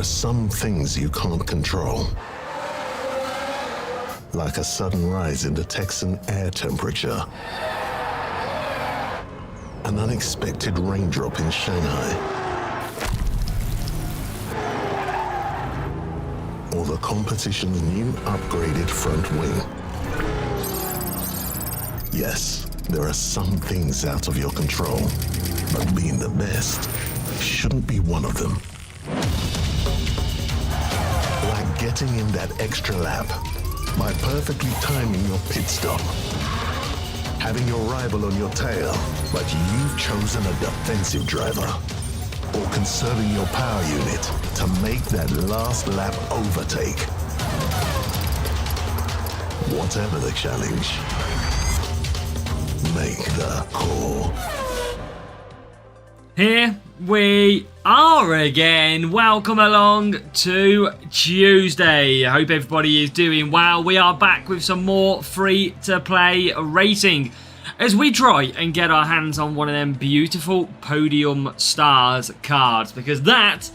some things you can't control. Like a sudden rise in the Texan air temperature. An unexpected raindrop in Shanghai. Or the competition's new upgraded front wing. Yes, there are some things out of your control, but being the best shouldn't be one of them. Like getting in that extra lap by perfectly timing your pit stop. Having your rival on your tail, but you've chosen a defensive driver. Or conserving your power unit to make that last lap overtake. Whatever the challenge, make the call. Here we are again. Welcome along to Tuesday. I hope everybody is doing well. We are back with some more free-to-play racing as we try and get our hands on one of them beautiful Podium Stars cards, because that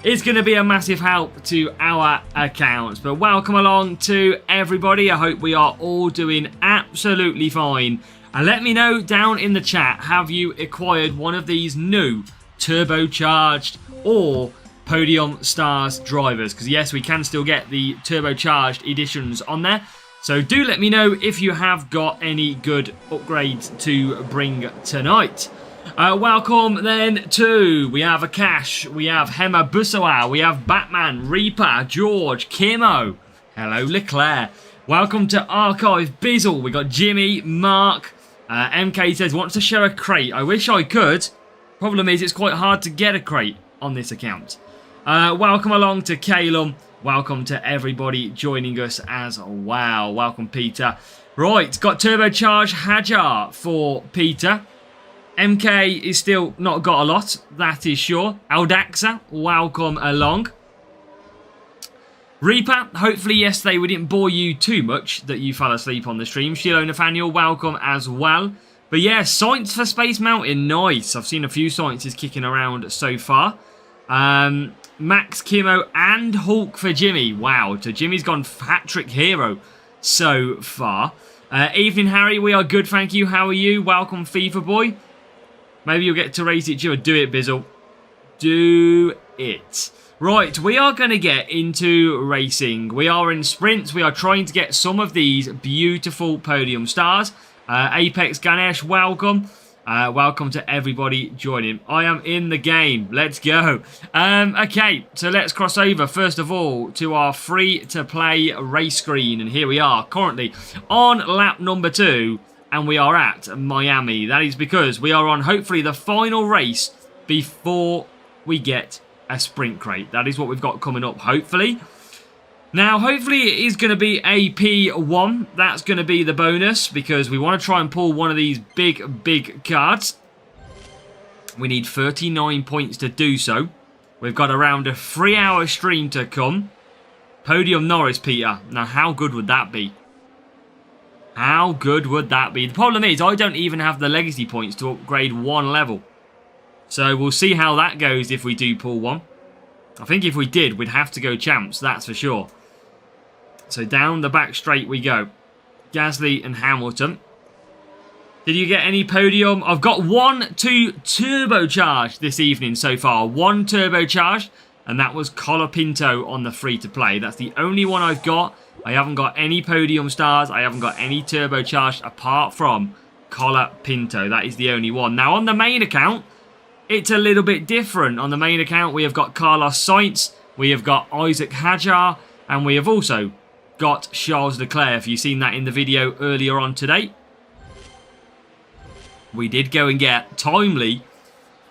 is going to be a massive help to our accounts. But welcome along to everybody. I hope we are all doing absolutely fine. And let me know down in the chat, have you acquired one of these new turbocharged or Podium Stars drivers? Because yes, we can still get the turbocharged editions on there. So do let me know if you have got any good upgrades to bring tonight. Welcome then to, we have Akash, we have Hema Busawa, we have Batman, Reaper, George, Kimo. Hello Leclerc. Welcome to Archive Bizzle. We got Jimmy, Mark. MK says, wants to share a crate. I wish I could. Problem is, it's quite hard to get a crate on this account. Welcome along to Calum. Welcome to everybody joining us as well. Welcome, Peter. Right, got turbocharged Hajar for Peter. MK is still not got a lot, that is sure. Aldaxa, welcome along. Reaper, hopefully yesterday we didn't bore you too much that you fell asleep on the stream. Shiloh Nathaniel, welcome as well. But yeah, Science for Space Mountain, nice. I've seen a few Sciences kicking around so far. Max, Kimo, and Hulk for Jimmy. Wow, so Jimmy's gone hat-trick hero so far. Evening, Harry. We are good, thank you. How are you? Welcome, FIFA boy. Maybe you'll get to race it, Jimmy. Do it, Bizzle. Do it. Right, we are going to get into racing. We are in sprints. We are trying to get some of these beautiful Podium Stars. Apex Ganesh, welcome. Welcome to everybody joining. I am in the game. Let's go. Okay, so let's cross over first of all to our free-to-play race screen. And here we are currently on lap number 2. And we are at Miami. That is because we are on hopefully the final race before we get a sprint crate. That is what we've got coming up, hopefully. Now, hopefully it is going to be a P1. That's going to be the bonus because we want to try and pull one of these big cards. We need 39 points to do so. We've got around a 3-hour stream to come. Podium Norris, Peter. Now, how good would that be? How good would that be? The problem is I don't even have the legacy points to upgrade one level. So we'll see how that goes if we do pull one. I think if we did, we'd have to go champs, that's for sure. So down the back straight we go. Gasly and Hamilton. Did you get any podium? I've got 1 turbocharged this evening so far. 1 turbocharged, and that was Colapinto on the free-to-play. That's the only one I've got. I haven't got any Podium Stars. I haven't got any turbocharged apart from Colapinto. That is the only one. Now, on the main account, it's a little bit different. On the main account, we have got Carlos Sainz, we have got Isaac Hajar, and we have also got Charles Leclerc. If you've seen that in the video earlier on today, we did go and get timely,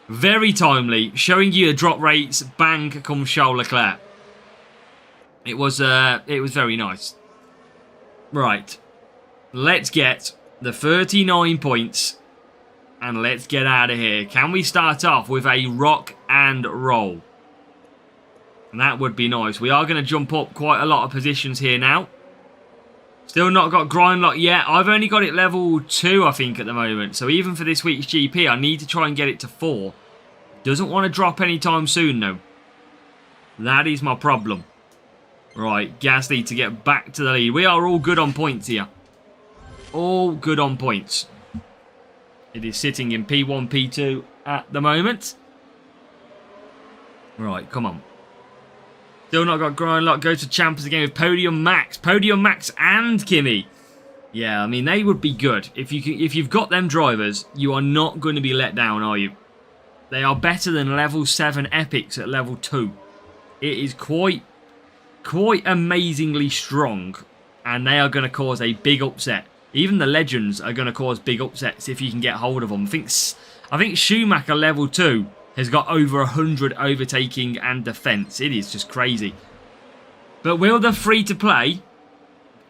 very timely, showing you the drop rates. Bang comes Charles Leclerc. It was very nice. Right, let's get the 39 points. And let's get out of here. Can we start off with a rock and roll? And that would be nice. We are going to jump up quite a lot of positions here now. Still not got grind lock yet. I've only got it level 2, I think, at the moment. So even for this week's GP, I need to try and get it to 4. Doesn't want to drop anytime soon, though. That is my problem. Right, Gasly to get back to the lead. We are all good on points here. All good on points. It is sitting in P1, P2 at the moment. Right, come on. Still not got Grindlock. Go to Champions again with Podium Max. Podium Max and Kimi. Yeah, I mean, they would be good. If you've got them drivers, you are not going to be let down, are you? They are better than level 7 epics at level 2. It is quite amazingly strong. And they are going to cause a big upset. Even the legends are going to cause big upsets if you can get hold of them. I think Schumacher level 2 has got over 100 overtaking and defense. It is just crazy. But will the free-to-play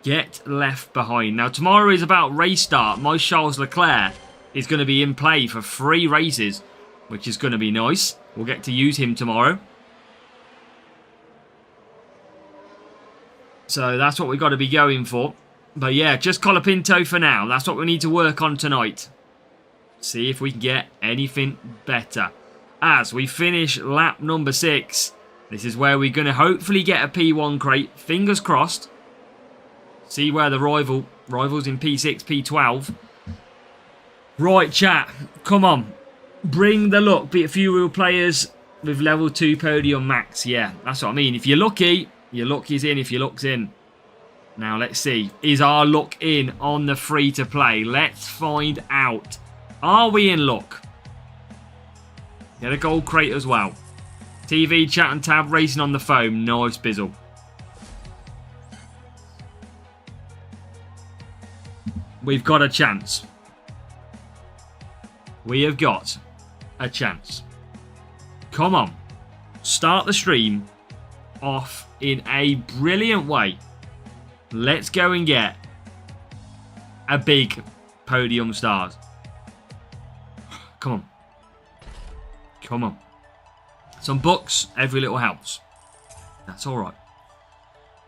get left behind? Now, tomorrow is about race start. My Charles Leclerc is going to be in play for 3 races, which is going to be nice. We'll get to use him tomorrow. So that's what we've got to be going for. But yeah, just Colapinto for now. That's what we need to work on tonight. See if we can get anything better. As we finish lap number 6. This is where we're going to hopefully get a P1 crate. Fingers crossed. See where the rivals in P6, P12. Right, chat. Come on. Bring the luck. Beat a few real players with level 2 podium max. Yeah, that's what I mean. If you're lucky, your luck is in if your luck's in. Now, let's see. Is our luck in on the free-to-play? Let's find out. Are we in luck? Get a gold crate as well. TV, chat and tab, racing on the foam. Nice bizzle. We've got a chance. We have got a chance. Come on. Start the stream off in a brilliant way. Let's go and get a big podium stars. Come on. Come on. Some bucks, every little helps. That's alright.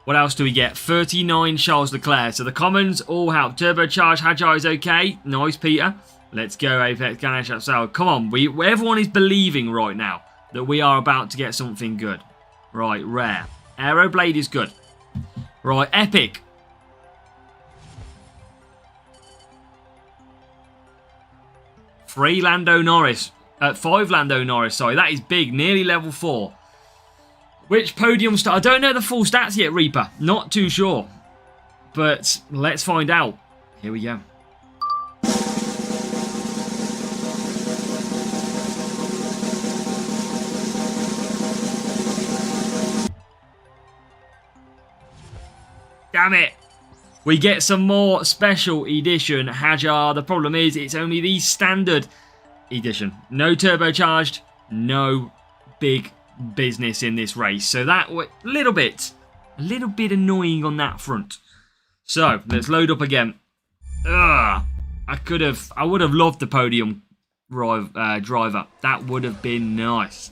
What else do we get? 39 Charles Leclerc. So the commons all help. Turbocharge Hajjar is okay. Nice, Peter. Let's go, Apex Ganesh Upsell. Come on. Everyone is believing right now that we are about to get something good. Right, rare. Aeroblade is good. Right, epic. Five Lando Norris, sorry. That is big. Nearly level 4. Which podium star? I don't know the full stats yet, Reaper. Not too sure. But let's find out. Here we go. Damn it. We get some more special edition Hajjar. The problem is it's only the standard edition. No turbocharged, no big business in this race. So that was a little bit annoying on that front. So let's load up again. Ugh, I would have loved the podium driver. That would have been nice.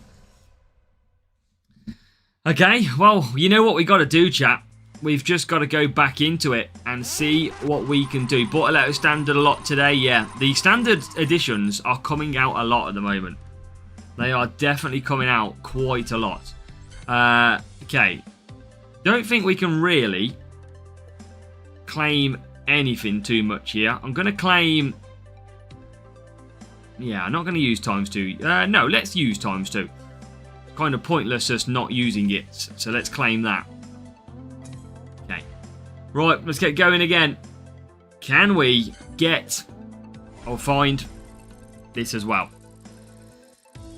Okay, well, you know what we got to do, chat. We've just got to go back into it and see what we can do. Bortoletto standard a lot today, yeah. The standard editions are coming out a lot at the moment. They are definitely coming out quite a lot. Okay. Don't think we can really claim anything too much here. I'm going to claim... Yeah, I'm not going to use ×2. No, let's use ×2. It's kind of pointless us not using it. So let's claim that. Right, let's get going again. Can we get or find this as well?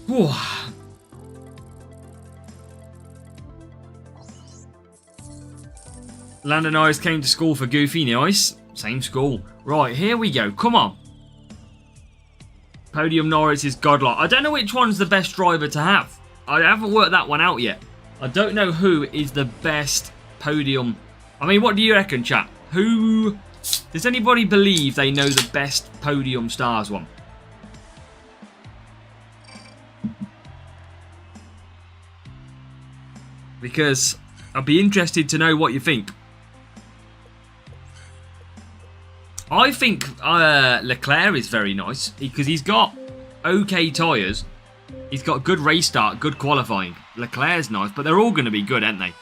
Whew. Lando Norris came to school for Goofy. Nice. Same school. Right, here we go. Come on. Podium Norris is godlike. I don't know which one's the best driver to have. I haven't worked that one out yet. I don't know who is the best podium. I mean, what do you reckon, chat? Who... Does anybody believe they know the best podium stars one? Because I'd be interested to know what you think. I think Leclerc is very nice because he's got okay tyres He's got good race start, good qualifying. Leclerc's nice, but they're all going to be good, aren't they?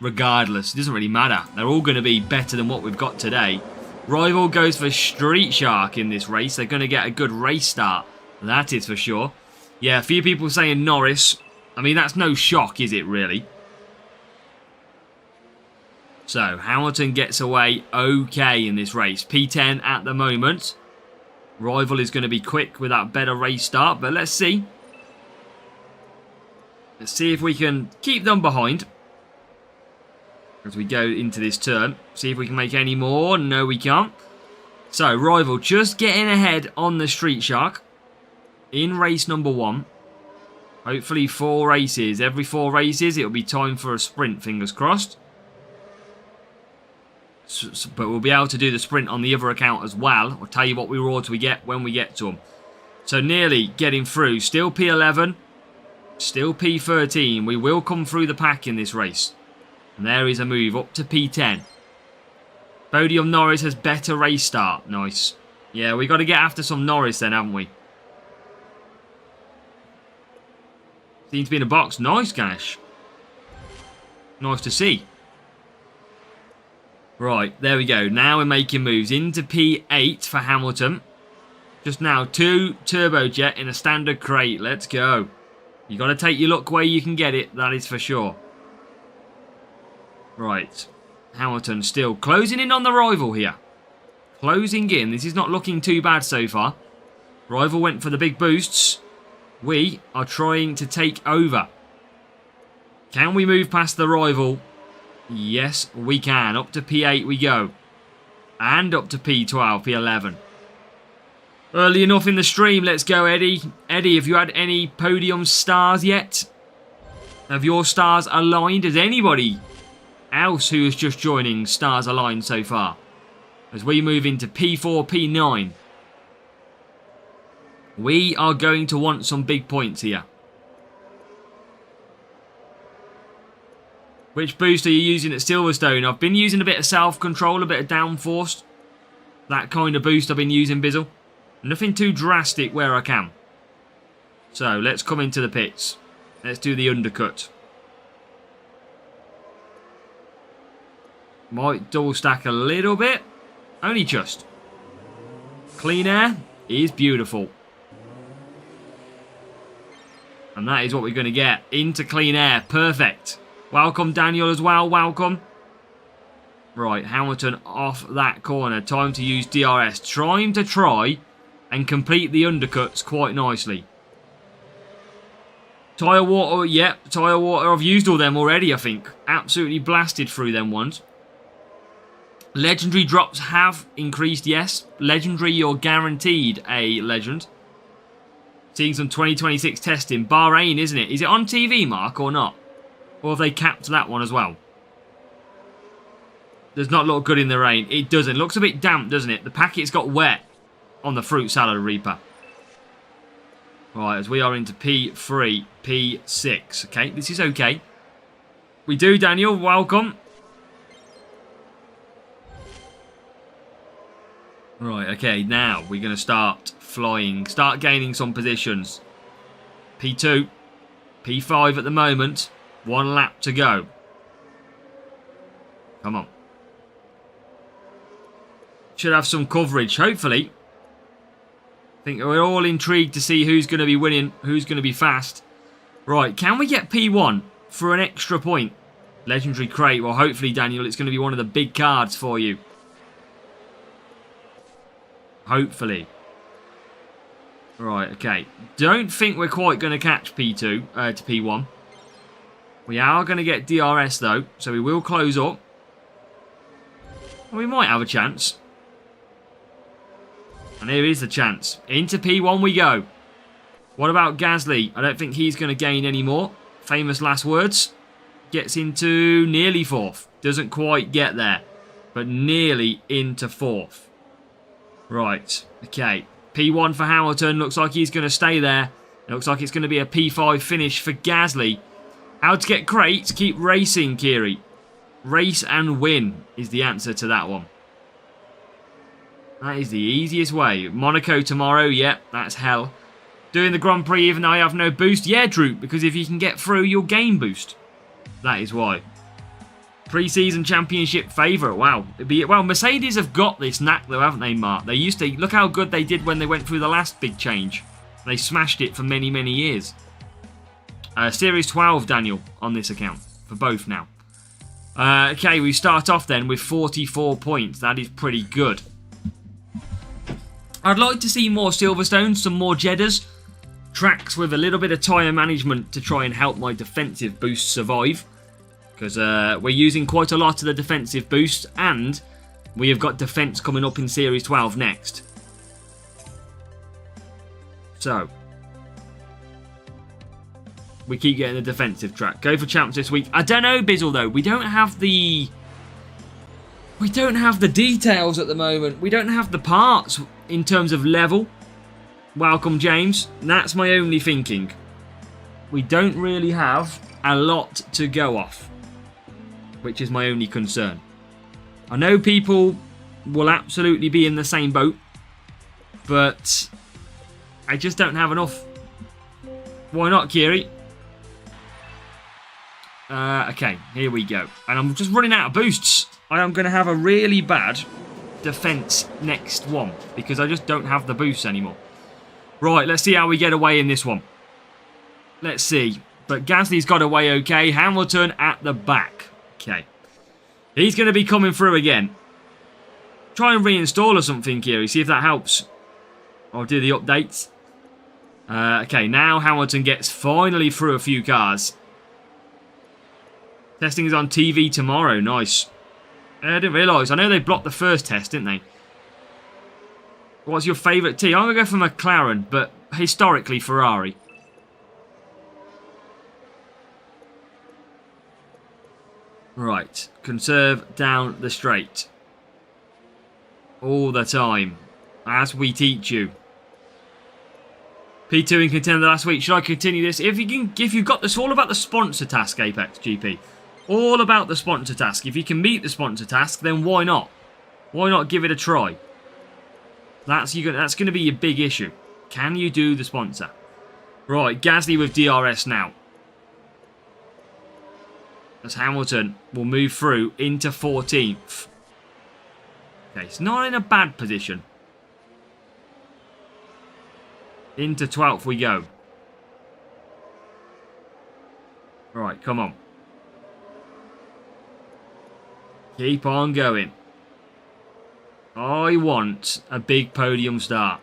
Regardless, it doesn't really matter. They're all going to be better than what we've got today. Rival goes for Street Shark in this race. They're going to get a good race start. That is for sure. Yeah, a few people saying Norris. I mean, that's no shock, is it, really? So, Hamilton gets away okay in this race. P10 at the moment. Rival is going to be quick with that better race start, but let's see. Let's see if we can keep them behind as we go into this turn. See if we can make any more. No, we can't. So, Rival just getting ahead on the Street Shark in race number 1. Hopefully 4 races. Every 4 races, it'll be time for a sprint, fingers crossed. But we'll be able to do the sprint on the other account as well. I'll tell you what rewards we get when we get to them. So, nearly getting through. Still P11. Still P13. We will come through the pack in this race. And there is a move up to P10. Podium Norris has better race start. Nice. Yeah, we got to get after some Norris then, haven't we? Seems to be in a box. Nice, Ganesh. Nice to see. Right, there we go. Now we're making moves into P8 for Hamilton. Just now, 2 turbojet in a standard crate. Let's go. You got to take your luck where you can get it. That is for sure. Right. Hamilton still closing in on the Rival here. Closing in. This is not looking too bad so far. Rival went for the big boosts. We are trying to take over. Can we move past the Rival? Yes, we can. Up to P8 we go. And up to P12, P11. Early enough in the stream. Let's go, Eddie. Eddie, have you had any podium stars yet? Have your stars aligned? Has anybody else who is just joining stars aligned so far? As we move into P4, P9. We are going to want some big points here. Which boost are you using at Silverstone? I've been using a bit of self-control, a bit of downforce. That kind of boost I've been using, Bizzle. Nothing too drastic where I can. So, let's come into the pits. Let's do the undercut. Might double stack a little bit. Only just. Clean air is beautiful. And that is what we're going to get. Into clean air. Perfect. Welcome, Daniel, as well. Welcome. Right, Hamilton off that corner. Time to use DRS. Trying to try and complete the undercuts quite nicely. Tyre water, yep. Tyre water. I've used all them already, I think. Absolutely blasted through them ones. Legendary drops have increased, yes. Legendary, you're guaranteed a legend. Seeing some 2026 testing. Bahrain, isn't it? Is it on TV, Mark, or not? Or have they capped that one as well? Does not look good in the rain. It doesn't. Looks a bit damp, doesn't it? The packet's got wet on the fruit salad Reaper. Right, as we are into P3, P6. Okay, this is okay. We do, Daniel. Welcome. Right, okay, now we're going to start flying. Start gaining some positions. P2. P5 at the moment. 1 lap to go. Come on. Should have some coverage, hopefully. I think we're all intrigued to see who's going to be winning, who's going to be fast. Right, can we get P1 for an extra point? Legendary crate. Well, hopefully, Daniel, it's going to be one of the big cards for you. Hopefully. Right, okay. Don't think we're quite going to catch P2 to P1. We are going to get DRS, though, so we will close up. We might have a chance. And here is the chance. Into P1 we go. What about Gasly? I don't think he's going to gain any more. Famous last words. Gets into nearly 4th. Doesn't quite get there. But nearly into 4th. Right. Okay. P1 for Hamilton. Looks like he's going to stay there. It looks like it's going to be a P5 finish for Gasly. How to get crates? Keep racing, Kiri. Race and win is the answer to that one. That is the easiest way. Monaco tomorrow. Yep, that's hell. Doing the Grand Prix even though I have no boost? Yeah, Droop, because if you can get through, you'll gain boost. That is why. Pre-season championship favourite. Wow. Well, Mercedes have got this knack though, haven't they, Mark? They used to... Look how good they did when they went through the last big change. They smashed it for many, many years. Series 12, Daniel, on this account. For both now. Okay, we start off then with 44 points. That is pretty good. I'd like to see more Silverstones, some more Jeddahs. Tracks with a little bit of tyre management to try and help my defensive boost survive. Because we're using quite a lot of the defensive boost. And we have got defence coming up in Series 12 next. So... we keep getting the defensive track. Go for champs this week. I don't know, Bizzle, though. We don't have the details at the moment. We don't have the parts in terms of level. Welcome, James. That's my only thinking. We don't really have a lot to go off, which is my only concern. I know people will absolutely be in the same boat, but I just don't have enough. Why not, Kiri? Okay, here we go. And I'm just running out of boosts. I am going to have a really bad defense next one because I just don't have the boosts anymore. Right, let's see how we get away in this one. Let's see. But Gasly's got away okay. Hamilton at the back. Okay. He's going to be coming through again. Try and reinstall or something, Kiri. See if that helps. I'll do the updates. Okay, now Hamilton gets finally through a few cars. Testing is on TV tomorrow. Nice. I didn't realise. I know they blocked the first test, didn't they? What's your favourite team? I'm going to go for McLaren, but historically Ferrari. Right. Conserve down the straight. All the time. As we teach you. P2 in contender last week. Should I continue this? If you got this, all about the sponsor task, Apex GP. All about the sponsor task. If you can meet the sponsor task, then why not? Why not give it a try? That's going to be your big issue. Can you do the sponsor? Right, Gasly with DRS now. As Hamilton will move through into 14th. Okay, it's not in a bad position. Into 12th we go. Right, come on. Keep on going. I want a big podium start.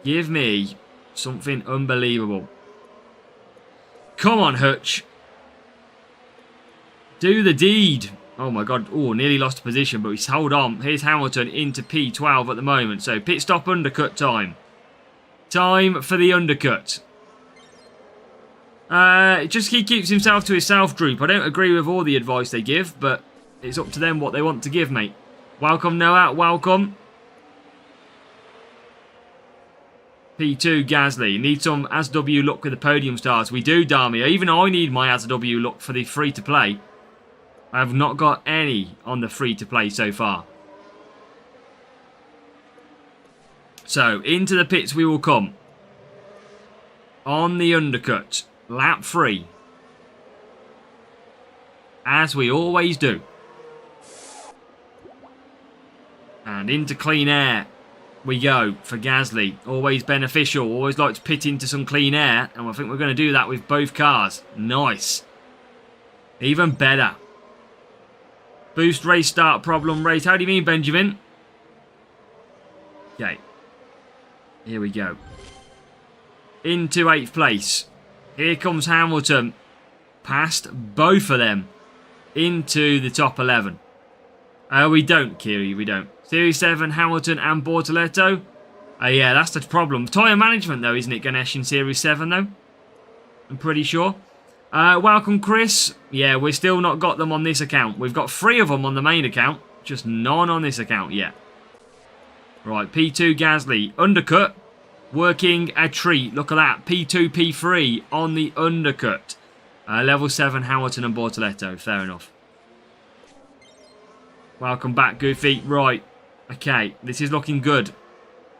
Give me something unbelievable. Come on, Hutch. Do the deed. Oh my god. Oh, nearly lost position, but he's held on. Here's Hamilton into P12 at the moment. So pit stop undercut time. Time for the undercut. Just he keeps himself to himself, Droop. I don't agree with all the advice they give, but it's up to them what they want to give, mate. Welcome, Noah. Welcome. P2, Gasly. Need some ASW luck with the podium stars. We do, Darmia. Even I need my ASW luck for the free-to-play. I have not got any on the free-to-play so far. So, into the pits we will come. On the undercut. Lap 3. As we always do. And into clean air we go for Gasly. Always beneficial. Always like to pit into some clean air. And I think we're going to do that with both cars. Nice. Even better. Boost race start problem race. How do you mean, Benjamin? Okay. Here we go. Into 8th place. Here comes Hamilton. Past both of them. Into the top 11. We don't, Kiri. We don't. Series 7, Hamilton and Bortoletto. Yeah, that's the problem. Tyre management, though, isn't it, Ganesh, in Series 7, though? I'm pretty sure. Welcome, Chris. Yeah, we've still not got them on this account. We've got 3 of them on the main account. Just none on this account yet. Right, P2 Gasly. Undercut. Working a treat. Look at that. P2, P3 on the undercut. Level 7, Hamilton and Bortoletto. Fair enough. Welcome back, Goofy. Right. Okay, this is looking good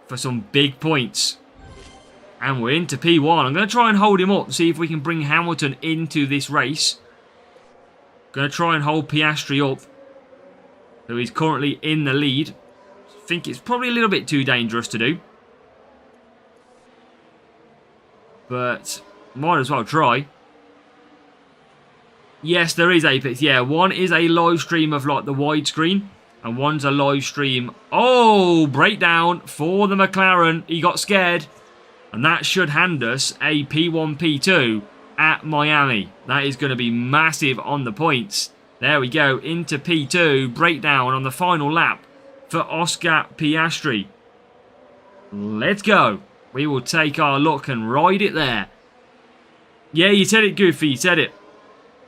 for some big points. And we're into P1. I'm going to try and hold him up, see if we can bring Hamilton into this race. Going to try and hold Piastri up, who is currently in the lead. I think it's probably a little bit too dangerous to do. But might as well try. Yes, there is Apex. Yeah, one is a live stream of like the widescreen. And one's a live stream. Oh, breakdown for the McLaren. He got scared. And that should hand us a P1, P2 at Miami. That is going to be massive on the points. There we go. Into P2. Breakdown on the final lap for Oscar Piastri. Let's go. We will take our luck and ride it there. Yeah, you said it, Goofy. You said it.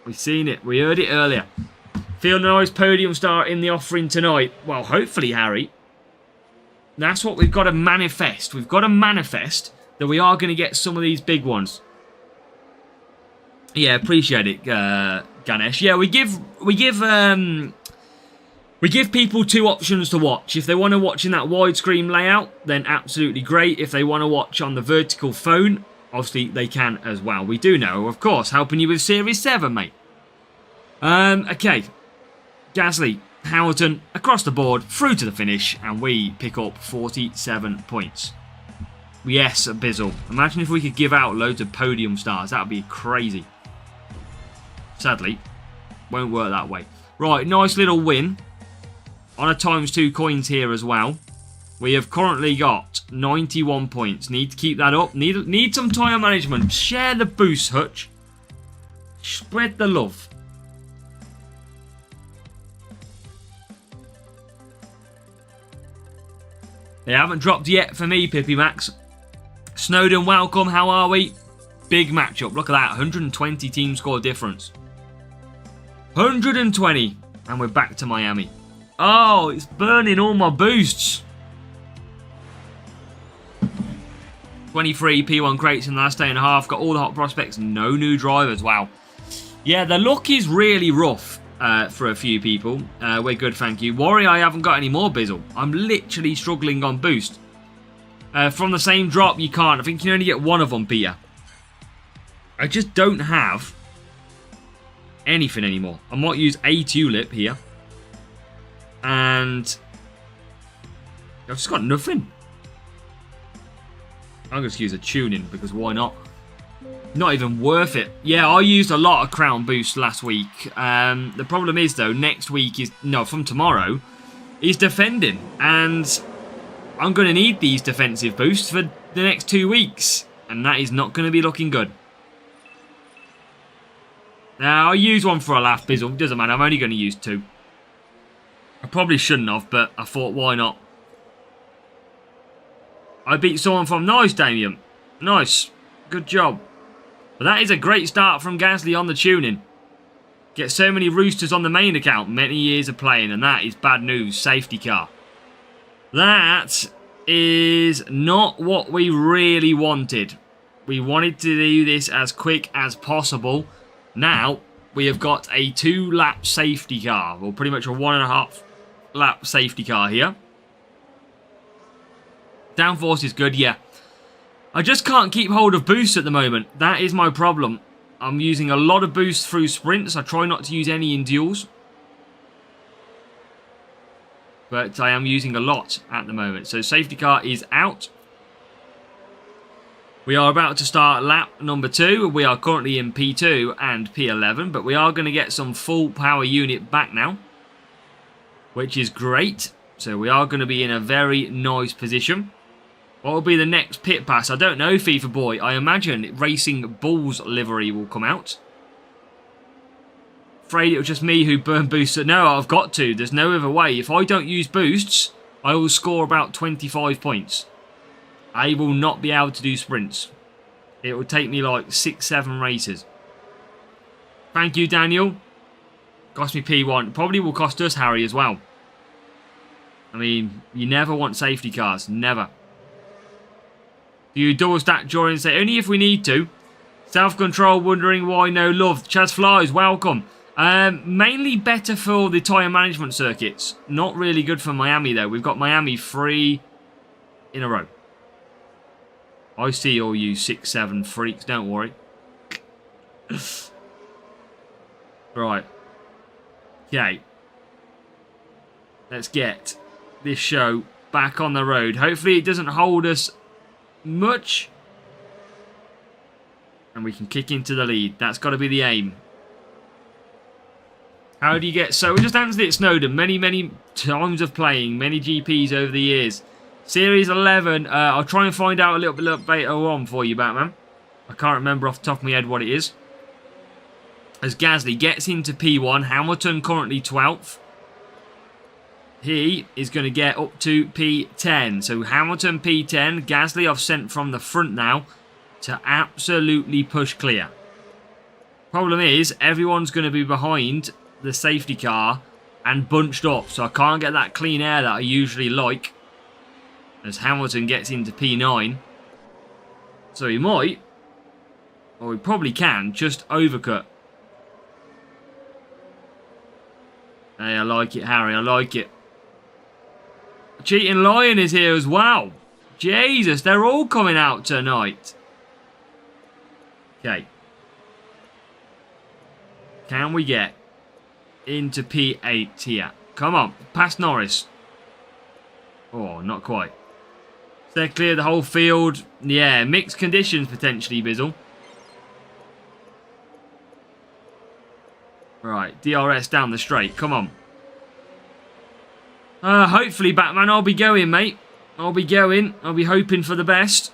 We've seen it. We heard it earlier. Feel a nice podium start in the offering tonight. Well, hopefully, Harry. That's what we've got to manifest. We've got to manifest that we are going to get some of these big ones. Yeah, appreciate it, Ganesh. Yeah, we give people two options to watch. If they want to watch in that widescreen layout, then absolutely great. If they want to watch on the vertical phone, obviously they can as well. We do know, of course, helping you with Series 7, mate. Okay. Gasly, Hamilton, across the board, through to the finish, and we pick up 47 points. Yes, Bizzle. Imagine if we could give out loads of podium stars. That would be crazy. Sadly, won't work that way. Right, nice little win. On a ×2 coins here as well. We have currently got 91 points. Need to keep that up. Need some tyre management. Share the boost, Hutch. Spread the love. They haven't dropped yet for me, Pippy Max. Snowden, welcome. How are we? Big matchup. Look at that. 120 team score difference. 120. And we're back to Miami. Oh, it's burning all my boosts. 23 P1 crates in the last day and a half. Got all the hot prospects. No new drivers. Wow. Yeah, the luck is really rough for a few people. We're good, thank you. Worry, I haven't got any more Bizzle. I'm literally struggling on boost. From the same drop, you can't. I think you can only get one of them, Peter. I just don't have anything anymore. I might use a tulip here. And I've just got nothing. I'm going to use a tuning because why not? Not even worth it. Yeah, I used a lot of crown boost last week. The problem is though, next week is, no, from tomorrow, is defending. And I'm going to need these defensive boosts for the next 2 weeks. And that is not going to be looking good. Now, I use one for a laugh, Bizzle. Doesn't matter, I'm only going to use 2. I probably shouldn't have, but I thought, why not? I beat someone from... Nice, Damien. Nice. Good job. But that is a great start from Gasly on the tuning. Get so many roosters on the main account. Many years of playing, and that is bad news. Safety car. That is not what we really wanted. We wanted to do this as quick as possible. Now, we have got a 2-lap safety car. Well, pretty much a 1.5 lap safety car here. Downforce is good, yeah. I just can't keep hold of boosts at the moment. That is my problem. I'm using a lot of boosts through sprints. I try not to use any in duels. But I am using a lot at the moment. So safety car is out. We are about to start lap number 2. We are currently in P2 and P11. But we are going to get some full power unit back now. Which is great. So we are going to be in a very nice position. What will be the next pit pass? I don't know, FIFA boy. I imagine Racing Bulls livery will come out. Afraid it was just me who burned boosts. No, I've got to. There's no other way. If I don't use boosts, I will score about 25 points. I will not be able to do sprints. It will take me like 6-7 races. Thank you, Daniel. Cost me P1. Probably will cost us, Harry, as well. I mean, you never want safety cars. Never. Do you double stack during say only if we need to? Self-control, wondering why no love. Chaz Flies, welcome. Mainly better for the tyre management circuits. Not really good for Miami though. We've got Miami 3 in a row. I see all you 6-7 freaks, don't worry. Right. Okay. Let's get this show back on the road. Hopefully it doesn't hold us much. And we can kick into the lead. That's got to be the aim. How do you get... So we just answered it, Snowden. Many times of playing. Many GPs over the years. Series 11. I'll try and find out a little bit later on for you, Batman. I can't remember off the top of my head what it is. As Gasly gets into P1. Hamilton currently 12th. He is going to get up to P10. So Hamilton P10. Gasly I've sent from the front now to absolutely push clear. Problem is, everyone's going to be behind the safety car and bunched up. So I can't get that clean air that I usually like. As Hamilton gets into P9. So he might, or we probably can, just overcut. Hey, I like it, Harry. I like it. Cheating Lion is here as well. Jesus, they're all coming out tonight. Okay. Can we get into P8 here? Come on, past Norris. Oh, not quite. They're clear the whole field. Yeah, mixed conditions potentially, Bizzle. Right, DRS down the straight. Come on. Hopefully, Batman, I'll be going, mate. I'll be going. I'll be hoping for the best.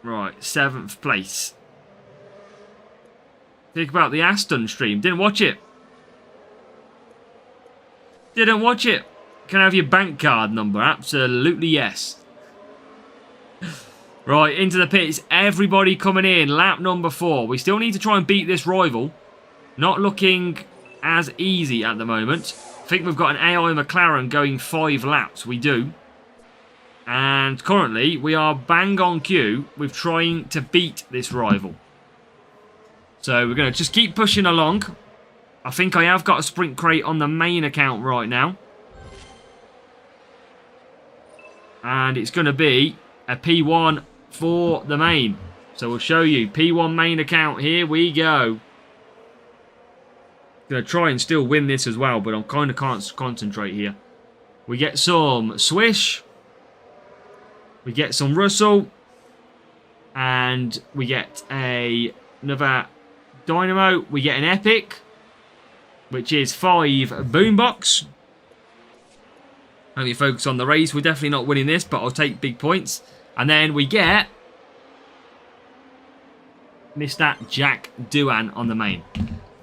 Right, 7th place. Think about the Aston stream. Didn't watch it. Didn't watch it. Can I have your bank card number? Absolutely yes. Right, into the pits. Everybody coming in. Lap number 4. We still need to try and beat this rival. Not looking as easy at the moment. I think we've got an AI McLaren going 5 laps. We do. And currently, we are bang on cue with trying to beat this rival. So we're going to just keep pushing along. I think I have got a sprint crate on the main account right now. And it's going to be a P1 for the main. So we'll show you. P1 main account. Here we go. Going to try and still win this as well, but I kind of can't concentrate here. We get some Swish. We get some Russell. And we get another Dynamo. We get an Epic, which is 5 Boombox. Only focus on the race. We're definitely not winning this, but I'll take big points. And then we get Mr. Jack Doohan on the main.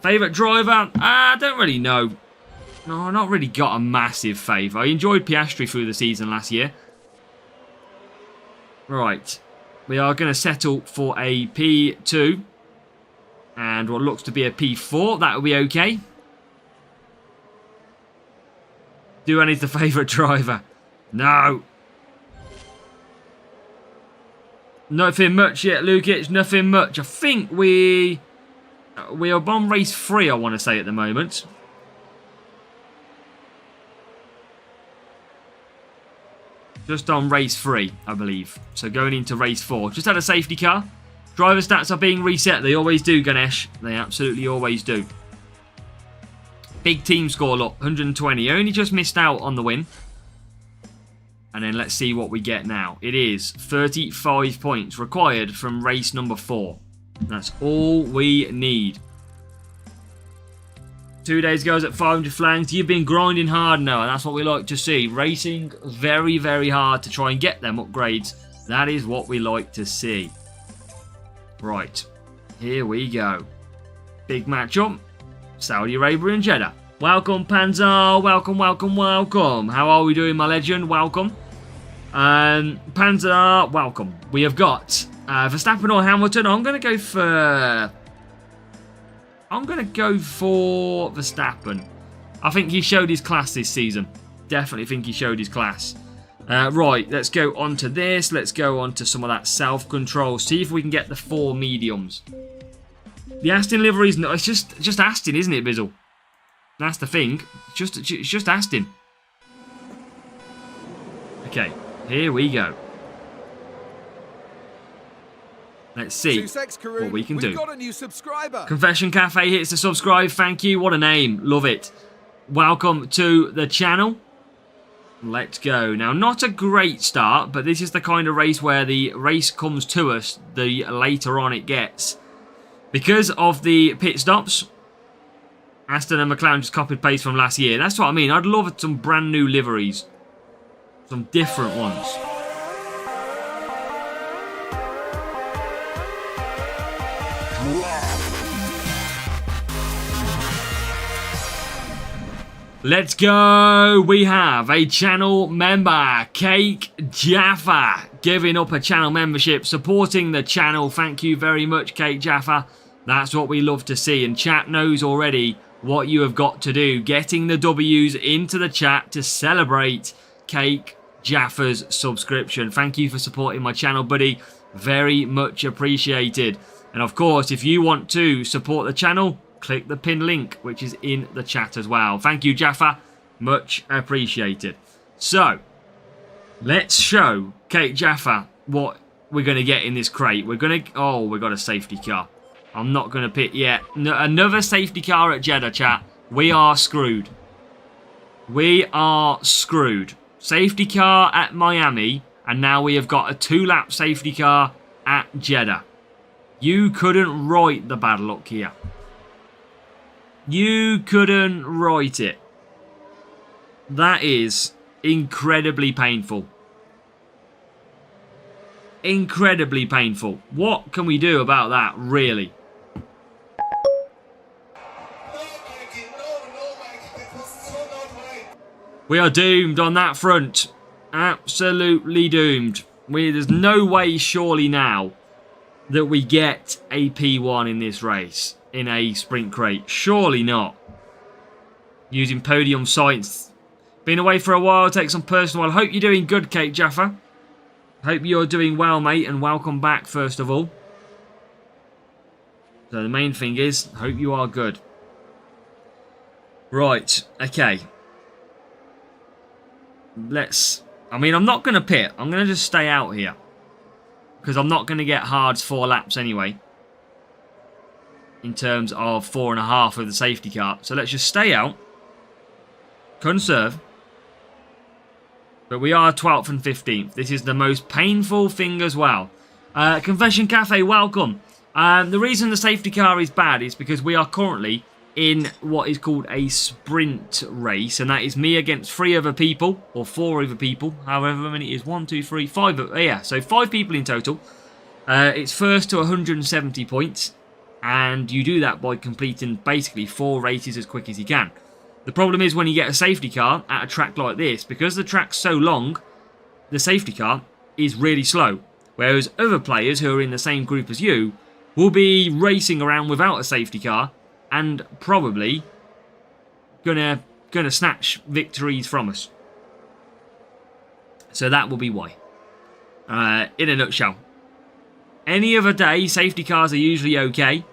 Favourite driver? I don't really know. No, I've not really got a massive favourite. I enjoyed Piastri through the season last year. Right. We are going to settle for a P2. And what looks to be a P4. That will be okay. Doohan is the favourite driver. No. Nothing much yet, Lukic. Nothing much. I think we are on race 3, I want to say, at the moment. Just on race 3, I believe. So going into race 4. Just had a safety car. Driver stats are being reset. They always do, Ganesh. They absolutely always do. Big team score, look. 120. Only just missed out on the win. And then let's see what we get now. It is 35 points required from race number 4. That's all we need. 2 days ago, I was at 500 flanks. You've been grinding hard now, and that's what we like to see. Racing very, very hard to try and get them upgrades. That is what we like to see. Right. Here we go. Big matchup. Saudi Arabia and Jeddah. Welcome, Panzer. Welcome, welcome, welcome. How are we doing, my legend? Welcome. Panzer, welcome. We have got Verstappen or Hamilton. I'm going to go for Verstappen. I think he showed his class this season. Definitely think he showed his class. Right, let's go on to this. Let's go on to some of that self-control. See if we can get the 4 mediums. The Aston livery is not. It's just Aston, isn't it, Bizzle? That's the thing. It's just Aston. Okay, here we go. Let's see what we can do. Got a new subscriber. Confession Cafe hits the subscribe. Thank you. What a name. Love it. Welcome to the channel. Let's go. Now, not a great start, but this is the kind of race where the race comes to us the later on it gets. Because of the pit stops, Aston and McLaren just copied paste from last year. That's what I mean. I'd love some brand new liveries. Some different ones. Let's go. We have a channel member, Cake Jaffa, giving up a channel membership, supporting the channel. Thank you very much, Cake Jaffa. That's what we love to see. And chat knows already what you have got to do. Getting the W's into the chat to celebrate Cake Jaffa's subscription. Thank you for supporting my channel, buddy. Very much appreciated. And of course, if you want to support the channel, click the pinned link, which is in the chat as well. Thank you, Jaffa. Much appreciated. So, let's show Cake Jaffa what we're going to get in this crate. We're going to... Oh, we got a safety car. I'm not going to pit yet. No, another safety car at Jeddah, chat. We are screwed. We are screwed. Safety car at Miami, and now we have got a 2-lap safety car at Jeddah. You couldn't write the bad luck here. You couldn't write it. That is incredibly painful. Incredibly painful. What can we do about that, really? We are doomed on that front. Absolutely doomed. There's no way, surely now, that we get a P1 in this race. In a sprint crate. Surely not. Using podium sites. Been away for a while. Take some personal. I hope you're doing good, Cake Jaffa. Hope you're doing well, mate. And welcome back, first of all. So the main thing is, hope you are good. Right. Okay. I mean, I'm not going to pit. I'm going to just stay out here. Because I'm not going to get hards 4 laps anyway. In terms of 4.5 of the safety car. So let's just stay out. Conserve. But we are 12th and 15th. This is the most painful thing as well. Confession Cafe, welcome. The reason the safety car is bad is because we are currently in what is called a sprint race. And that is me against 3 other people. Or 4 other people. However many it is. 1, 2, 3, 5. Yeah, so 5 people in total. It's first to 170 points. And you do that by completing basically 4 races as quick as you can. The problem is when you get a safety car at a track like this, because the track's so long, the safety car is really slow. Whereas other players who are in the same group as you will be racing around without a safety car and probably gonna snatch victories from us. So that will be why. In a nutshell. Any other day, safety cars are usually okay.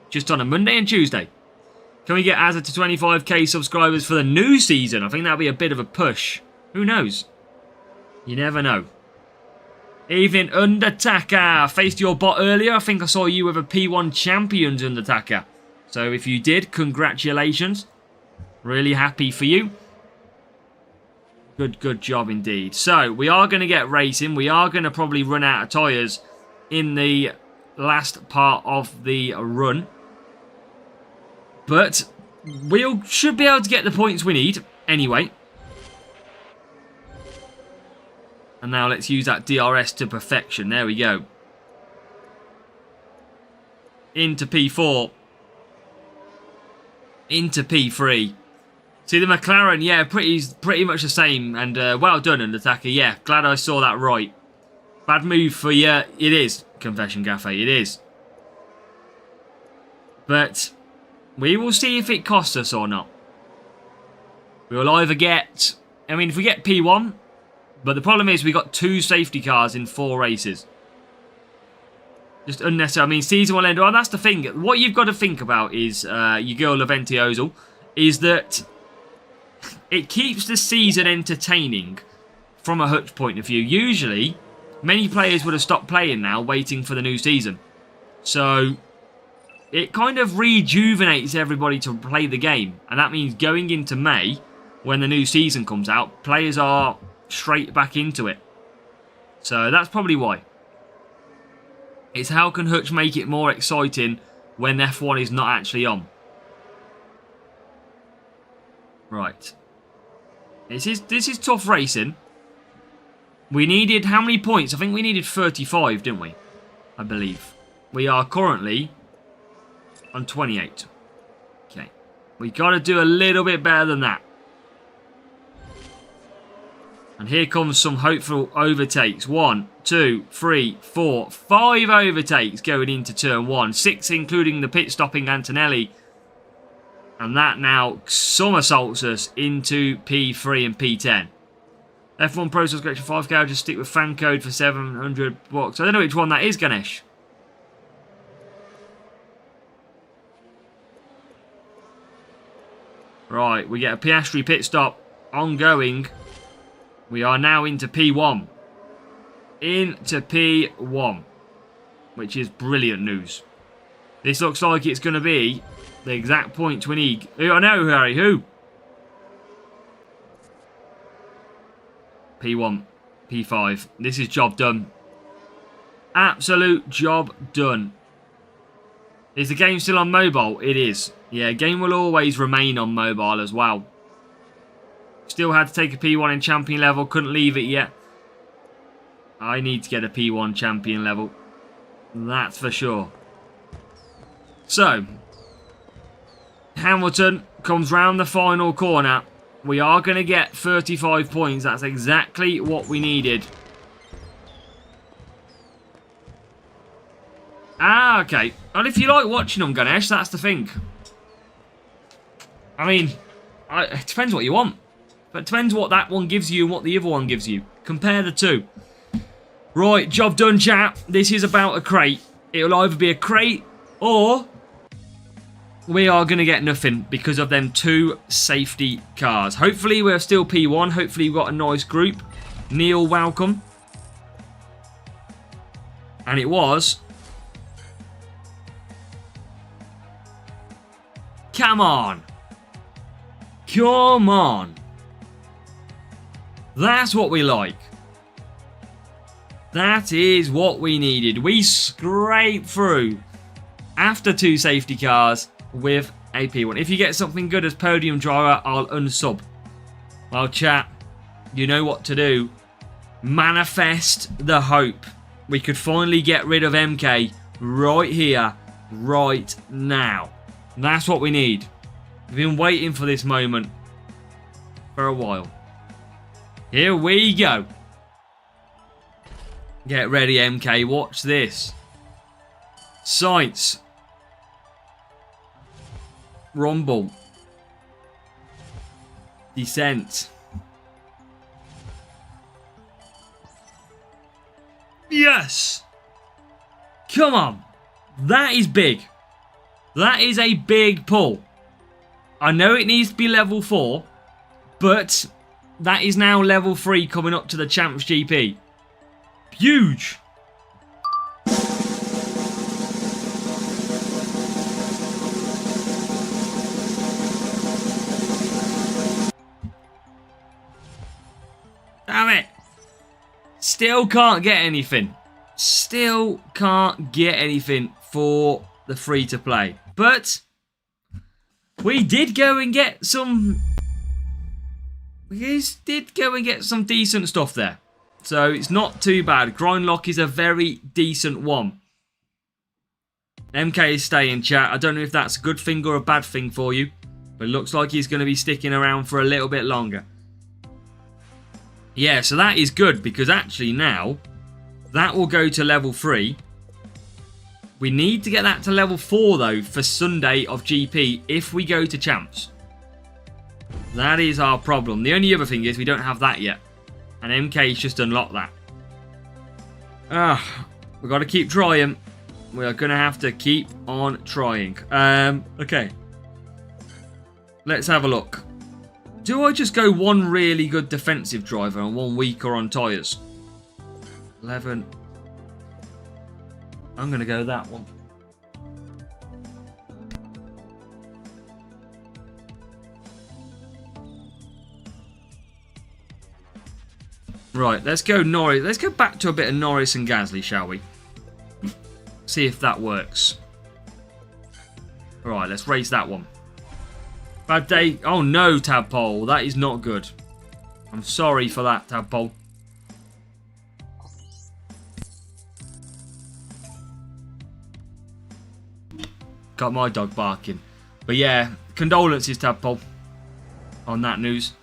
Just on a Monday and Tuesday. Can we get Azza to 25k subscribers for the new season? I think that'll be a bit of a push. Who knows? You never know. Evening, Undertaker. Faced your bot earlier. I think I saw you with a P1 Champions, Undertaker. So if you did, congratulations. Really happy for you. Good job indeed. So, we are going to get racing. We are going to probably run out of tyres in the last part of the run. But we should be able to get the points we need anyway. And now let's use that DRS to perfection. There we go. Into P4. Into P3. See the McLaren, yeah, pretty much the same. And well done, Undertaker. Yeah, glad I saw that right. Bad move for you. It is, Confession Cafe. It is. But we will see if it costs us or not. We will either get... I mean, if we get P1... But the problem is we got 2 safety cars in 4 races. Just unnecessary. I mean, season will end. Well, that's the thing. What you've got to think about is, your girl Laventioso, is that it keeps the season entertaining from a Hutch point of view. Usually, many players would have stopped playing now, waiting for the new season. So, it kind of rejuvenates everybody to play the game. And that means going into May, when the new season comes out, players are straight back into it. So, that's probably why. It's how can Hutch make it more exciting when F1 is not actually on. Right. This is tough racing. We needed how many points? I think we needed 35, didn't we? I believe. We are currently on 28. Okay. We got to do a little bit better than that. And here comes some hopeful overtakes. 1, 2, 3, 4, 5 overtakes going into turn 1. 6 including the pit stopping Antonelli. And that now somersaults us into P3 and P10. F1 Pro subscription 5K. I'll just stick with fan code for 700 bucks. I don't know which one that is, Ganesh. Right, we get a Piastri pit stop ongoing. We are now into P1. Into P1. Which is brilliant news. This looks like it's going to be the exact points we need. I know, Harry. Who? P1. P5. This is job done. Absolute job done. Is the game still on mobile? It is. Yeah, game will always remain on mobile as well. Still had to take a P1 in champion level. Couldn't leave it yet. I need to get a P1 champion level. That's for sure. So, Hamilton comes round the final corner. We are going to get 35 points. That's exactly what we needed. Ah, okay. Well, if you like watching them, Ganesh, that's the thing. I mean, it depends what you want. But it depends what that one gives you and what the other one gives you. Compare the two. Right, job done, chat. This is about a crate. It'll either be a crate or we are going to get nothing because of them 2 safety cars. Hopefully, we're still P1. Hopefully, we've got a nice group. Neil, welcome. And it was. Come on. Come on. That's what we like. That is what we needed. We scraped through after 2 safety cars with a P1. If you get something good as podium driver, I'll unsub. Well, chat, you know what to do. Manifest the hope. We could finally get rid of MK right here, right now. That's what we need. We've been waiting for this moment for a while. Here we go. Get ready, MK. Watch this. Sainz. Rumble. Descent. Yes! Come on. That is big. That is a big pull. I know it needs to be level 4, but that is now level 3 coming up to the Champs GP. Huge. Damn it. Still can't get anything. Still can't get anything for the free to play. But we did go and get some. We did go and get some decent stuff there. So it's not too bad. Grindlock is a very decent one. MK is staying, chat. I don't know if that's a good thing or a bad thing for you. But it looks like he's going to be sticking around for a little bit longer. Yeah, so that is good. Because actually now, that will go to level 3. We need to get that to level 4 though for Sunday of GP if we go to Champs. That is our problem. The only other thing is we don't have that yet. And MK's just unlocked that. We've got to keep trying. We are going to have to keep on trying. Okay. Let's have a look. Do I just go one really good defensive driver and one weaker on tyres? 11. I'm going to go that one. Right, let's go Norris. Let's go back to a bit of Norris and Gasly, shall we? See if that works. Alright, let's race that one. Bad day. Oh no, Tadpole. That is not good. I'm sorry for that, Tadpole. Got my dog barking. But yeah, condolences, Tadpole, on that news.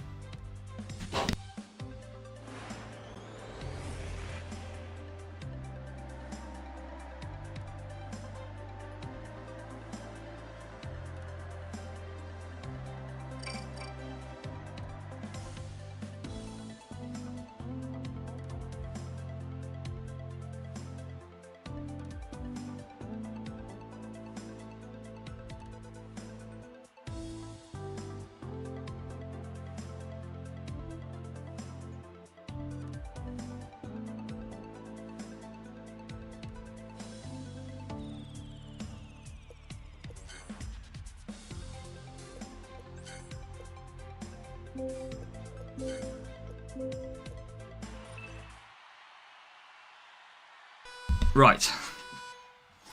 Right,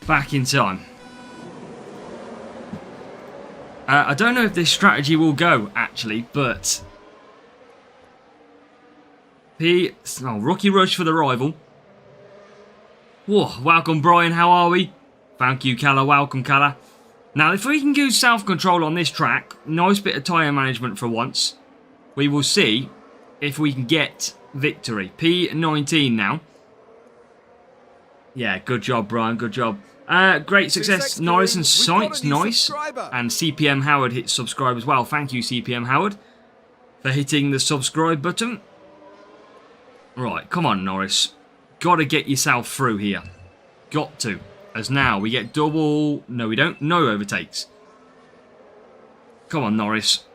back in time. I don't know if this strategy will go, actually, but... rookie rush for the rival. Whoa, welcome, Brian, how are we? Thank you, Calla, welcome, Calla. Now, if we can use self-control on this track, nice bit of tyre management for once, we will see if we can get victory. P19 now. Yeah, good job, Brian. Good job. Great success. Norris and Sainz, nice. And CPM Howard hit subscribe as well. Thank you, CPM Howard, for hitting the subscribe button. Right, come on, Norris. Got to get yourself through here. Got to. As now, we get double... No, we don't. No overtakes. Come on, Norris.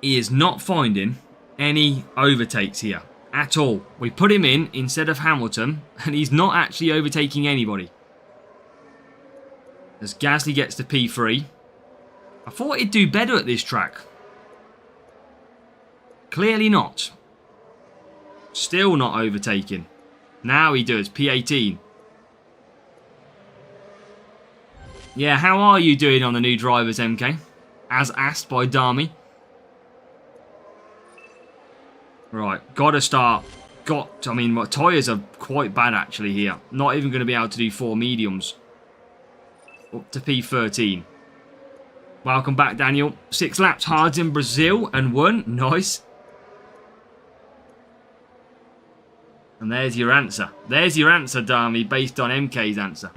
He is not finding any overtakes here. At all. We put him in instead of Hamilton, and he's not actually overtaking anybody. As Gasly gets to P3. I thought he'd do better at this track. Clearly not. Still not overtaking. Now he does. P18. Yeah, how are you doing on the new drivers, MK? As asked by Dami. Right, gotta start. I mean, my tyres are quite bad actually here. Not even going to be able to do 4 mediums. Up to P13. Welcome back, Daniel. 6 laps hards in Brazil and won. Nice. And there's your answer. There's your answer, Dami, based on MK's answer.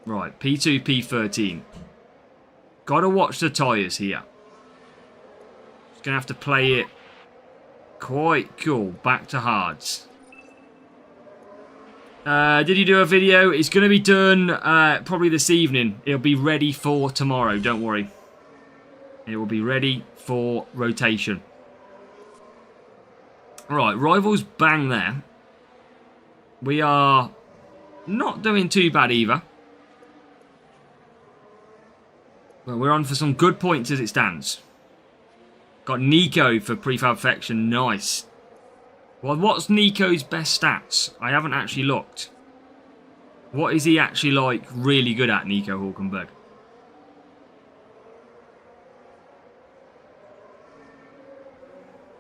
Right, P2, P13. Gotta watch the tyres here. Just going to have to play it quite cool. Back to hards. Did you do a video? It's going to be done probably this evening. It'll be ready for tomorrow. Don't worry. It will be ready for rotation. Right, rivals bang there. We are not doing too bad either. But we're on for some good points as it stands. Got Nico for prefab-fection. Nice. Well, what's Nico's best stats? I haven't actually looked. What is he actually like really good at, Nico Hulkenberg?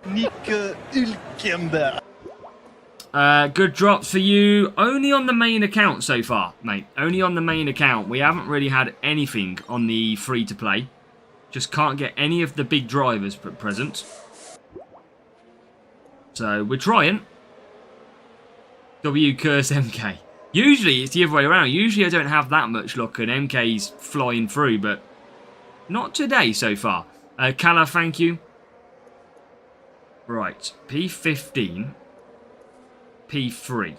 Nico Hulkenberg. Good drops for you. Only on the main account so far, mate. Only on the main account. We haven't really had anything on the free-to-play. Just can't get any of the big drivers at present. So, we're trying. W curse MK. Usually, it's the other way around. Usually, I don't have that much luck and MK's flying through, but not today so far. Calla, thank you. Right, P15. P3.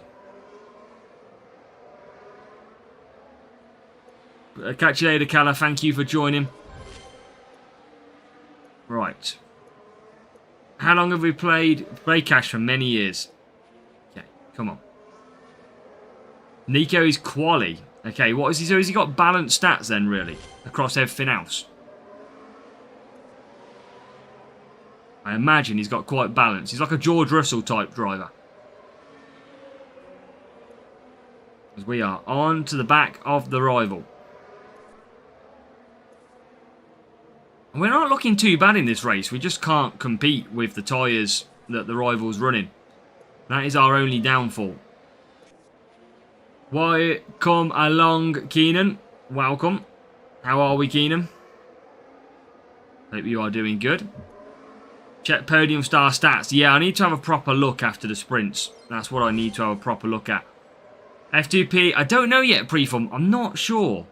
Catch you later, Calla. Thank you for joining. Right. How long have we played? Played Cash for many years. Okay, come on. Nico is quali. Okay, what is he? So has he got balanced stats then, really? Across everything else? I imagine he's got quite balanced. He's like a George Russell type driver. As we are on to the back of the rival. And we're not looking too bad in this race. We just can't compete with the tyres that the rival's running. That is our only downfall. Why, come along, Keenan. Welcome. How are we, Keenan? Hope you are doing good. Check podium star stats. Yeah, I need to have a proper look after the sprints. That's what I need to have a proper look at. F2P, I don't know yet, Preform. I'm not sure.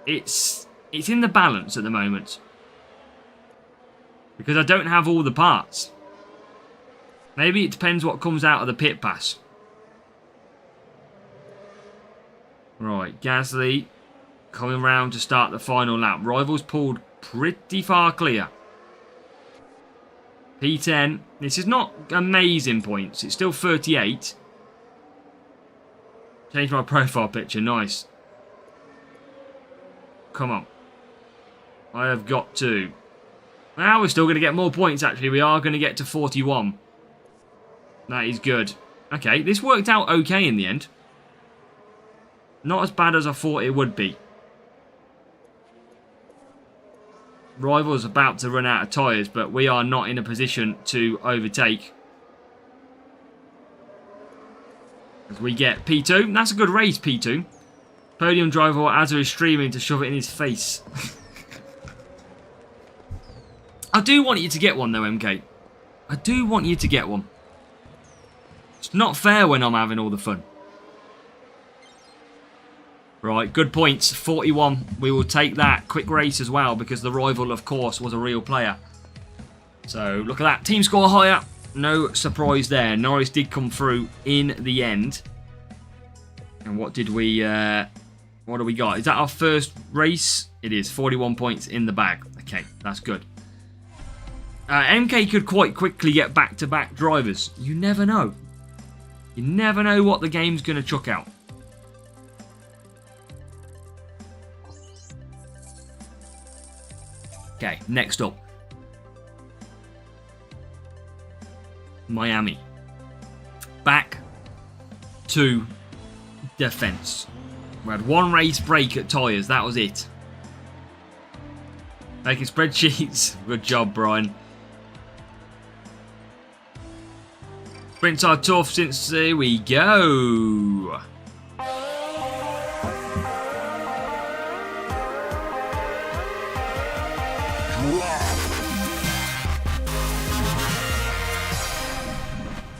It's in the balance at the moment. Because I don't have all the parts. Maybe it depends what comes out of the pit pass. Right, Gasly coming round to start the final lap. Rivals pulled pretty far clear. P10. This is not amazing points. It's still 38. Change my profile picture. Nice. Come on. I have got to. Now we're still going to get more points, actually. We are going to get to 41. That is good. Okay, this worked out okay in the end. Not as bad as I thought it would be. Rival's about to run out of tyres, but we are not in a position to overtake. As we get P2. That's a good race, P2. Podium driver or Azza is streaming to shove it in his face. I do want you to get one though, MK. I do want you to get one. It's not fair when I'm having all the fun. Right, good points. 41. We will take that. Quick race as well, because the rival, of course, was a real player. So, look at that. Team score higher. No surprise there. Norris did come through in the end. And what did we... what do we got? Is that our first race? It is. 41 points in the bag. Okay, that's good. MK could quite quickly get back-to-back drivers. You never know. You never know what the game's going to chuck out. Okay, next up. Miami. Back to defense. We had one race break at tyres. That was it. Making spreadsheets. Good job, Brian. Sprints are tough since here we go.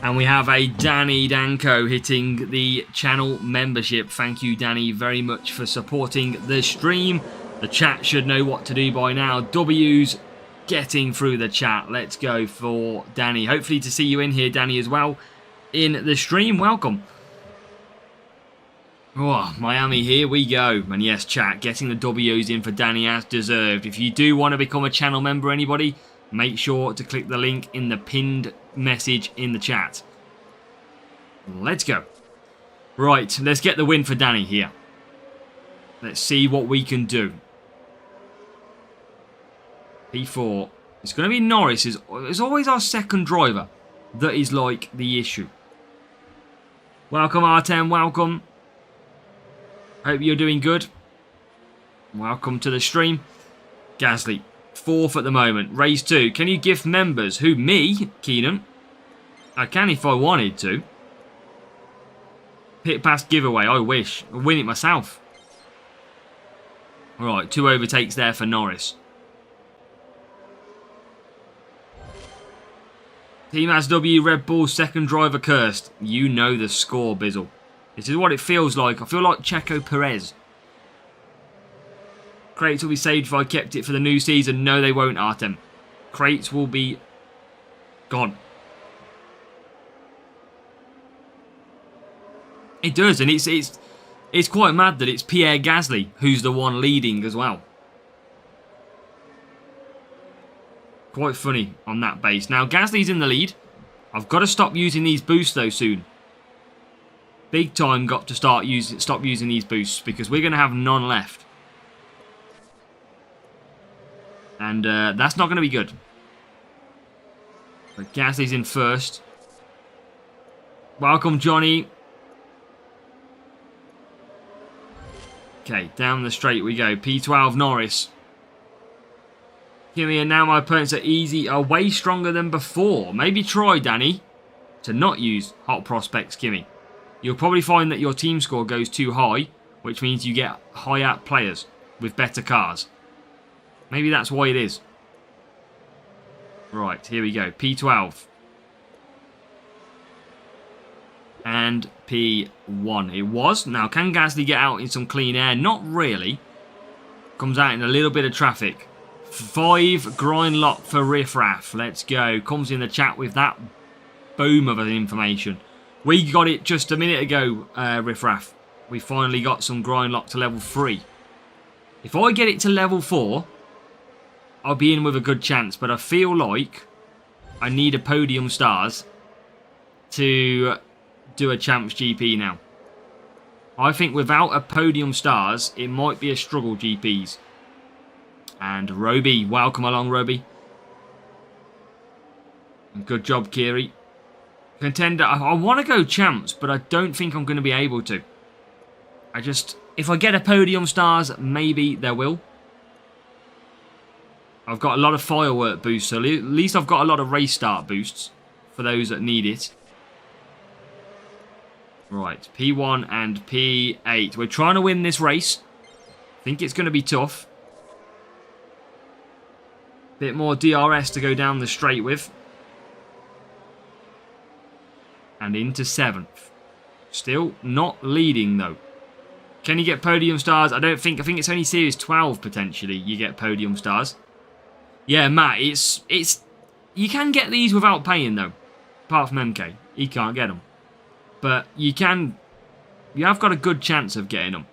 And we have a Danny Danko hitting the channel membership. Thank you, Danny, very much for supporting the stream. The chat should know what to do by now. W's getting through the chat. Let's go for Danny. Hopefully to see you in here, Danny, as well in the stream. Welcome. Oh, Miami, here we go. And yes, chat, getting the W's in for Danny as deserved. If you do want to become a channel member, anybody, make sure to click the link in the pinned message in the chat. Let's go. Right, let's get the win for Danny here. Let's see what we can do. P4. It's going to be Norris. It's always our second driver that is like the issue. Welcome, R10. Welcome. Hope you're doing good. Welcome to the stream. Gasly. 4th at the moment. Race 2. Can you gift members? Who? Me? Keenan? I can if I wanted to. Pit pass giveaway. I wish. I'll win it myself. Alright, 2 overtakes there for Norris. Team SW Red Bull second driver cursed. You know the score, Bizzle. This is what it feels like. I feel like Checo Perez. Crates will be saved if I kept it for the new season. No, they won't, Artem. Crates will be gone. It does, and it's quite mad that it's Pierre Gasly who's the one leading as well. Quite funny on that base. Now, Gasly's in the lead. I've got to stop using these boosts, though, soon. Big time got to stop using these boosts because we're going to have none left. And that's not going to be good. But Gasly's in first. Welcome, Johnny. Okay, down the straight we go. P12 Norris. Kimi, and now my opponents are way stronger than before. Maybe try, Danny, to not use Hot Prospects, Kimi. You'll probably find that your team score goes too high, which means you get higher players with better cars. Maybe that's why it is. Right, here we go. P12. And P1 it was. Now, can Gasly get out in some clean air? Not really. Comes out in a little bit of traffic. 5 grind lock for Riffraff. Let's go. Comes in the chat with that boom of information. We got it just a minute ago, Riffraff. We finally got some grind lock to level 3. If I get it to level 4, I'll be in with a good chance. But I feel like I need a podium stars to do a Champs GP now. I think without a podium stars, it might be a struggle GPs. And Roby, welcome along, Roby. Good job, Kiri. Contender, I want to go champs, but I don't think I'm going to be able to. If I get a podium stars, maybe there will. I've got a lot of firework boosts, so at least I've got a lot of race start boosts for those that need it. Right, P1 and P8. We're trying to win this race. I think it's going to be tough. Bit more DRS to go down the straight with. And into 7th. Still not leading, though. Can you get podium stars? I think it's only Series 12, potentially, you get podium stars. Yeah, Matt, you can get these without paying, though. Apart from MK. He can't get them. But you have got a good chance of getting them.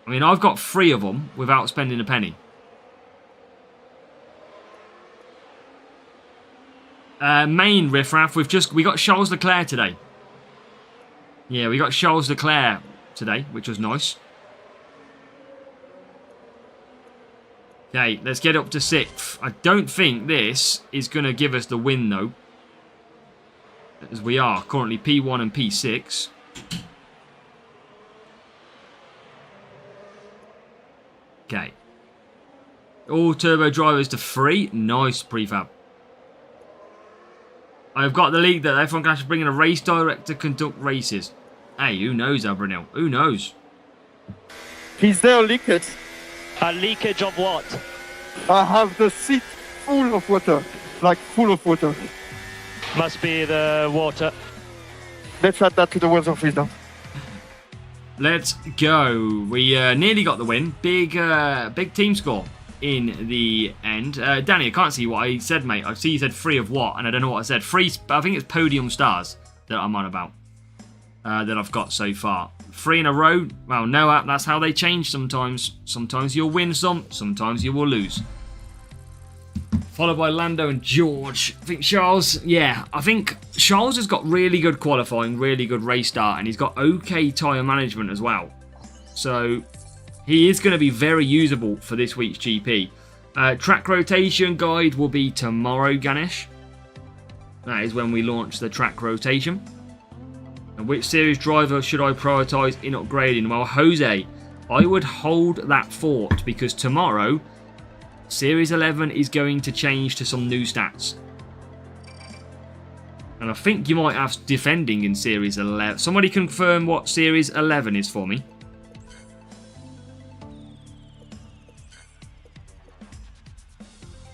I mean, I've got 3 of them without spending a penny. Main Riffraff, we got Charles Leclerc today. Yeah, we got Charles Leclerc today, which was nice. Okay, let's get up to 6th. I don't think this is going to give us the win, though. As we are currently P1 and P6. Okay. All turbo drivers to 3. Nice prefab. I've got the league that everyone can actually bring in a race director to conduct races. Hey, who knows, Abrinil? Who knows? Is there a leakage? A leakage of what? I have the seat full of water. Like full of water. Must be the water. Let's add that to the weather office now. Let's go. We nearly got the win. Big team score in the end. Danny, I can't see what I said, mate. I see you said 3 of what, and I don't know what I said. 3, I think it's podium stars that I'm on about. That I've got so far. 3 in a row. Well, no, that's how they change sometimes. Sometimes you'll win some, sometimes you will lose. Followed by Lando and George. I think Charles has got really good qualifying, really good race start, and he's got okay tyre management as well. So he is going to be very usable for this week's GP. Track rotation guide will be tomorrow, Ganesh. That is when we launch the track rotation. And which series driver should I prioritise in upgrading? Well, Jose, I would hold that thought because tomorrow, Series 11 is going to change to some new stats. And I think you might have defending in Series 11. Somebody confirm what Series 11 is for me.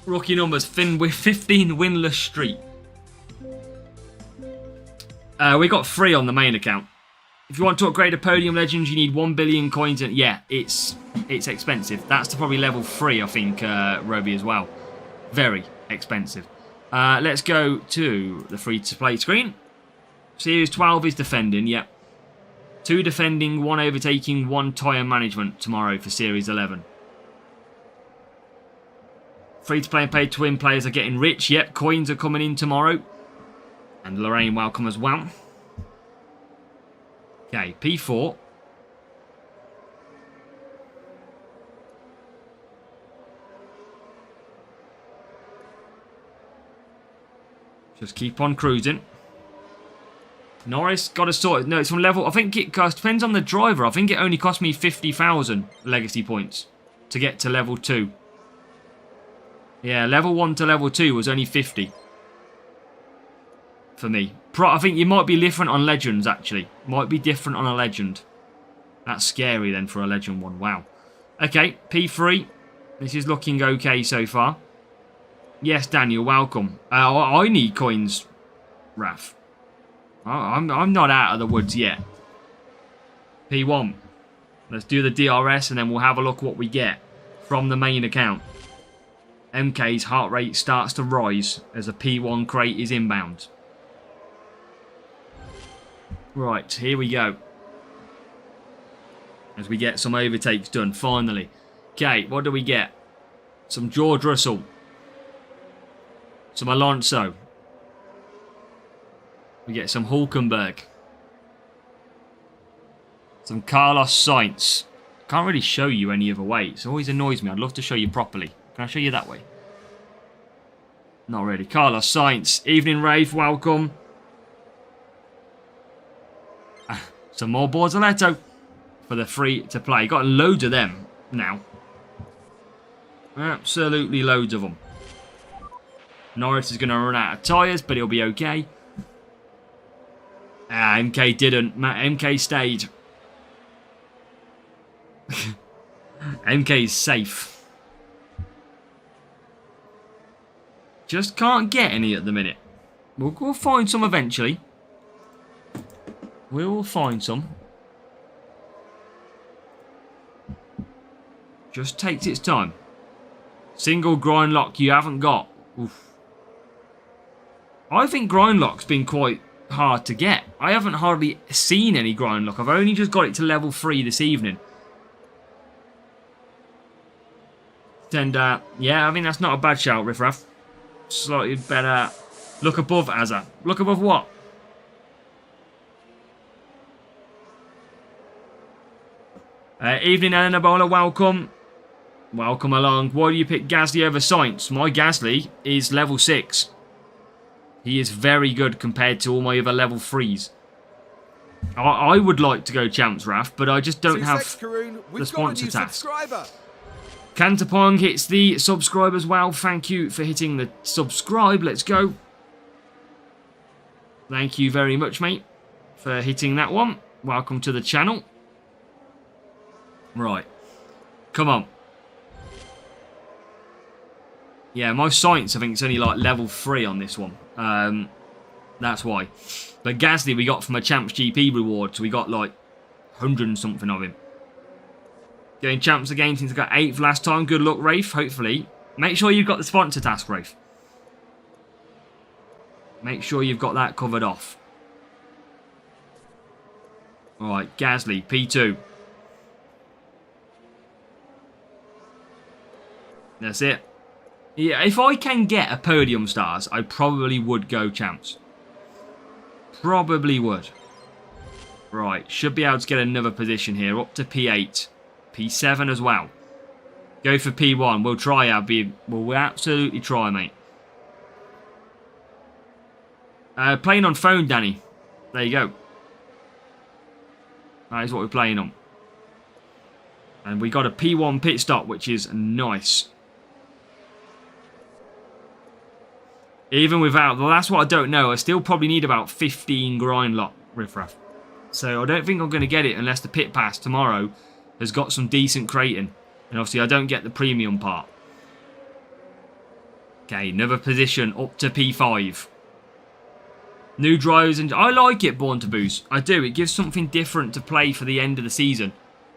Rookie numbers, with 15 winless streak. We got 3 on the main account. If you want to upgrade a Podium Legends, you need 1 billion coins. And yeah, it's expensive. That's to probably level 3, I think, Roby, as well. Very expensive. Let's go to the free-to-play screen. Series 12 is defending, yep. 2 defending, 1 overtaking, 1 tyre management tomorrow for Series 11. Free-to-play and pay-to-win players are getting rich. Yep, coins are coming in tomorrow. And Lorraine, welcome as well. Okay, P4. Just keep on cruising. Norris got to sort it. No, it's from level. I think it costs, depends on the driver. I think it only cost me 50,000 legacy points to get to level 2. Yeah, level 1 to level 2 was only 50 for me. I think you might be different on legends, actually. Might be different on a legend. That's scary then for a legend one. Wow. Okay, P3. This is looking okay so far. Yes, Daniel, welcome. I need coins, Raf. I'm not out of the woods yet. P1. Let's do the DRS and then we'll have a look what we get from the main account. MK's heart rate starts to rise as a P1 crate is inbound. Right, here we go. As we get some overtakes done, finally. Okay, what do we get? Some George Russell. Some Alonso. We get some Hulkenberg. Some Carlos Sainz. Can't really show you any other way. It always annoys me. I'd love to show you properly. Can I show you that way? Not really. Carlos Sainz. Evening Rave, welcome. Some more Borzaletto for the free to play. Got loads of them now. Absolutely loads of them. Norris is going to run out of tyres, but he'll be okay. MK didn't. MK stayed. MK's safe. Just can't get any at the minute. We'll find some eventually. We will find some. Just takes its time. Single grind lock you haven't got. Oof. I think grind lock's been quite hard to get. I haven't hardly seen any grind lock. I've only just got it to level 3 this evening. And yeah, I mean that's not a bad shout, Riffraff. Slightly better. Look above Azza. Look above what? Evening, Anabola, welcome. Welcome along. Why do you pick Gasly over Sainz? My Gasly is level 6. He is very good compared to all my other level 3s. I would like to go Champs, Raf, but I just don't have the sponsor task. Cantapong hits the subscribe as well. Thank you for hitting the subscribe. Let's go. Thank you very much, mate, for hitting that one. Welcome to the channel. Right. Come on. Yeah, my Sainz, I think it's only like level 3 on this one. That's why. But Gasly we got from a Champs GP reward, so we got like 100 and something of him. Getting Champs again since I got 8th last time. Good luck, Rafe, hopefully. Make sure you've got the sponsor task, Rafe. Make sure you've got that covered off. Alright, Gasly, P2. That's it. Yeah, if I can get a podium stars, I probably would go Champs. Probably would. Right, should be able to get another position here. Up to P8. P7 as well. Go for P1. We'll try, Abby. We'll absolutely try, mate. Playing on phone, Danny. There you go. That is what we're playing on. And we got a P1 pit stop, which is nice. Even without, well, that's what I don't know. I still probably need about 15 grind lot riffraff. So I don't think I'm going to get it unless the pit pass tomorrow has got some decent crating. And obviously I don't get the premium part. Okay, another position up to P5. New drivers, and I like it, Born to Boost. I do. It gives something different to play for the end of the season.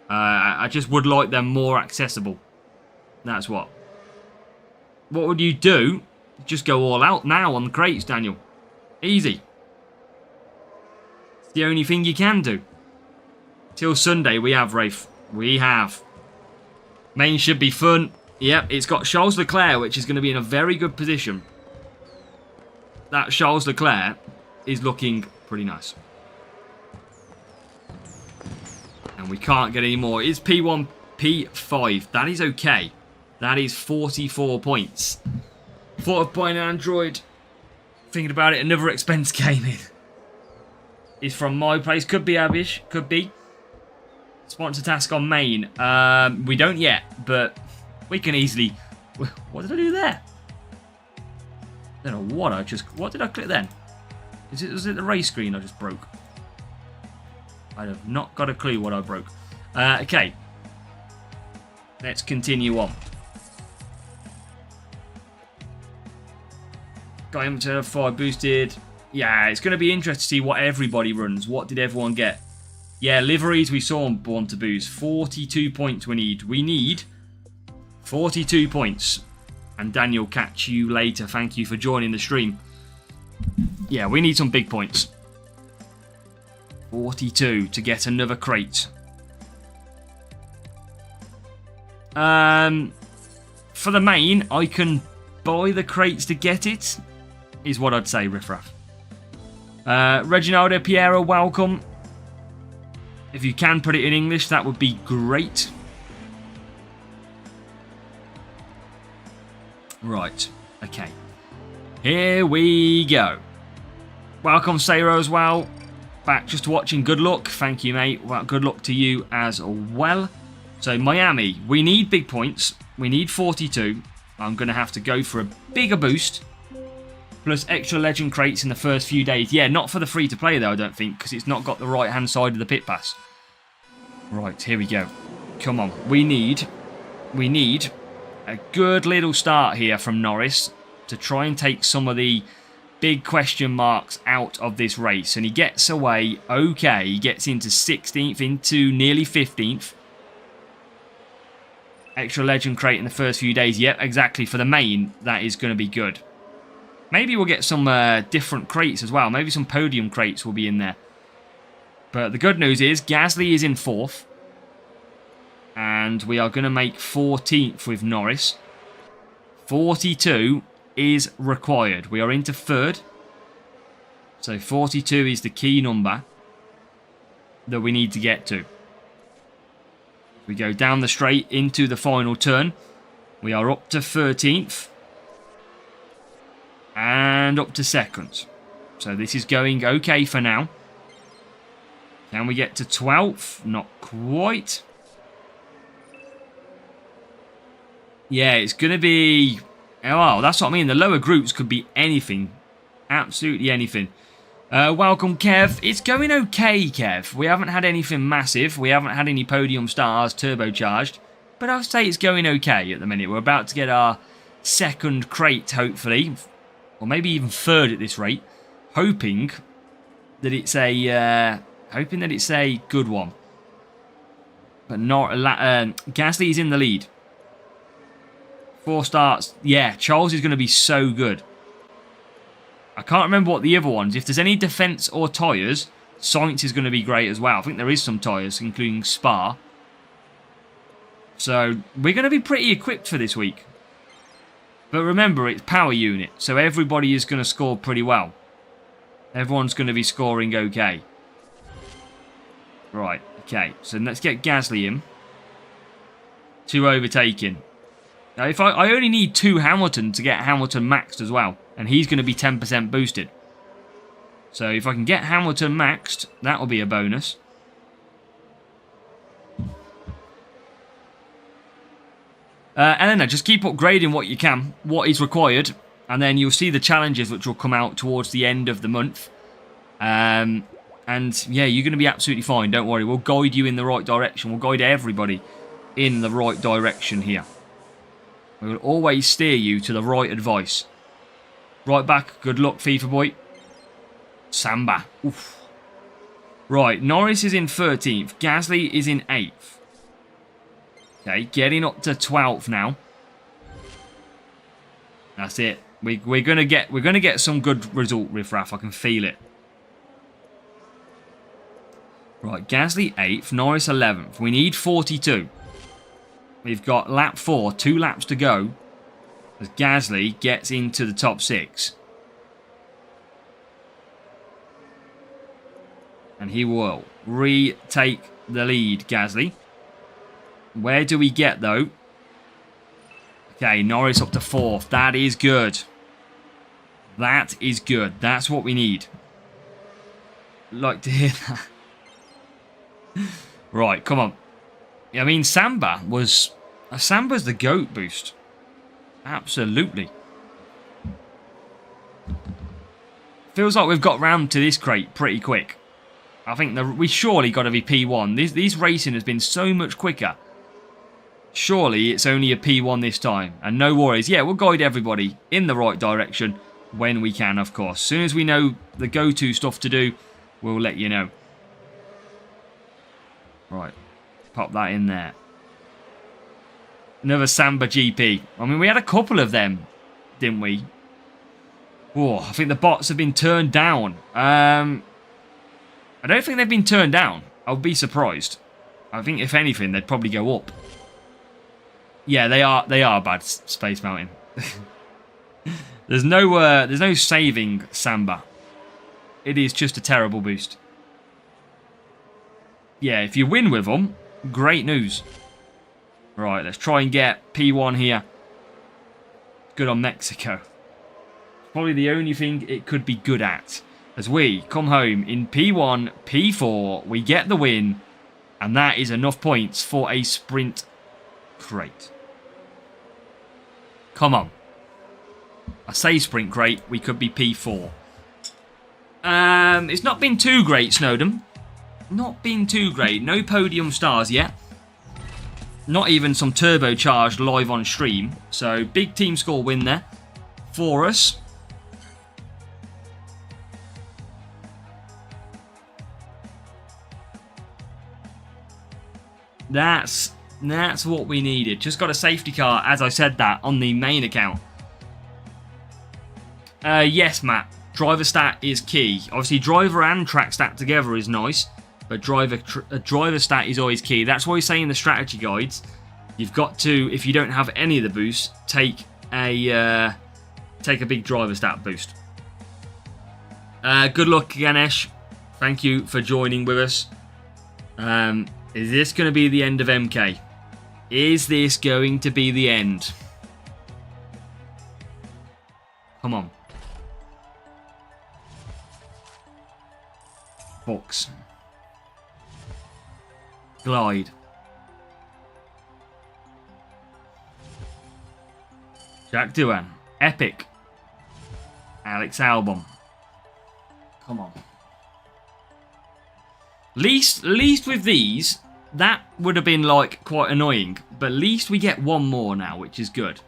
I just would like them more accessible. That's what. What would you do? Just go all out now on the crates, Daniel. Easy. It's the only thing you can do. Till Sunday we have, Rafe. We have. Main should be fun. Yep, it's got Charles Leclerc, which is going to be in a very good position. That Charles Leclerc is looking pretty nice. And we can't get any more. It's P1, P5. That is okay. That is 44 points. Thought of buying an Android. Thinking about it, another expense came in. It's from my place. Could be Abish. Could be. Sponsor task on main. We don't yet, but we can easily... What did I do there? I don't know what I just... What did I click then? Was it the race screen I just broke? I have not got a clue what I broke. Okay. Let's continue on. Got him to 5 boosted. Yeah, it's going to be interesting to see what everybody runs. What did everyone get? Yeah, liveries we saw on Born to Boost. 42 points we need. We need 42 points. And Daniel, catch you later. Thank you for joining the stream. Yeah, we need some big points. 42 to get another crate. For the main, I can buy the crates to get it, is what I'd say, Riffraff. Reginaldo Piero, welcome. If you can put it in English, that would be great. Right, okay. Here we go. Welcome, Sayro, as well. Back just watching. Good luck. Thank you, mate. Well, good luck to you as well. So, Miami, we need big points. We need 42. I'm going to have to go for a bigger boost. Plus extra legend crates in the first few days. Yeah, not for the free-to-play, though, I don't think, because it's not got the right-hand side of the pit pass. Right, here we go. Come on. We need a good little start here from Norris to try and take some of the big question marks out of this race. And he gets away okay. He gets into 16th, into nearly 15th. Extra legend crate in the first few days. Yep, exactly. For the main, that is going to be good. Maybe we'll get some different crates as well. Maybe some podium crates will be in there. But the good news is Gasly is in 4th. And we are going to make 14th with Norris. 42 is required. We are into 3rd. So 42 is the key number that we need to get to. We go down the straight into the final turn. We are up to 13th. And up to 2nd. So this is going okay for now. Can we get to 12th? Not quite. Yeah, it's going to be... Oh, that's what I mean. The lower groups could be anything. Absolutely anything. Welcome, Kev. It's going okay, Kev. We haven't had anything massive. We haven't had any podium stars turbocharged. But I'll say it's going okay at the minute. We're about to get our 2nd crate, hopefully. Or maybe even 3rd at this rate. Hoping that it's a good one. But not Gasly is in the lead. 4 starts. Yeah, Charles is going to be so good. I can't remember what the other ones. If there's any defence or tyres, Sainz is going to be great as well. I think there is some tyres, including Spa. So we're going to be pretty equipped for this week. But remember, it's power unit, so everybody is going to score pretty well. Everyone's going to be scoring okay. Right, okay. So let's get Gasly in. 2 overtaking. Now, if I only need 2 Hamilton to get Hamilton maxed as well. And he's going to be 10% boosted. So if I can get Hamilton maxed, that will be a bonus. And then just keep upgrading what you can, what is required. And then you'll see the challenges which will come out towards the end of the month. And yeah, you're going to be absolutely fine. Don't worry. We'll guide you in the right direction. We'll guide everybody in the right direction here. We will always steer you to the right advice. Right back. Good luck, FIFA boy. Samba. Oof. Right. Norris is in 13th. Gasly is in 8th. Okay. Getting up to 12th now. That's it. We're gonna get some good result, Riffraff. I can feel it. Right. Gasly 8th. Norris 11th. We need 42. We've got lap 4, 2 laps to go as Gasly gets into the top 6. And he will retake the lead, Gasly. Where do we get, though? Okay, Norris up to 4th. That is good. That is good. That's what we need. Like to hear that. Right, come on. I mean, Samba's the GOAT boost. Absolutely. Feels like we've got round to this crate pretty quick. I think we surely got to be P1. These racing has been so much quicker. Surely it's only a P1 this time. And no worries. Yeah, we'll guide everybody in the right direction when we can, of course. As soon as we know the go-to stuff to do, we'll let you know. Right. Pop that in there. Another Samba GP. I mean, we had a couple of them, didn't we? Oh, I think the bots have been turned down. I don't think they've been turned down. I'll be surprised. I think, if anything, they'd probably go up. Yeah, they are bad, Space Mountain. There's no saving Samba. It is just a terrible boost. Yeah, if you win with them, great news. Right, let's try and get P1 here. Good on Mexico. Probably the only thing it could be good at. As we come home in P1, P4, we get the win. And that is enough points for a sprint crate. Come on. I say sprint crate, we could be P4. It's not been too great, Snowden. Not been too great. No podium stars yet. Not even some turbocharged live on stream. So, big team score win there for us. That's what we needed. Just got a safety car, as I said that, on the main account. Yes, Matt. Driver stat is key. Obviously, driver and track stat together is nice. But driver stat is always key. That's why we say in the strategy guides, you've got to, if you don't have any of the boosts, take a big driver stat boost. Good luck, Ganesh. Thank you for joining with us. Is this going to be the end of MK? Is this going to be the end? Come on. Box. Glide. Jack Doohan. Epic. Alex Albon. Come on. Least with these, that would have been like quite annoying. But at least we get one more now, which is good.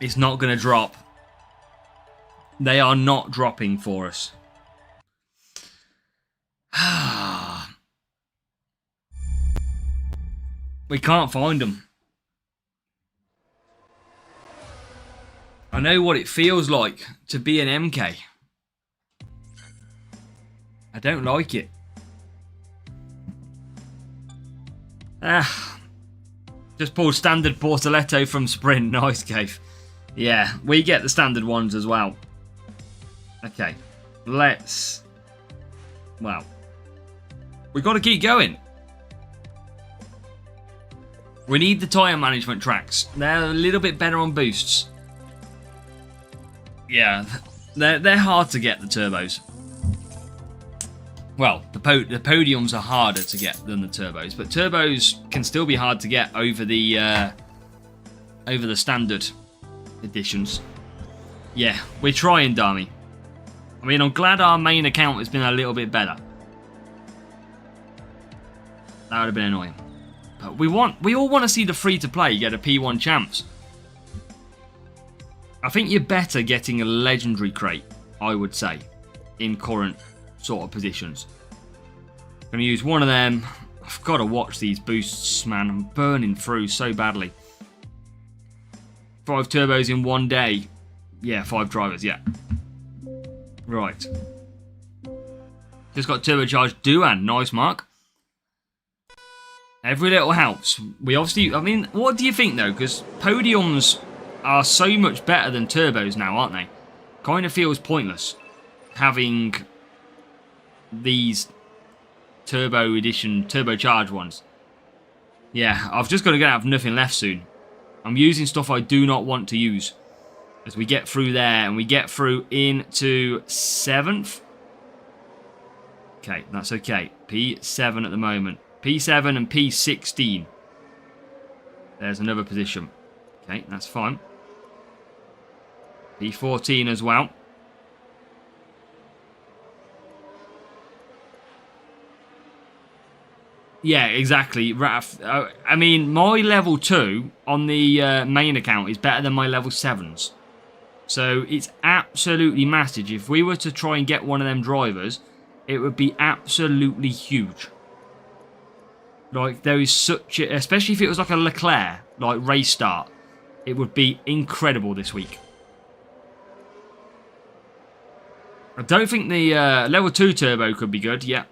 It's not going to drop. They are not dropping for us. We can't find them. I know what it feels like to be an MK. I don't like it. Just pulled standard Portoletto from Sprint. Nice, Cave. Yeah, we get the standard ones as well. Okay, let's... Well, we've got to keep going. We need the tyre management tracks. They're a little bit better on boosts. Yeah, they're hard to get, the turbos. Well, the podiums are harder to get than the turbos, but turbos can still be hard to get over the standard editions. Yeah, we're trying, Dami. I mean, I'm glad our main account has been a little bit better. That would have been annoying. But we all want to see the free-to-play get a P1 champs. I think you're better getting a legendary crate, I would say, in current sort of positions. I'm going to use one of them. I've got to watch these boosts, man. I'm burning through so badly. 5 turbos in one day. Yeah, 5 drivers, yeah. Right. Just got turbocharged Duan. Nice, Mark. Every little helps. We obviously... I mean, what do you think, though? Because podiums are so much better than turbos now, aren't they? Kind of feels pointless having these turbo edition, turbocharged ones. Yeah, I've just got to get out of nothing left soon. I'm using stuff I do not want to use. As we get through there and we get through into 7th. Okay, that's okay. P7 at the moment. P7 and P16. There's another position. Okay, that's fine. P14 as well. Yeah, exactly. I mean, my level 2 on the main account is better than my level 7s. So it's absolutely massive. If we were to try and get one of them drivers, it would be absolutely huge. Like, there is such a... Especially if it was like a Leclerc, like, race start. It would be incredible this week. I don't think the level 2 turbo could be good, yeah.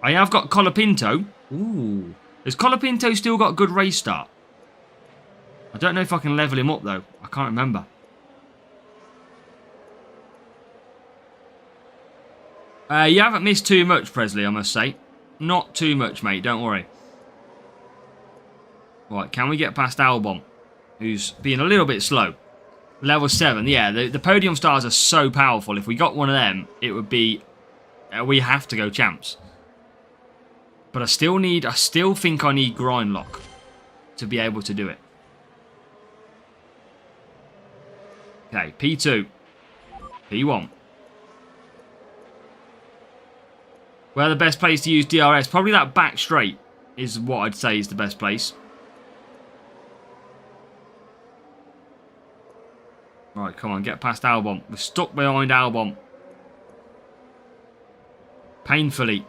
I have got Colapinto. Ooh. Has Colapinto still got good race start? I don't know if I can level him up, though. I can't remember. You haven't missed too much, Presley, I must say. Not too much, mate. Don't worry. Right, can we get past Albon, who's being a little bit slow? Level 7, yeah. The podium stars are so powerful. If we got one of them, it would be... we have to go champs. But I still think I need grind lock to be able to do it. Okay, P2. P1. Where the best place to use DRS? Probably that back straight is what I'd say is the best place. Right, come on, get past Albon. We're stuck behind Albon. Painfully.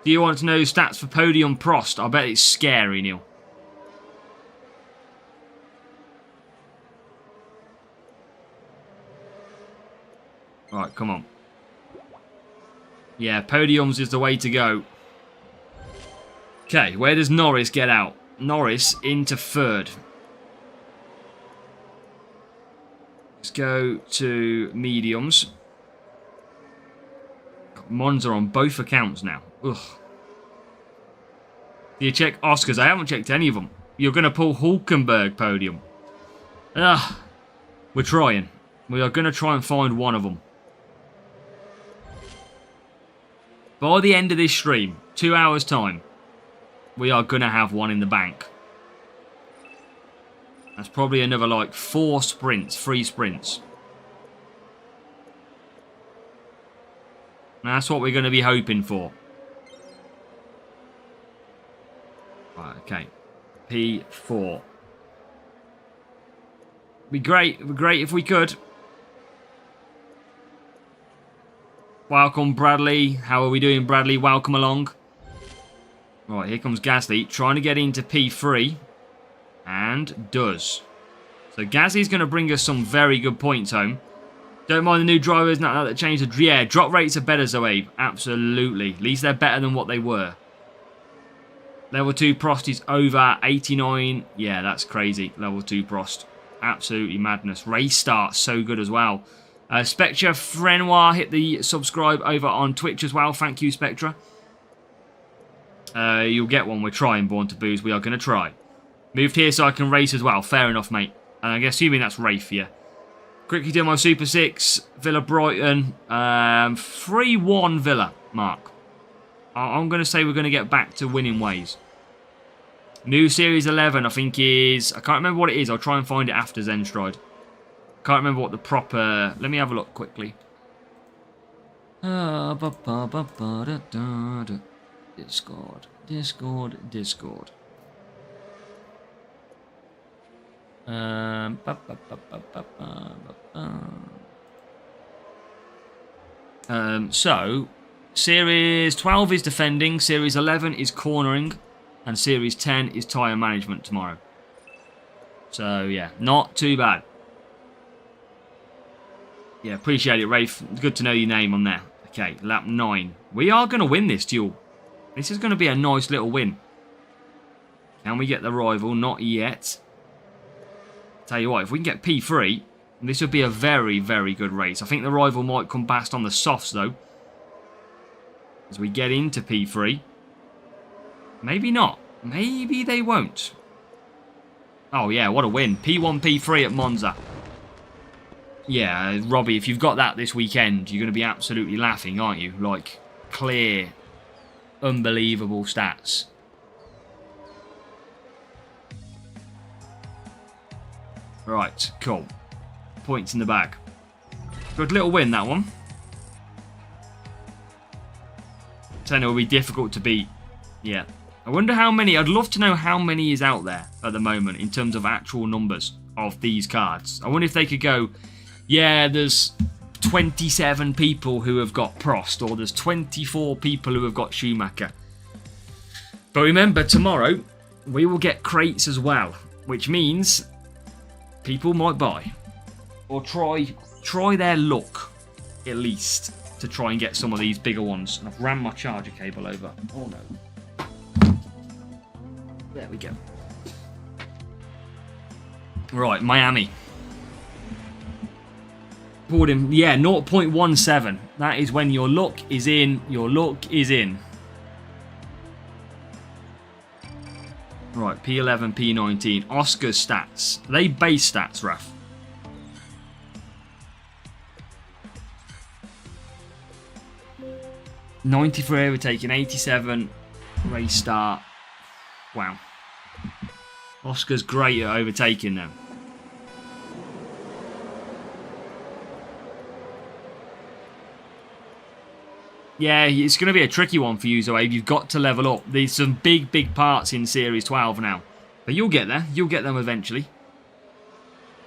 Do you want to know stats for Podium Prost? I bet it's scary, Neil. Right, come on. Yeah, podiums is the way to go. Okay, where does Norris get out? Norris into 3rd. Let's go to mediums. Monza on both accounts now. Ugh. Do you check Oscars? I haven't checked any of them. You're going to pull Hulkenberg podium. Ugh. We're trying. We are going to try and find one of them. By the end of this stream, 2 hours time, we are going to have one in the bank. That's probably another like 4 sprints, 3 sprints. And that's what we're going to be hoping for. Right, okay. P4. Be great if we could. Welcome, Bradley. How are we doing, Bradley? Welcome along. Right, here comes Gasly, trying to get into P3. And does. So Gasly's going to bring us some very good points home. Don't mind the new drivers, not that changed the... Yeah, drop rates are better, Zoe. Absolutely. At least they're better than what they were. Level 2 Prost is over 89. Yeah, that's crazy. Level 2 Prost. Absolutely madness. Race start, so good as well. Spectra Frenoir hit the subscribe over on Twitch as well. Thank you, Spectra. You'll get one. We're trying, Born to Booze. We are going to try. Moved here so I can race as well. Fair enough, mate. And I'm assuming that's Rafe for you. Quickly do my Super 6. Villa Brighton. 3-1 Villa, Mark. I'm going to say we're going to get back to winning ways. New Series 11, I think is... I can't remember what it is. I'll try and find it after Zenstride. Can't remember what the proper... Let me have a look quickly. Discord. So, Series 12 is defending, Series 11 is cornering, and Series 10 is tyre management tomorrow. So, yeah, not too bad. Yeah, appreciate it, Rafe. Good to know your name on there. Okay, lap 9. We are going to win this duel. This is going to be a nice little win. Can we get the rival? Not yet. Tell you what, if we can get P3, this would be a very, very good race. I think the rival might come past on the softs, though. As we get into P3. Maybe not. Maybe they won't. Oh, yeah, what a win. P1, P3 at Monza. Yeah, Robbie, if you've got that this weekend, you're going to be absolutely laughing, aren't you? Like, clear, unbelievable stats. Right, cool. Points in the bag. Good little win, that one. Saying it will be difficult to beat. Yeah. I wonder how many. I'd love to know how many is out there at the moment in terms of actual numbers of these cards. I wonder if they could go, yeah, there's 27 people who have got Prost, or there's 24 people who have got Schumacher. But remember, tomorrow we will get crates as well, which means people might buy or try their luck at least to try and get some of these bigger ones. And I've ran my charger cable over. Oh no. There we go. Right, Miami. Podium, yeah, 0.17. That is when your luck is in. Your luck is in. Right, P11, P19. Oscar's stats. Are they base stats, Raf? $90 for overtaking, 87 race start. Wow. Oscar's great at overtaking now. Yeah, it's going to be a tricky one for you, Zoe. You've got to level up. There's some big, big parts in Series 12 now. But you'll get there. You'll get them eventually.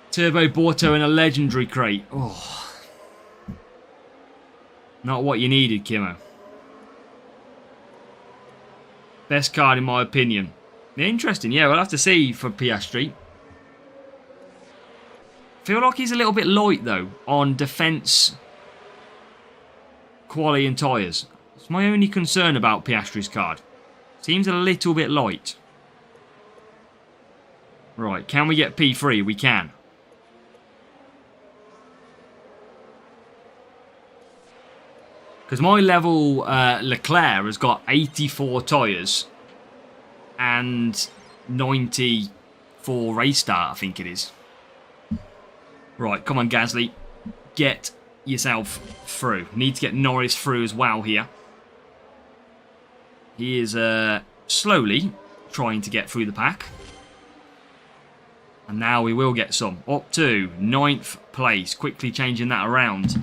Turbo Borto and a legendary crate. Oh. Not what you needed, Kimmo. Best card in my opinion. Interesting. Yeah, we'll have to see for Piastri. Feel like he's a little bit light, though, on defence, quality and tyres. It's my only concern about Piastri's card. Seems a little bit light. Right, can we get P3? We can. Because my level Leclerc has got 84 tyres and 94 race start, I think it is. Right, come on, Gasly. Get yourself through. Need to get Norris through as well here. He is slowly trying to get through the pack. And now we will get some. Up to 9th place. Quickly changing that around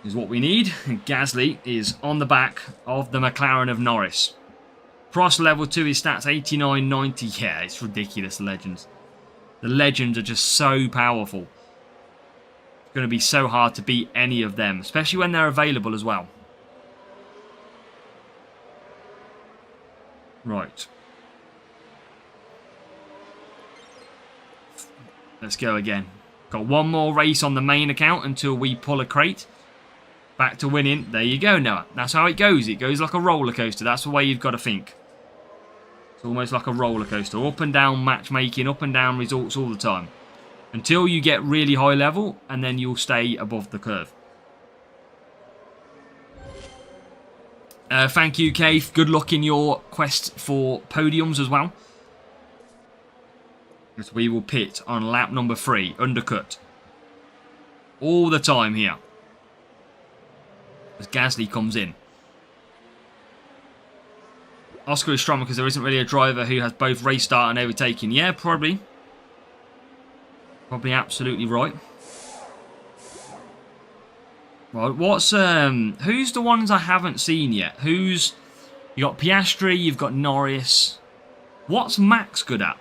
is what we need. Gasly is on the back of the McLaren of Norris. Prost level 2, his stats 89, 90. Yeah, it's ridiculous, the legends. The legends are just so powerful. It's going to be so hard to beat any of them, especially when they're available as well. Right. Let's go again. Got one more race on the main account until we pull a crate. Back to winning. There you go, Noah. That's how it goes. It goes like a roller coaster. That's the way you've got to think. It's almost like a roller coaster. Up and down matchmaking, up and down results all the time. Until you get really high level, and then you'll stay above the curve. Thank you, Keith. Good luck in your quest for podiums as well. As we will pit on lap number 3, undercut. All the time here. As Gasly comes in. Oscar is strong because there isn't really a driver who has both race start and overtaking. Yeah, probably. Probably absolutely right. Right, what's who's the ones I haven't seen yet? Who's you got Piastri, you've got Norris. What's Max good at?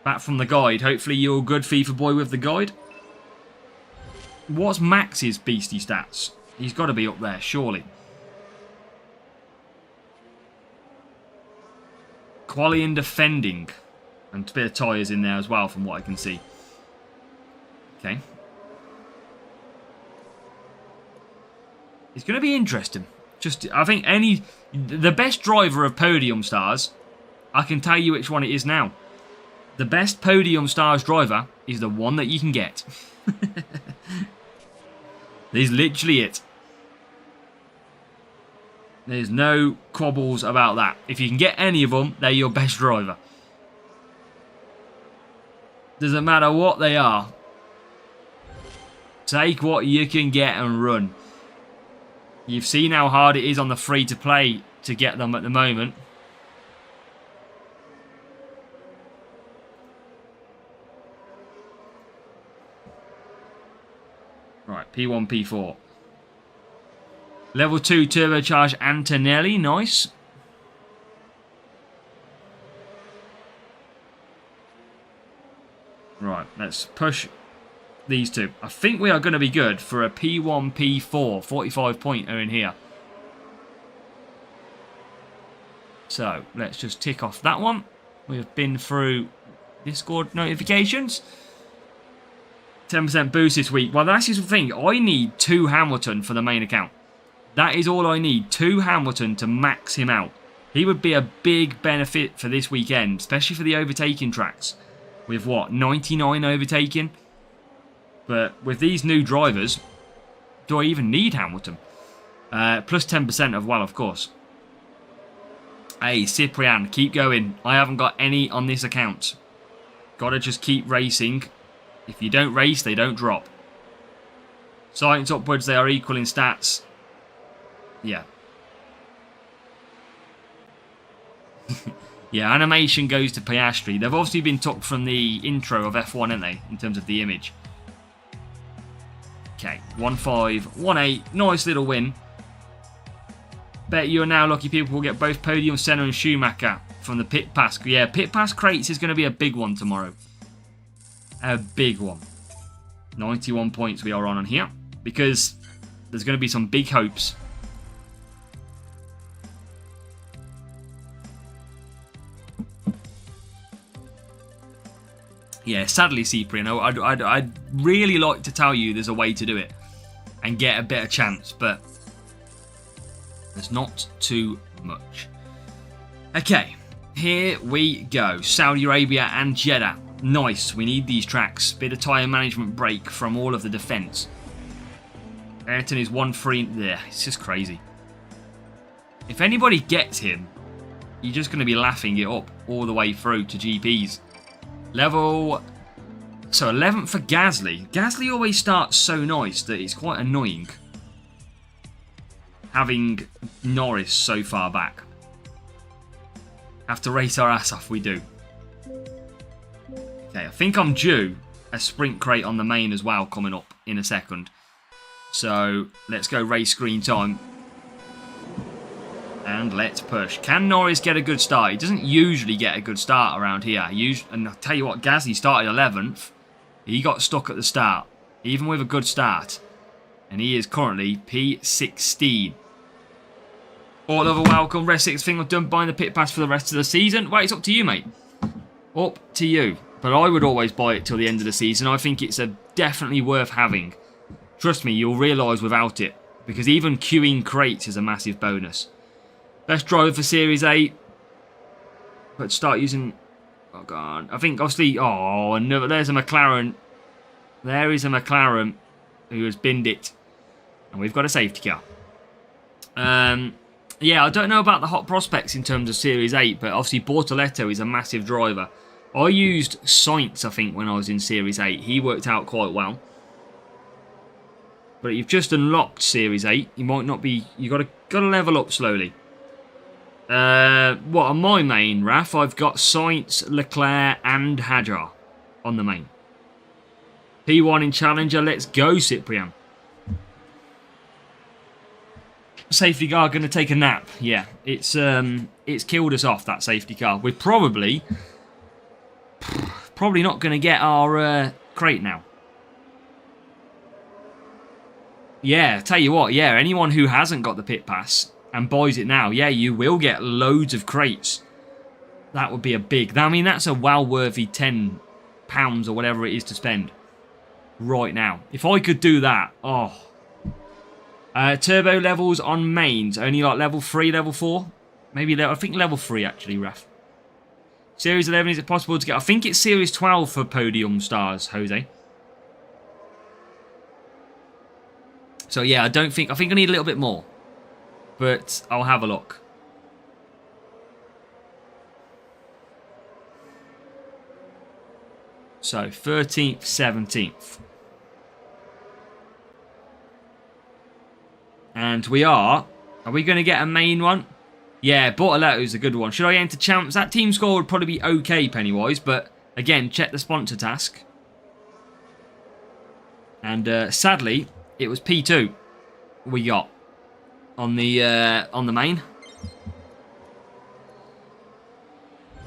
Back from the guide. Hopefully you're a good FIFA boy with the guide. What's Max's beastie stats? He's got to be up there, surely. Quali and defending. And a bit of tyres in there as well, from what I can see. Okay. It's going to be interesting. I think the best driver of Podium Stars, I can tell you which one it is now. The best Podium Stars driver is the one that you can get. There's literally it. There's no quibbles about that. If you can get any of them, they're your best driver. Doesn't matter what they are. Take what you can get and run. You've seen how hard it is on the free-to-play to get them at the moment. Right, P1, P4. Level 2 turbocharged Antonelli, nice. Right, let's push these two. I think we are going to be good for a P1, P4, 45 pointer in here. So, let's just tick off that one. We've been through Discord notifications. 10% boost this week. Well, that's the thing. I need 2 Hamilton for the main account. That is all I need. 2 Hamilton to max him out. He would be a big benefit for this weekend, especially for the overtaking tracks. With what, 99 overtaking? But with these new drivers, do I even need Hamilton? Plus 10% as well, of course. Hey, Cyprian, keep going. I haven't got any on this account. Gotta just keep racing. If you don't race, they don't drop. Science upwards, they are equal in stats. Yeah. Yeah, animation goes to Piastri. They've obviously been took from the intro of F1, haven't they? In terms of the image. Okay, 1-5, 1-8. Nice little win. Bet you are now lucky people will get both Podium, Senna and Schumacher from the pit pass. Yeah, pit pass crates is going to be a big one tomorrow. A big one. 91 points we are on here. Because there's going to be some big hopes. Yeah, sadly, Cyprian, I'd really like to tell you there's a way to do it and get a better chance, but there's not too much. Okay, here we go. Saudi Arabia and Jeddah. Nice, we need these tracks. Bit of tyre management break from all of the defence. Ayrton is 1-3. Yeah, it's just crazy. If anybody gets him, you're just going to be laughing it up all the way through to GPs. Level... So 11th for Gasly. Gasly always starts so nice that it's quite annoying having Norris so far back. Have to race our ass off, we do. Okay, I think I'm due a sprint crate on the main as well coming up in a second. So let's go race screen time. And let's push. Can Norris get a good start? He doesn't usually get a good start around here. And I'll tell you what, Gasly started 11th. He got stuck at the start, even with a good start. And he is currently P16. All over welcome. Rest 6 thing I've done buying the pit pass for the rest of the season. Well, it's up to you, mate. Up to you. But I would always buy it till the end of the season. I think it's definitely worth having. Trust me, you'll realise without it. Because even queuing crates is a massive bonus. Best driver for Series 8. But start using... Oh, God. I think, obviously... Oh, no, there's a McLaren. There is a McLaren who has binned it. And we've got a safety car. Yeah, I don't know about the hot prospects in terms of Series 8. But obviously, Bortoletto is a massive driver. I used Sainz, I think, when I was in Series 8. He worked out quite well. But you've just unlocked Series 8. You might not be... You've got to level up slowly. What on my main, Raf? I've got Sainz, Leclerc and Hadjar on the main. P1 in Challenger. Let's go, Cyprian. Safety car going to take a nap. Yeah, it's killed us off, that safety car. We're probably not going to get our crate now. Yeah, tell you what, yeah, anyone who hasn't got the pit pass and buys it now, yeah, you will get loads of crates. That would be a big... I mean, that's a well-worthy £10 or whatever it is to spend right now. If I could do that, oh... turbo levels on mains, only like level 3, level 4? Maybe, I think level 3 actually, Raf. Series 11, is it possible to get... I think it's Series 12 for podium stars, Jose. So yeah, I think I need a little bit more. But I'll have a look. So, 13th, 17th. And we are we going to get a main one? Yeah, Bortoletto's a good one. Should I enter champs? That team score would probably be okay, Pennywise. But, again, check the sponsor task. And, sadly, it was P2 we got on the main.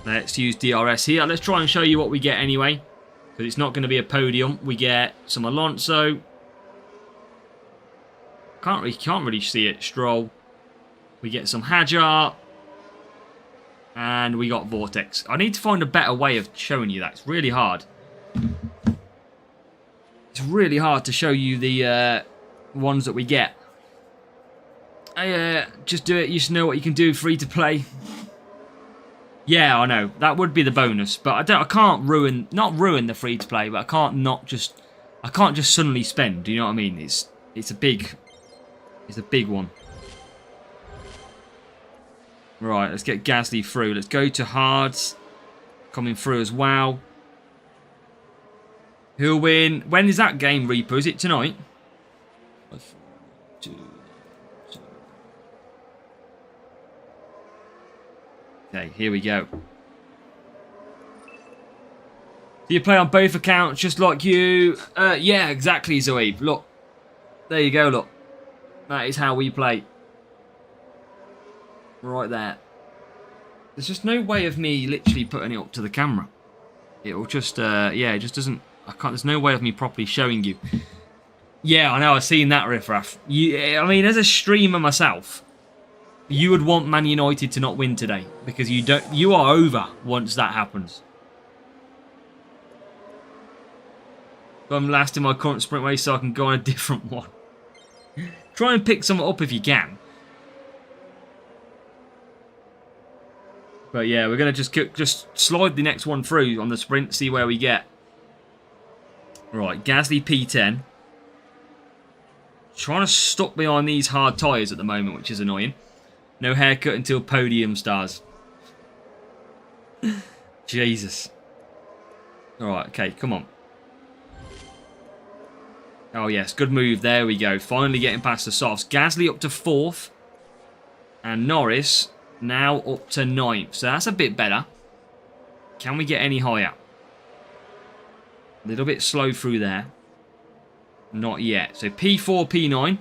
Let's use DRS here. Let's try and show you what we get anyway. Because it's not going to be a podium. We get some Alonso. Can't really see it. Stroll. We get some Hadjar. And we got Vortex. I need to find a better way of showing you that. It's really hard. It's really hard to show you the ones that we get. Just do it. You just know what you can do. Free to play. Yeah, I know. That would be the bonus. But I can't not ruin the free to play, but I can't just suddenly spend. Do you know what I mean? It's a big one. Right, let's get Gasly through. Let's go to hards. Coming through as well. Who'll win? When is that game, Reaper? Is it tonight? Okay, here we go. Do you play on both accounts just like you? Yeah, exactly, Zoe. Look. There you go, look. That is how we play. Right there. There's just no way of me literally putting it up to the camera. It'll just, yeah, it just doesn't... there's no way of me properly showing you. Yeah, I know, I've seen that riffraff. I mean, as a streamer myself... You would want Man United to not win today because you are over once that happens. But I'm last in my current sprint race so I can go on a different one. Try and pick some up if you can. But yeah, we're going to just slide the next one through on the sprint, see where we get. Right, Gasly P10. Trying to stop behind these hard tyres at the moment, which is annoying. No haircut until podium stars. Jesus. Alright, okay, come on. Oh, yes, good move. There we go. Finally getting past the softs. Gasly up to 4th. And Norris now up to 9th. So that's a bit better. Can we get any higher? A little bit slow through there. Not yet. So P4, P9.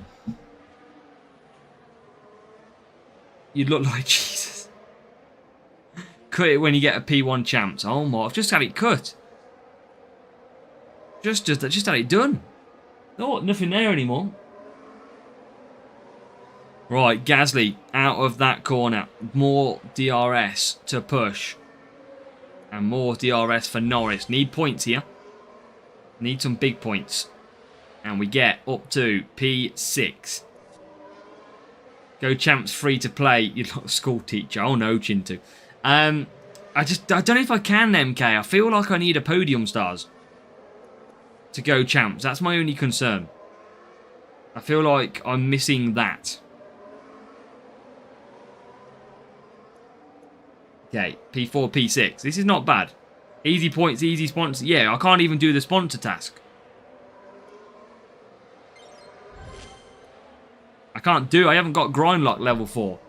You'd look like Jesus. Cut it when you get a P1 champs. Oh my, I've just had it cut. Just had it done. Oh, nothing there anymore. Right, Gasly out of that corner. More DRS to push. And more DRS for Norris. Need points here. Need some big points. And we get up to P6. Go champs free to play. You're not a school teacher. Oh no, Chintu. I don't know if I can, MK. I feel like I need a podium stars to go champs. That's my only concern. I feel like I'm missing that. Okay, P4, P6. This is not bad. Easy points, easy sponsor. Yeah, I can't even do the sponsor task. I haven't got grind lock level 4.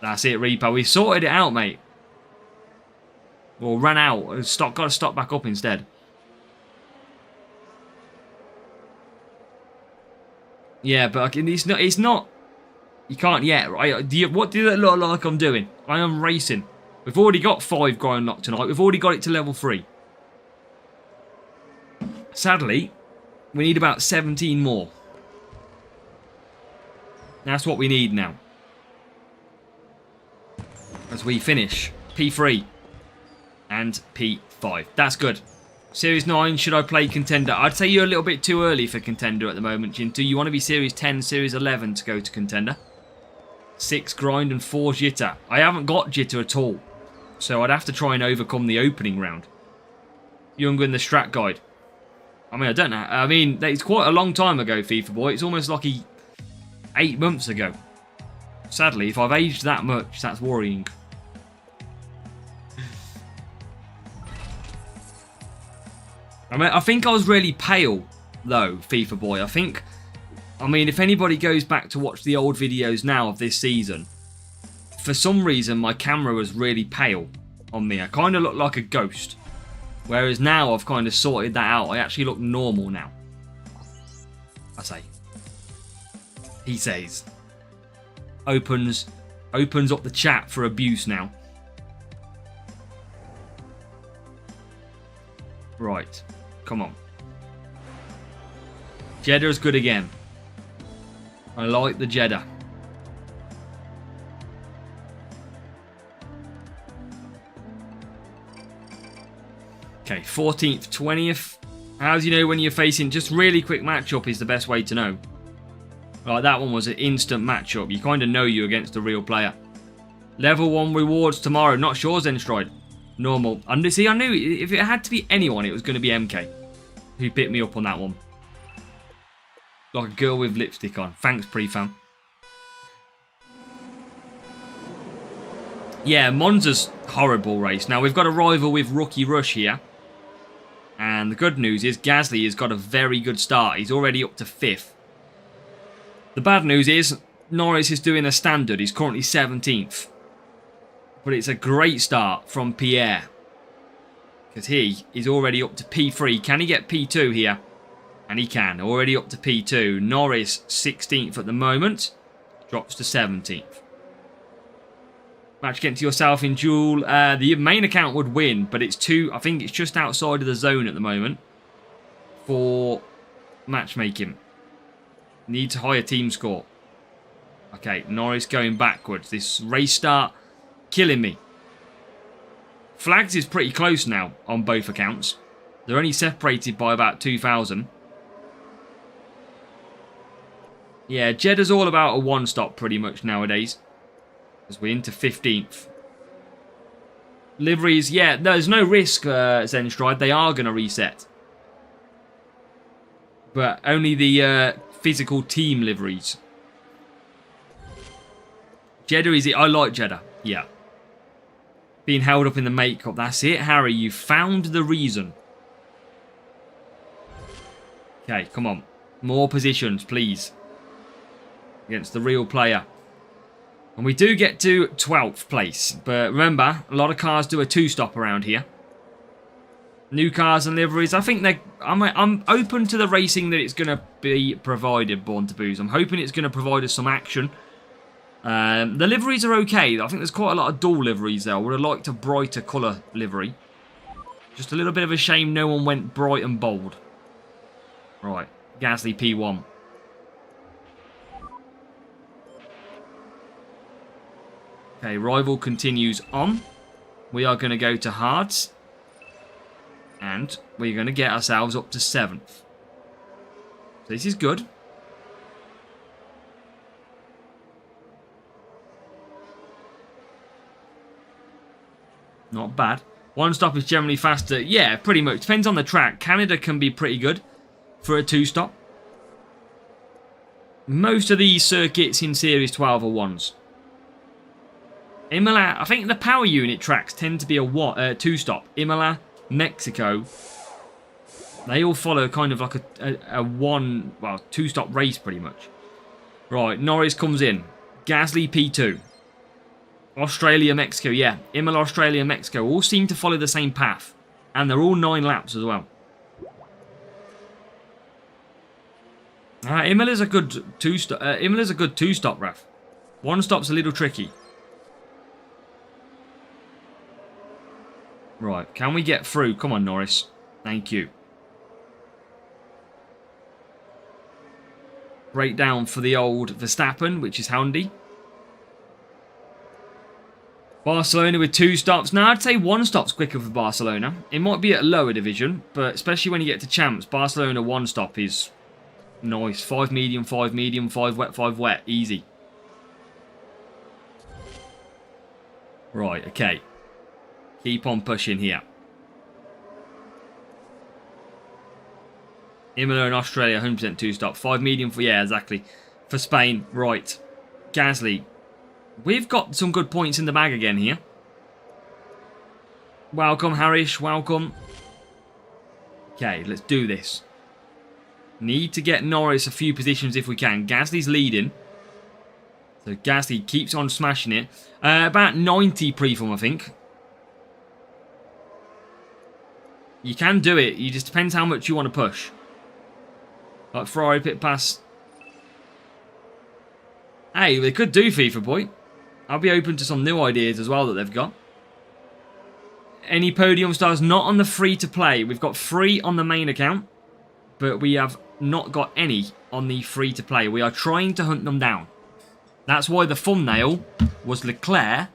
That's it, Reaper. We sorted it out, mate. Or ran out. Got to stop back up instead. Yeah, but it's not. You can't yet, right? What does it look like I'm doing? I am racing. We've already got 5 grind lock tonight. We've already got it to level 3. Sadly, we need about 17 more. That's what we need now. As we finish P3 and P5. That's good. Series 9, should I play Contender? I'd say you're a little bit too early for Contender at the moment, Jintu. You want to be Series 10, Series 11 to go to Contender. 6 grind and 4 jitter. I haven't got jitter at all. So I'd have to try and overcome the opening round. Younger in the strat guide. I mean, I don't know. I mean, it's quite a long time ago, FIFA boy. It's almost like 8 months ago. Sadly, if I've aged that much, that's worrying. I mean, I think I was really pale, though, FIFA boy. I mean, if anybody goes back to watch the old videos now of this season, for some reason, my camera was really pale on me. I kind of looked like a ghost. Whereas now, I've kind of sorted that out. I actually look normal now. I say. He says. Opens up the chat for abuse now. Right. Come on. Jeddah's good again. I like the Jeddah. Okay, 14th, 20th. How do you know when you're facing... Just really quick matchup is the best way to know. Like, that one was an instant matchup. You kind of know you're against a real player. Level 1 rewards tomorrow. Not sure, Zenstride. Normal. And see, I knew if it had to be anyone, it was going to be MK. Who picked me up on that one. Like a girl with lipstick on. Thanks, Prefam. Yeah, Monza's horrible race. Now, we've got a rival with Rookie Rush here. And the good news is Gasly has got a very good start. He's already up to 5th. The bad news is Norris is doing a standard. He's currently 17th. But it's a great start from Pierre. Because he is already up to P3. Can he get P2 here? And he can. Already up to P2. Norris 16th at the moment. Drops to 17th. Match against yourself in duel. The main account would win, but it's I think it's just outside of the zone at the moment for matchmaking. Needs a higher team score. Okay, Norris going backwards. This race start killing me. Flags is pretty close now on both accounts. They're only separated by about 2,000. Yeah, Jeddah's all about a one-stop pretty much nowadays. As we're into 15th. Liveries, yeah, there's no risk, Zenstride. They are going to reset. But only the physical team liveries. Jeddah is it? I like Jeddah. Yeah. Being held up in the makeup. That's it, Harry. You found the reason. Okay, come on. More positions, please. Against the real player. And we do get to 12th place. But remember, a lot of cars do a 2-stop around here. New cars and liveries. I think I'm open to the racing that it's going to be provided, Born to Booze. I'm hoping it's going to provide us some action. The liveries are okay. I think there's quite a lot of dual liveries there. I would have liked a brighter colour livery. Just a little bit of a shame no one went bright and bold. Right. Gasly P1. Okay, rival continues on. We are going to go to hards. And we're going to get ourselves up to 7th. So this is good. Not bad. One stop is generally faster. Yeah, pretty much. Depends on the track. Canada can be pretty good for a 2-stop. Most of these circuits in Series 12 are 1s. Imola, I think the power unit tracks tend to be a 2-stop. Imola, Mexico, they all follow kind of like a 2-stop race pretty much. Right, Norris comes in. Gasly P2. Australia, Mexico, yeah. Imola, Australia, Mexico all seem to follow the same path. And they're all 9 laps as well. Imola's a good 2-stop. Imola's a good 2-stop, Raf. 1-stop's a little tricky. Right, can we get through? Come on, Norris. Thank you. breakdown for the old Verstappen, which is handy. Barcelona with 2 stops. Now, I'd say 1 stop's quicker for Barcelona. It might be at a lower division, but especially when you get to champs, Barcelona 1 stop is nice. 5 medium, 5 wet, 5 wet. Easy. Right, okay. Keep on pushing here. Imola and Australia, 100% 2 stop. 5 medium for, yeah, exactly. For Spain, right. Gasly. We've got some good points in the bag again here. Welcome, Harish. Welcome. Okay, let's do this. Need to get Norris a few positions if we can. Gasly's leading. So Gasly keeps on smashing it. About 90 pre-form, I think. You can do it. It just depends how much you want to push. Like Ferrari pit pass. Hey, they could do FIFA Boy. I'll be open to some new ideas as well that they've got. Any podium stars not on the free-to-play. We've got 3 on the main account, but we have not got any on the free-to-play. We are trying to hunt them down. That's why the thumbnail was Leclerc,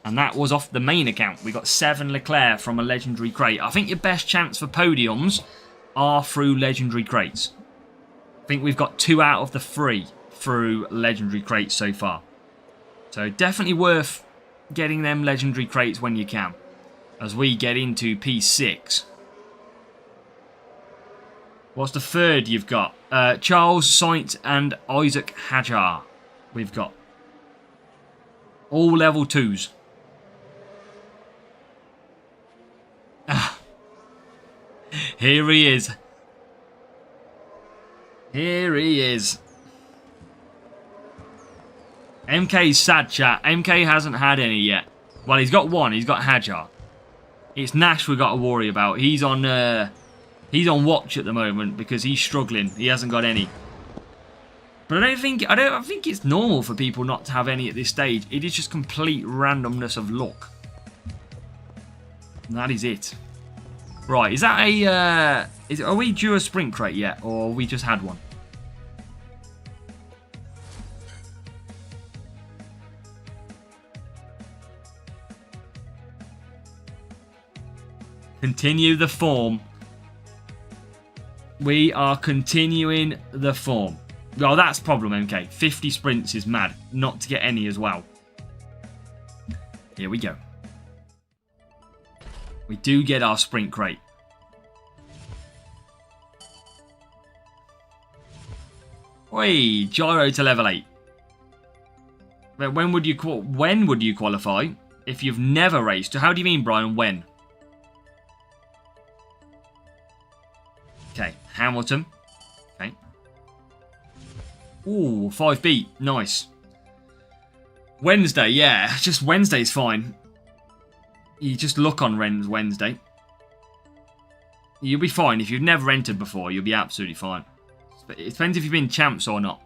and that was off the main account. We got 7 Leclerc from a legendary crate. I think your best chance for podiums are through legendary crates. I think we've got 2 out of the 3 through legendary crates so far. So definitely worth getting them legendary crates when you can, as we get into P6. What's the third you've got? Charles, Sainz and Isaac Hajar. We've got all level 2s. Here he is. Here he is. MK's sad, chat. MK hasn't had any yet. Well, he's got 1. He's got Hajar. It's Nash we've got to worry about. He's on watch at the moment because he's struggling. He hasn't got any. But I think it's normal for people not to have any at this stage. It is just complete randomness of luck. And that is it. Right, is that a are we due a sprint crate yet, or we just had one? Continue the form. We are continuing the form. Well, that's problem, MK. 50 sprints is mad. Not to get any as well. Here we go. We do get our sprint crate. Oi, gyro to level 8. But when would you qualify if you've never raced? How do you mean, Brian? When? Okay, Hamilton. Okay. Ooh, 5 beat. Nice. Wednesday, yeah. Just Wednesday's fine. You just look on Wednesday. You'll be fine. If you've never entered before, you'll be absolutely fine. It depends if you've been champs or not.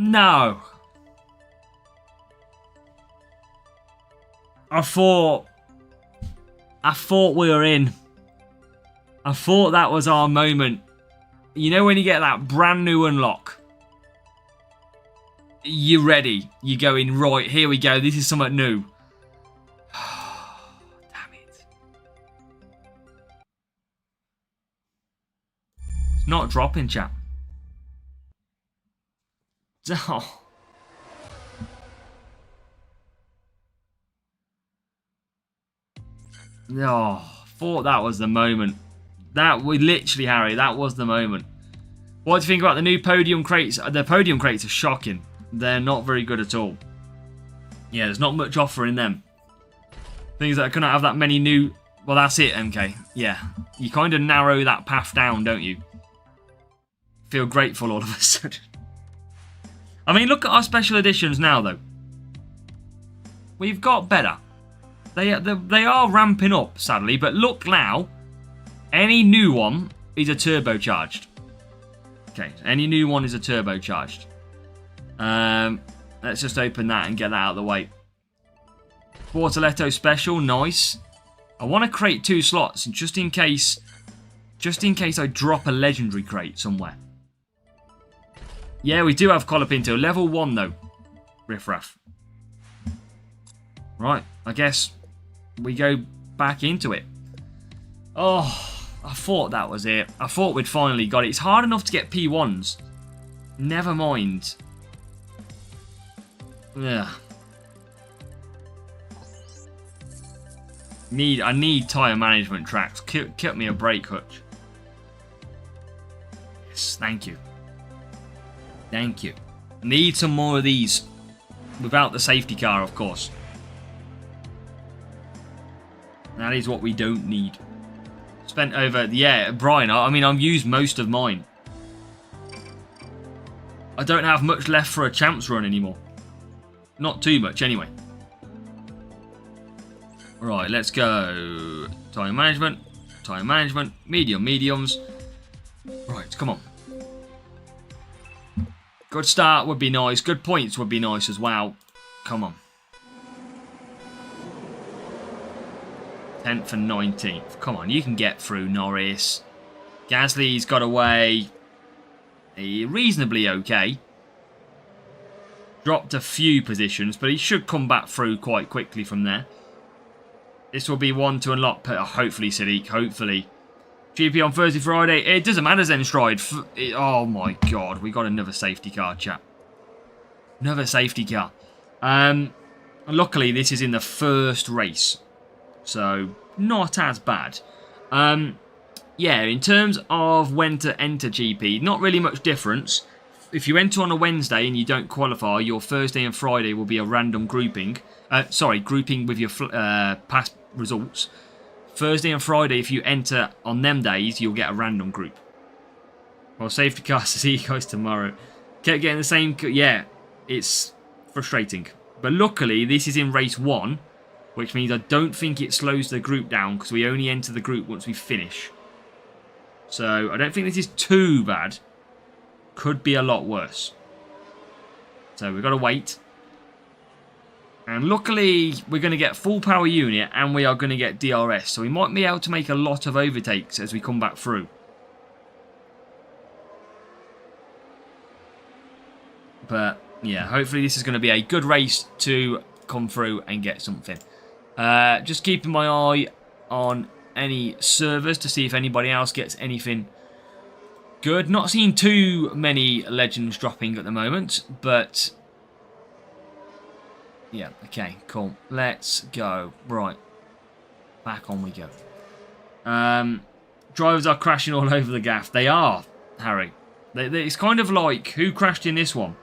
No. I thought we were in. I thought that was our moment. You know when you get that brand new unlock? You're ready. You're going, right, here we go. This is something new. Damn it. It's not dropping, chap. Oh. Oh, thought that was the moment. That we literally, Harry, that was the moment. What do you think about the new podium crates? The podium crates are shocking. They're not very good at all. Yeah, there's not much offer in them. Things that I couldn't have that many new. Well, that's it, MK. Yeah. You kind of narrow that path down, don't you? Feel grateful all of a sudden. I mean, look at our special editions now, though. We've got better. They are ramping up, sadly, but look now. Any new one is a turbocharged. Okay, any new one is a turbocharged. Let's just open that and get that out of the way. Bortoletto special, nice. I want to create 2 slots, just in case I drop a legendary crate somewhere. Yeah, we do have Colapinto. Level 1, though. Riffraff. Right, I guess we go back into it. Oh, I thought that was it. I thought we'd finally got it. It's hard enough to get P1s. Never mind. Yeah. I need tyre management tracks. Cut me a brake hutch. Yes, thank you. Thank you. Need some more of these. Without the safety car, of course. That is what we don't need. Spent over... Yeah, Brian, I mean, I've used most of mine. I don't have much left for a champs run anymore. Not too much, anyway. Right, let's go. Tyre management, mediums. Right, come on. Good start would be nice. Good points would be nice as well. Come on. 10th and 19th. Come on, you can get through, Norris. Gasly's got away. Reasonably okay. Dropped a few positions, but he should come back through quite quickly from there. This will be one to unlock. Hopefully, Sadiq. Hopefully. GP on Thursday, Friday. It doesn't matter, Zenstride. Oh my god. We got another safety car, chap. Another safety car. Luckily, this is in the first race. So, not as bad. Yeah, in terms of when to enter GP, not really much difference. If you enter on a Wednesday and you don't qualify, your Thursday and Friday will be a random grouping. Grouping with your past results. Thursday and Friday, if you enter on them days, you'll get a random group. Well, safety car, see you guys tomorrow. Kept getting the same... Yeah, it's frustrating. But luckily, this is in race 1, which means I don't think it slows the group down because we only enter the group once we finish. So, I don't think this is too bad. Could be a lot worse. So, we've got to wait. And luckily, we're going to get full power unit and we are going to get DRS. So we might be able to make a lot of overtakes as we come back through. But yeah, hopefully this is going to be a good race to come through and get something. Just keeping my eye on any servers to see if anybody else gets anything good. Not seeing too many legends dropping at the moment, but... Yeah, okay, cool. Let's go. Right. Back on we go. Drivers are crashing all over the gaff. They are, Harry. It's kind of like, who crashed in this one?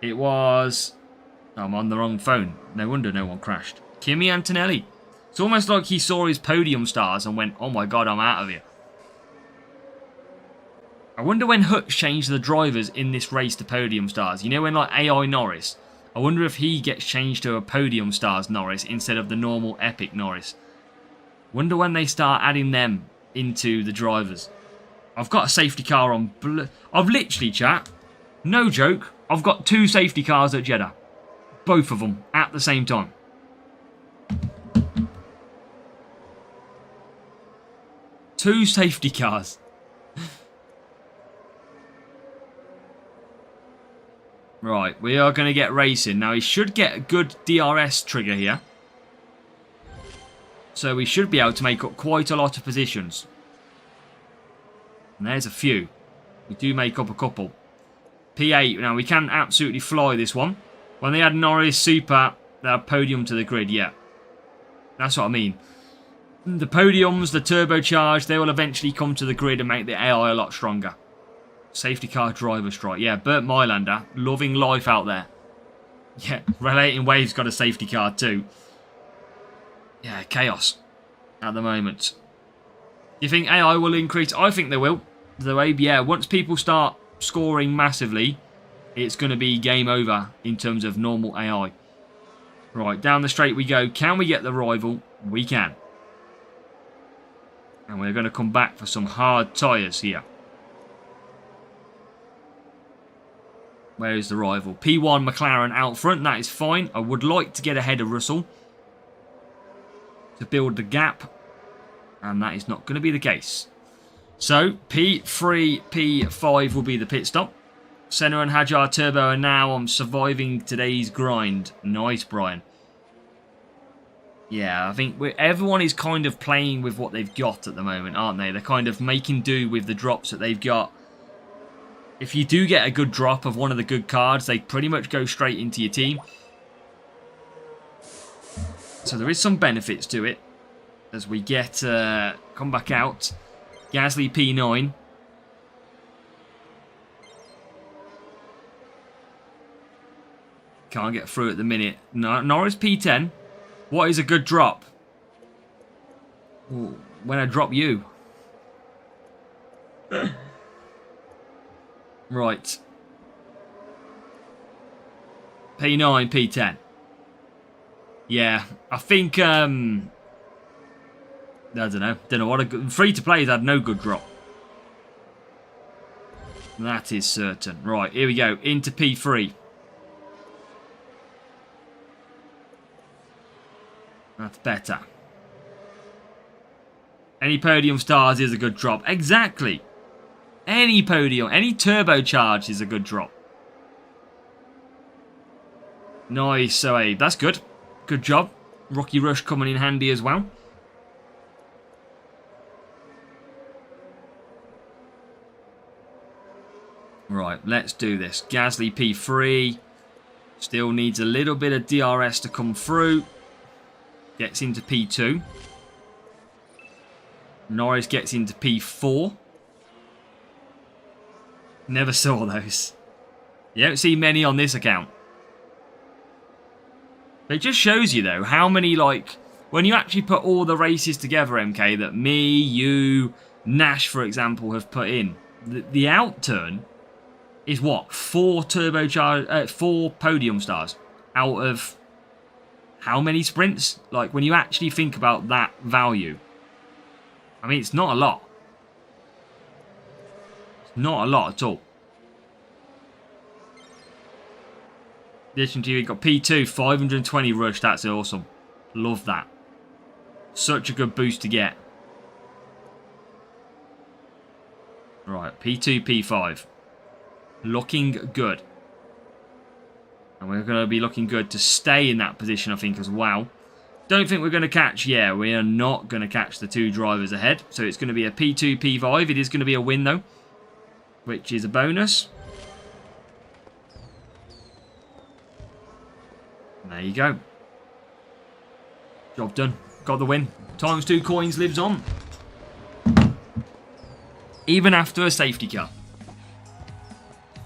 It was... I'm on the wrong phone. No wonder no one crashed. Kimi Antonelli. It's almost like he saw his podium stars and went, oh my god, I'm out of here. I wonder when Hutch changed the drivers in this race to podium stars. You know when like AI Norris... I wonder if he gets changed to a Podium Stars Norris instead of the normal Epic Norris. Wonder when they start adding them into the drivers. I've got a safety car on... I've literally, chat, no joke, I've got 2 safety cars at Jeddah. Both of them at the same time. Two safety cars. Right, we are going to get racing. Now, he should get a good DRS trigger here. So we should be able to make up quite a lot of positions. And there's a few. We do make up a couple. P8. Now, we can absolutely fly this one. When they had Norris, Super, they had podium to the grid. Yeah. That's what I mean. The podiums, the turbocharged, they will eventually come to the grid and make the AI a lot stronger. Safety car driver strike. Yeah, Bert Mylander. Loving life out there. Yeah, Relating Waves got a safety car too. Yeah, chaos. at the moment. Do you think AI will increase? I think they will. The way, yeah, once people start scoring massively, it's going to be game over in terms of normal AI. Right, down the straight we go. Can we get the rival? We can. And we're going to come back for some hard tyres here. Where is the rival? P1 McLaren out front. That is fine. I would like to get ahead of Russell to build the gap. And that is not going to be the case. So, P3, P5 will be the pit stop. Senna and Hajar Turbo are now on surviving today's grind. Nice, Brian. Yeah, I think everyone is kind of playing with what they've got at the moment, aren't they? They're kind of making do with the drops that they've got. If you do get a good drop of one of the good cards, they pretty much go straight into your team. So there is some benefits to it. As we get, come back out. Gasly P9. Can't get through at the minute. Norris P10. What is a good drop? Ooh, when I drop you. Right. P9, P10. Yeah, I think, I don't know what a good... Free-to-play's had no good drop. That is certain. Right, here we go. Into P3. That's better. Any podium stars is a good drop. Exactly. Any podium, any turbocharged is a good drop. Nice, so Abe. That's good. Good job. Rocky Rush coming in handy as well. Right, let's do this. Gasly P3. Still needs a little bit of DRS to come through. Gets into P2. Norris gets into P4. Never saw those. You don't see many on this account. It just shows you, though, how many, like... When you actually put all the races together, MK, that me, you, Nash, for example, have put in. The outturn is what? 4 podium stars out of how many sprints? Like, when you actually think about that value. I mean, it's not a lot. It's not a lot at all. In addition to, you've got P2, 520 rush. That's awesome. Love that. Such a good boost to get. Right, P2, P5. Looking good. And we're going to be looking good to stay in that position, I think, as well. Don't think we're going to catch... Yeah, we are not going to catch the 2 drivers ahead. So it's going to be a P2, P5. It is going to be a win, though. Which is a bonus. There you go. Job done. Got the win. Times 2 coins lives on. Even after a safety car.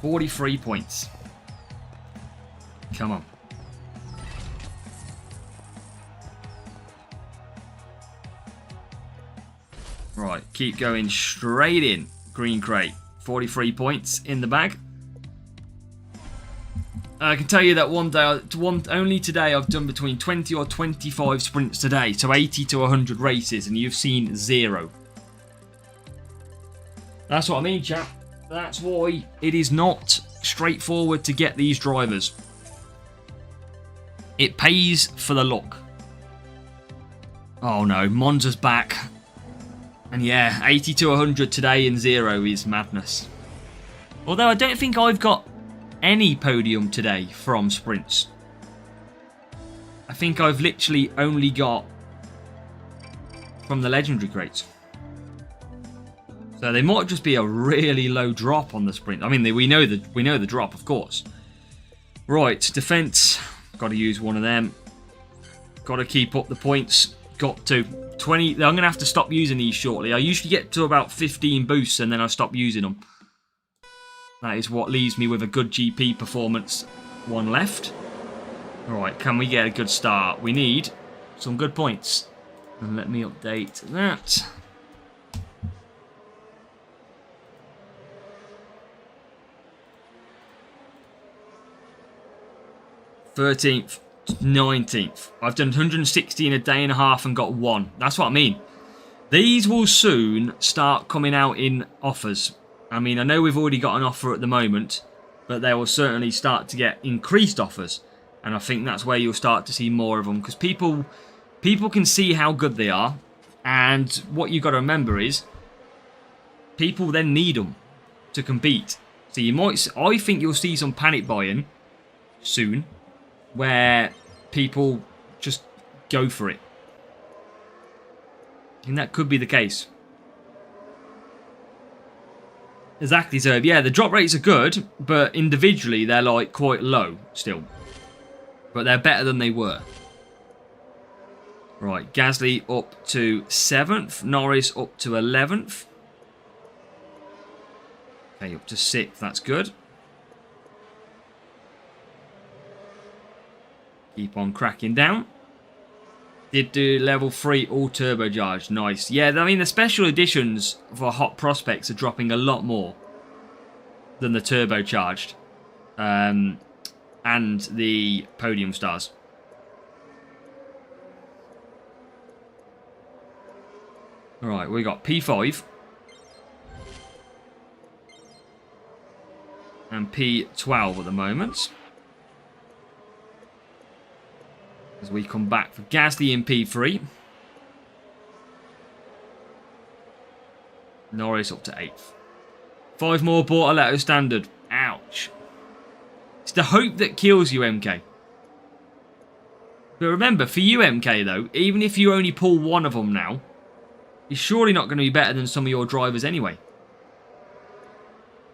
43 points. Come on. Right, keep going straight in. Green crate. 43 points in the bag. I can tell you that only today I've done between 20 or 25 sprints today. So 80 to 100 races, and you've seen 0. That's what I mean, chap. That's why it is not straightforward to get these drivers. It pays for the look. Oh no, Monza's back. And yeah, 80 to 100 today and 0 is madness. Although I don't think I've got any podium today from sprints. I think I've literally only got from the legendary crates. So they might just be a really low drop on the sprint. I mean, we know the drop, of course. Right, defense. Got to use one of them. Got to keep up the points. Got to 20. I'm going to have to stop using these shortly. I usually get to about 15 boosts and then I stop using them. That is what leaves me with a good GP performance. One left. Alright, can we get a good start? We need some good points. And let me update that. '13th, 19th. I've done 160 in a day and a half and got 1. That's what I mean. These will soon start coming out in offers. I mean, I know we've already got an offer at the moment, but they will certainly start to get increased offers. And I think that's where you'll start to see more of them, because people can see how good they are. And what you've got to remember is, people then need them to compete. So I think you'll see some panic buying soon, where people just go for it. And that could be the case. Exactly, so yeah, the drop rates are good, but individually they're like quite low still. But they're better than they were. Right, Gasly up to 7th, Norris up to 11th. Okay, up to 6th, that's good. Keep on cracking down. Did do level 3 all turbocharged. Nice. Yeah, I mean, the special editions for hot prospects are dropping a lot more than the turbocharged. And the podium stars. Alright, we got P5. And P12 at the moment. As we come back for Gasly in P3. Norris up to 8th. 5 more Bortoletto standard. Ouch. It's the hope that kills you, MK. But remember, for you, MK, though, even if you only pull one of them now, you're surely not going to be better than some of your drivers anyway.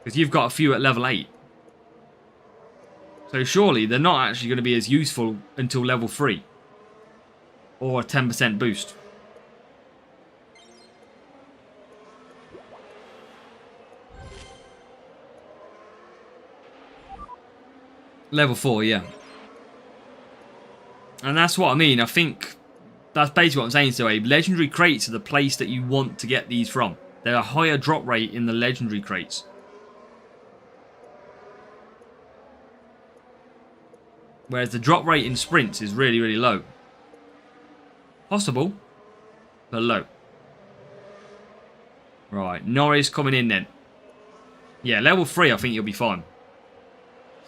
Because you've got a few at level 8. So surely they're not actually going to be as useful until level 3. Or a 10% boost. Level 4, yeah. And that's what I mean. I think that's basically what I'm saying. So, Abe, legendary crates are the place that you want to get these from. They're a higher drop rate in the legendary crates. Whereas the drop rate in sprints is really, really low. Possible, but low. Right, Norris coming in then. Yeah, level 3 I think you'll be fine.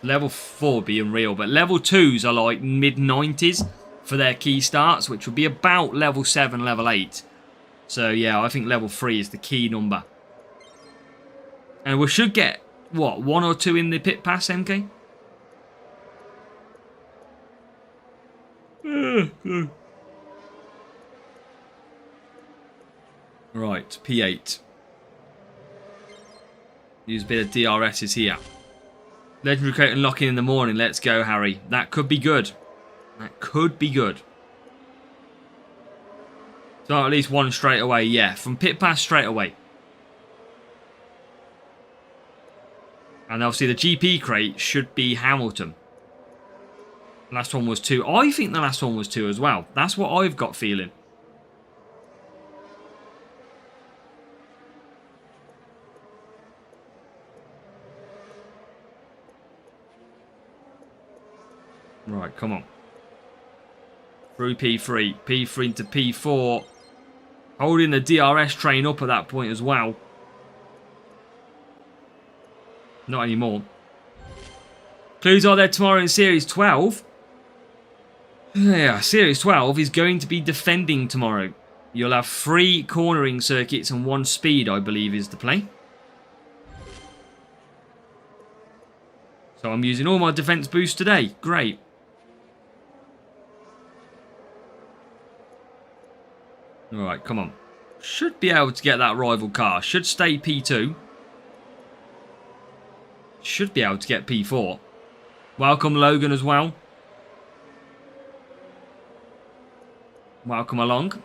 Level 4 would be unreal, but level 2s are like mid-90s for their key starts, which would be about level 7, level 8. So yeah, I think level 3 is the key number. And we should get, what, 1 or 2 in the pit pass, MK? Right, P8. Use a bit of DRSs here. Legendary crate unlocking in the morning. Let's go, Harry. That could be good. That could be good. So at least one straight away. Yeah, from pit pass straight away. And obviously the GP crate should be Hamilton. Last one was 2. I think the last one was 2 as well. That's what I've got feeling. Right, come on. Through P3. P3 into P4. Holding the DRS train up at that point as well. Not anymore. Clues are there tomorrow in Series 12. Yeah, Series 12 is going to be defending tomorrow. You'll have 3 cornering circuits and 1 speed, I believe, is the play. So I'm using all my defense boosts today. Great. Alright, come on. Should be able to get that rival car. Should stay P2. Should be able to get P4. Welcome Logan as well. Welcome along.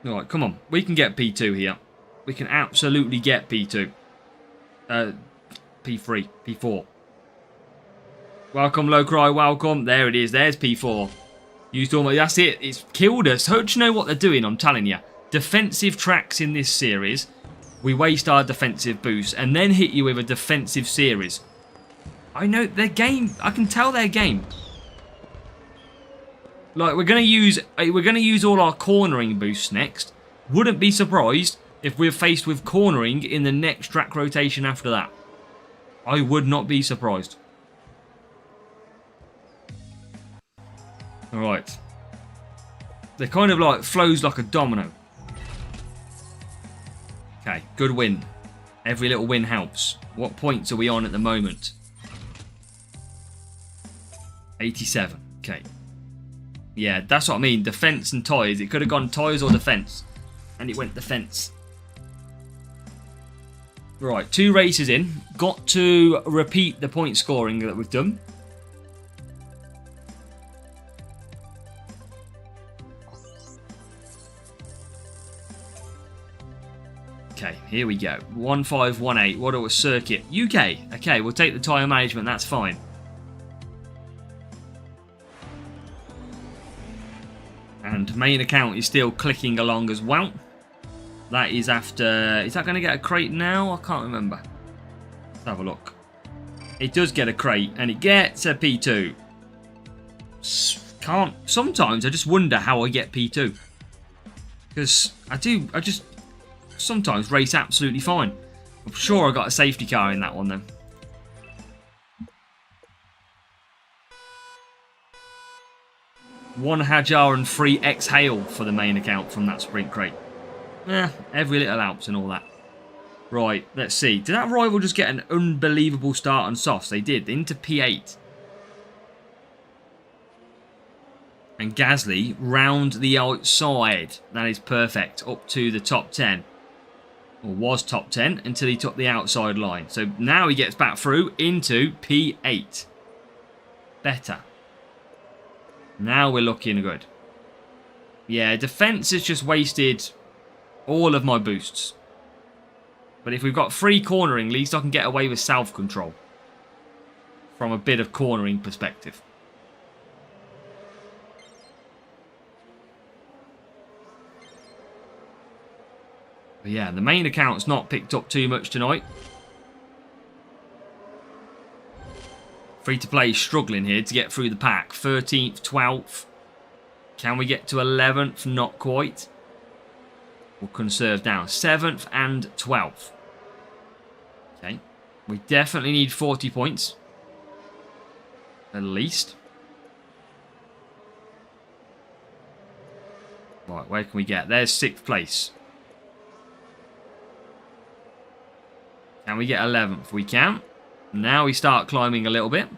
Alright, come on. We can get P2 here. We can absolutely get P2. P3, P4. Welcome Locry, welcome. There it is. There's P4. Used almost, that's it. It's killed us. Don't you know what they're doing? I'm telling you. Defensive tracks in this series. We waste our defensive boost and then hit you with a defensive series. I know their game. I can tell their game. Like we're gonna use all our cornering boosts next. Wouldn't be surprised if we're faced with cornering in the next track rotation after that. I would not be surprised. Alright. They're kind of like flows like a domino. Okay, good win. Every little win helps. What points are we on at the moment? 87. Okay. Yeah, that's what I mean. Defense and tyres. It could have gone tyres or defense. And it went defense. Right, 2 races in. Got to repeat the point scoring that we've done. Okay, here we go. 1518. What a circuit. UK. Okay, we'll take the tyre management. That's fine. And main account is still clicking along as well. That is after... Is that going to get a crate now? I can't remember. Let's have a look. It does get a crate, and it gets a P2. Sometimes I just wonder how I get P2. Because I just sometimes race absolutely fine. I'm sure I got a safety car in that one then. One Hajar and 3 exhale for the main account from that sprint crate. Every little helps and all that. Right, let's see. Did that rival just get an unbelievable start on softs? They did. Into P8. And Gasly round the outside. That is perfect. Up to the top 10. Or was top 10 until he took the outside line. So now he gets back through into P8. Better. Now we're looking good. Yeah, defense has just wasted all of my boosts. But if we've got free cornering, at least I can get away with self-control. From a bit of cornering perspective. But yeah, the main account's not picked up too much tonight. Free-to-play struggling here to get through the pack. 13th, 12th. Can we get to 11th? Not quite. We'll conserve down. 7th and 12th. Okay. We definitely need 40 points. At least. Right, where can we get? There's 6th place. Can we get 11th? We can. Now we start climbing a little bit.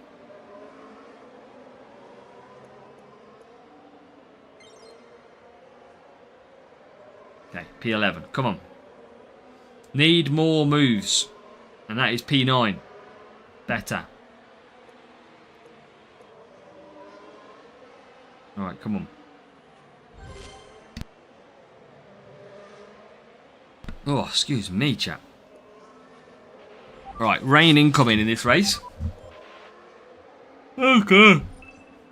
Okay, P11. Come on. Need more moves. And that is P9. Better. Alright, come on. Oh, excuse me, chap. Right, rain incoming in this race. Okay.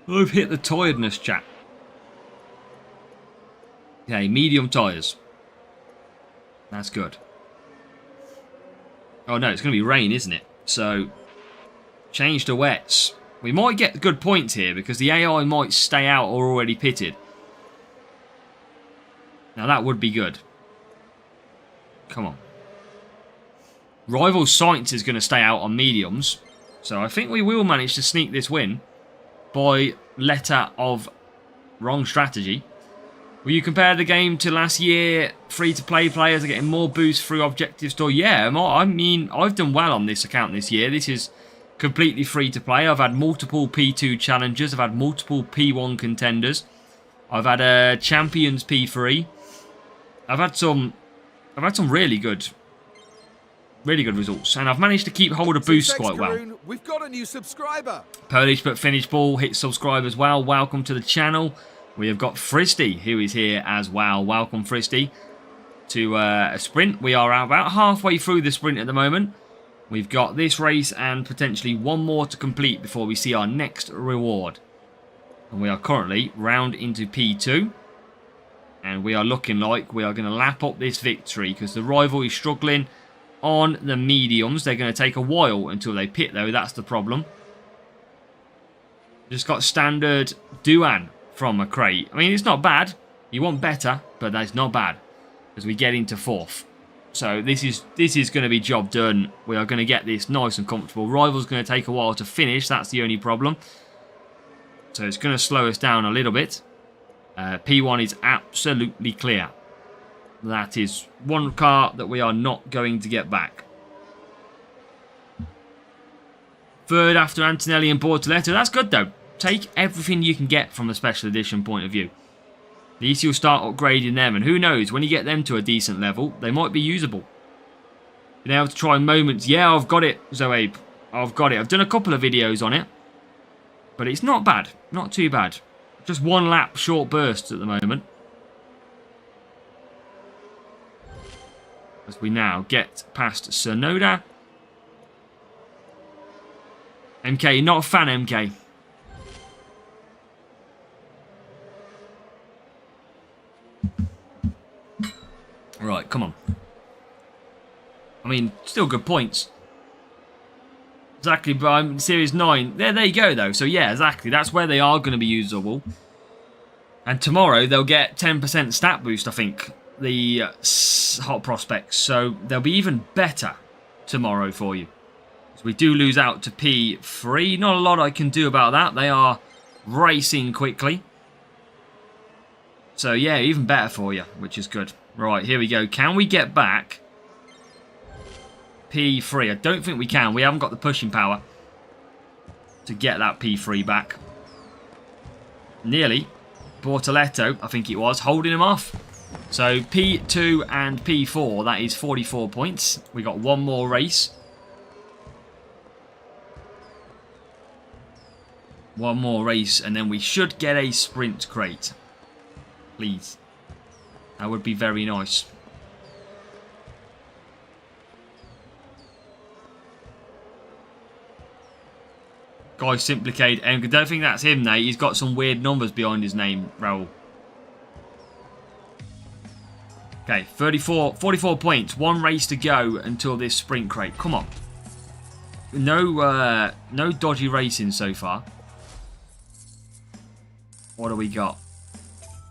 I've hit the tiredness, chap. Okay, medium tyres. That's good. Oh no, it's going to be rain, isn't it? So, change to wets. We might get good points here because the AI might stay out or already pitted. Now that would be good. Come on. Rival Science is going to stay out on mediums. So I think we will manage to sneak this win by letter of wrong strategy. Will you compare the game to last year? Free-to-play players are getting more boosts through objective store. Yeah, I mean, I've done well on this account this year. This is completely free-to-play. I've had multiple P2 challenges. I've had multiple P1 contenders. I've had a Champions P3. I've had some really good results, and I've managed to keep hold of boosts quite well. We've got a new subscriber. Polish but Finnish ball, hit subscribe as well. Welcome to the channel. We have got Fristy, who is here as well. Welcome, Fristy, to a sprint. We are about halfway through the sprint at the moment. We've got this race and potentially one more to complete before we see our next reward. And we are currently round into P2. And we are looking like we are going to lap up this victory because the rival is struggling on the mediums. They're going to take a while until they pit, though. That's the problem. Just got standard Duan from a crate. I mean, it's not bad. You want better, but that's not bad as we get into 4th. So this is going to be job done. We are going to get this nice and comfortable. Rival's going to take a while to finish. That's the only problem. So it's going to slow us down a little bit. P1 is absolutely clear. That is one car that we are not going to get back. 3rd after Antonelli and Bortoletto. That's good though. Take everything you can get from a special edition point of view. At least you'll start upgrading them, and who knows, when you get them to a decent level, they might be usable. Been able to try moments. Yeah, I've got it, Zoabe. I've got it. I've done a couple of videos on it, but it's not bad. Not too bad. Just one lap short bursts at the moment. As we now get past Sonoda. MK, not a fan, MK. Right, come on. I mean, still good points. Exactly, but I'm Series 9. There you go, though. So, yeah, exactly. That's where they are going to be usable. And tomorrow, they'll get 10% stat boost, I think. The hot prospects. So, they'll be even better tomorrow for you. So, we do lose out to P3. Not a lot I can do about that. They are racing quickly. So, yeah, even better for you, which is good. Right, here we go. Can we get back P3? I don't think we can. We haven't got the pushing power to get that P3 back. Nearly. Bortoletto, I think it was, holding him off. So P2 and P4, that is 44 points. We got one more race. One more race, and then we should get a sprint crate. Please. That would be very nice. Guy Simplicade. I don't think that's him, Nate. He's got some weird numbers behind his name, Raul. Okay, 44 points. One race to go until this sprint crate. Come on. No dodgy racing so far. What do we got?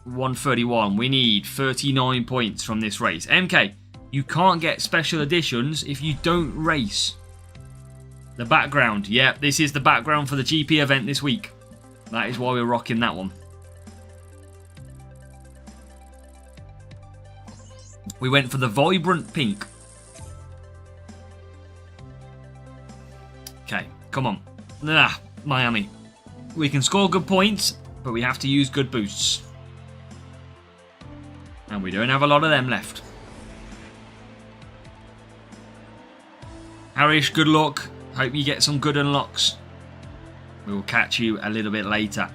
131. We need 39 points from this race. MK, you can't get special editions if you don't race. The background. Yep, this is the background for the GP event this week. That is why we're rocking that one. We went for the vibrant pink. Okay, come on. Miami. We can score good points, but we have to use good boosts. And we don't have a lot of them left. Harish, good luck. Hope you get some good unlocks. We will catch you a little bit later.